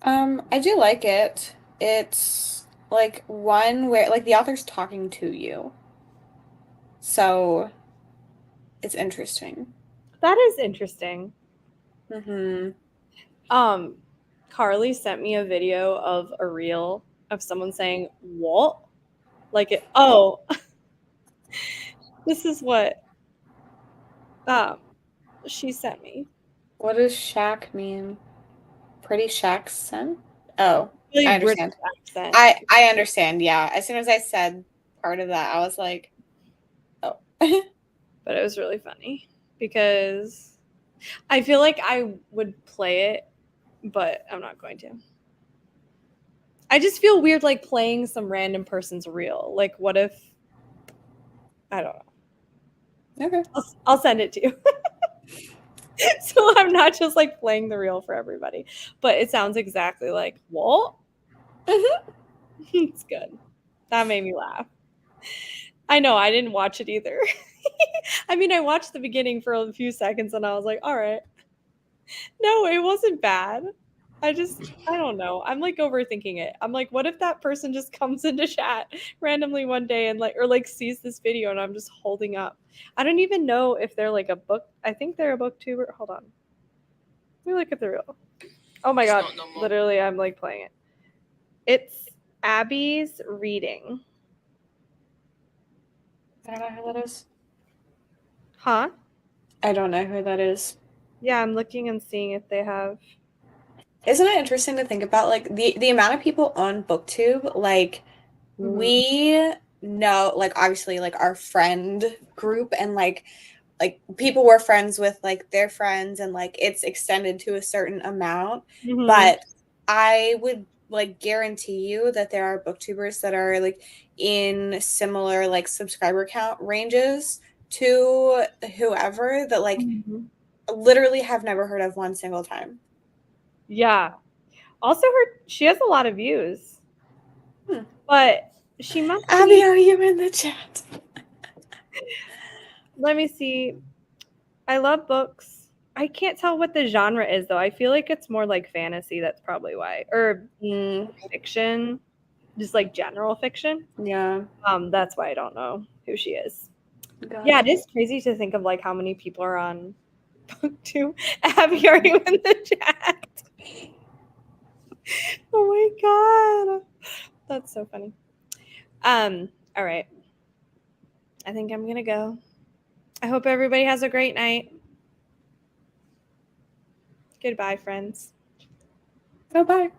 I do like it. It's like one where like the author's talking to you. So it's interesting. That is interesting. Mm-hmm. Carly sent me a video of a reel of someone saying, "What?" Like it. Oh, this is what she sent me. What does shack mean? Pretty Shackson? Oh, Really I understand. British accent. I understand, yeah. As soon as I said part of that, I was like, oh. But it was really funny because I feel like I would play it, but I'm not going to. I just feel weird like playing some random person's reel. Like what if I don't know. Okay. I'll send it to you. So I'm not just like playing the reel for everybody. But it sounds exactly like what? Mm-hmm. It's good. That made me laugh. I know, I didn't watch it either. I mean, I watched the beginning for a few seconds and I was like, all right. No, it wasn't bad. I don't know. I'm like overthinking it. I'm like, what if that person just comes into chat randomly one day and like sees this video and I'm just holding up? I don't even know if they're like a book. I think they're a booktuber. Hold on. Let me look at the reel. Oh my god. Literally, I'm like playing it. It's Abby's Reading. I don't know who that is. Huh? I don't know who that is. Yeah, I'm looking and seeing if they have. Isn't it interesting to think about like the amount of people on BookTube? Like we know, like obviously like our friend group and like people we're friends with like their friends and like it's extended to a certain amount. Mm-hmm. But I would like guarantee you that there are booktubers that are like in similar like subscriber count ranges to whoever that like literally have never heard of one single time. Yeah. Also, she has a lot of views. But she must Abby, be... are you in the chat? Let me see. I love books. I can't tell what the genre is, though. I feel like it's more like fantasy. That's probably why. Or fiction. Just like general fiction. Yeah. That's why I don't know who she is. Got yeah, it is crazy to think of like how many people are on BookTube. Abby, are you in the chat? Oh my god. That's so funny. All right. I think I'm gonna go. I hope everybody has a great night. Goodbye, friends. Bye-bye.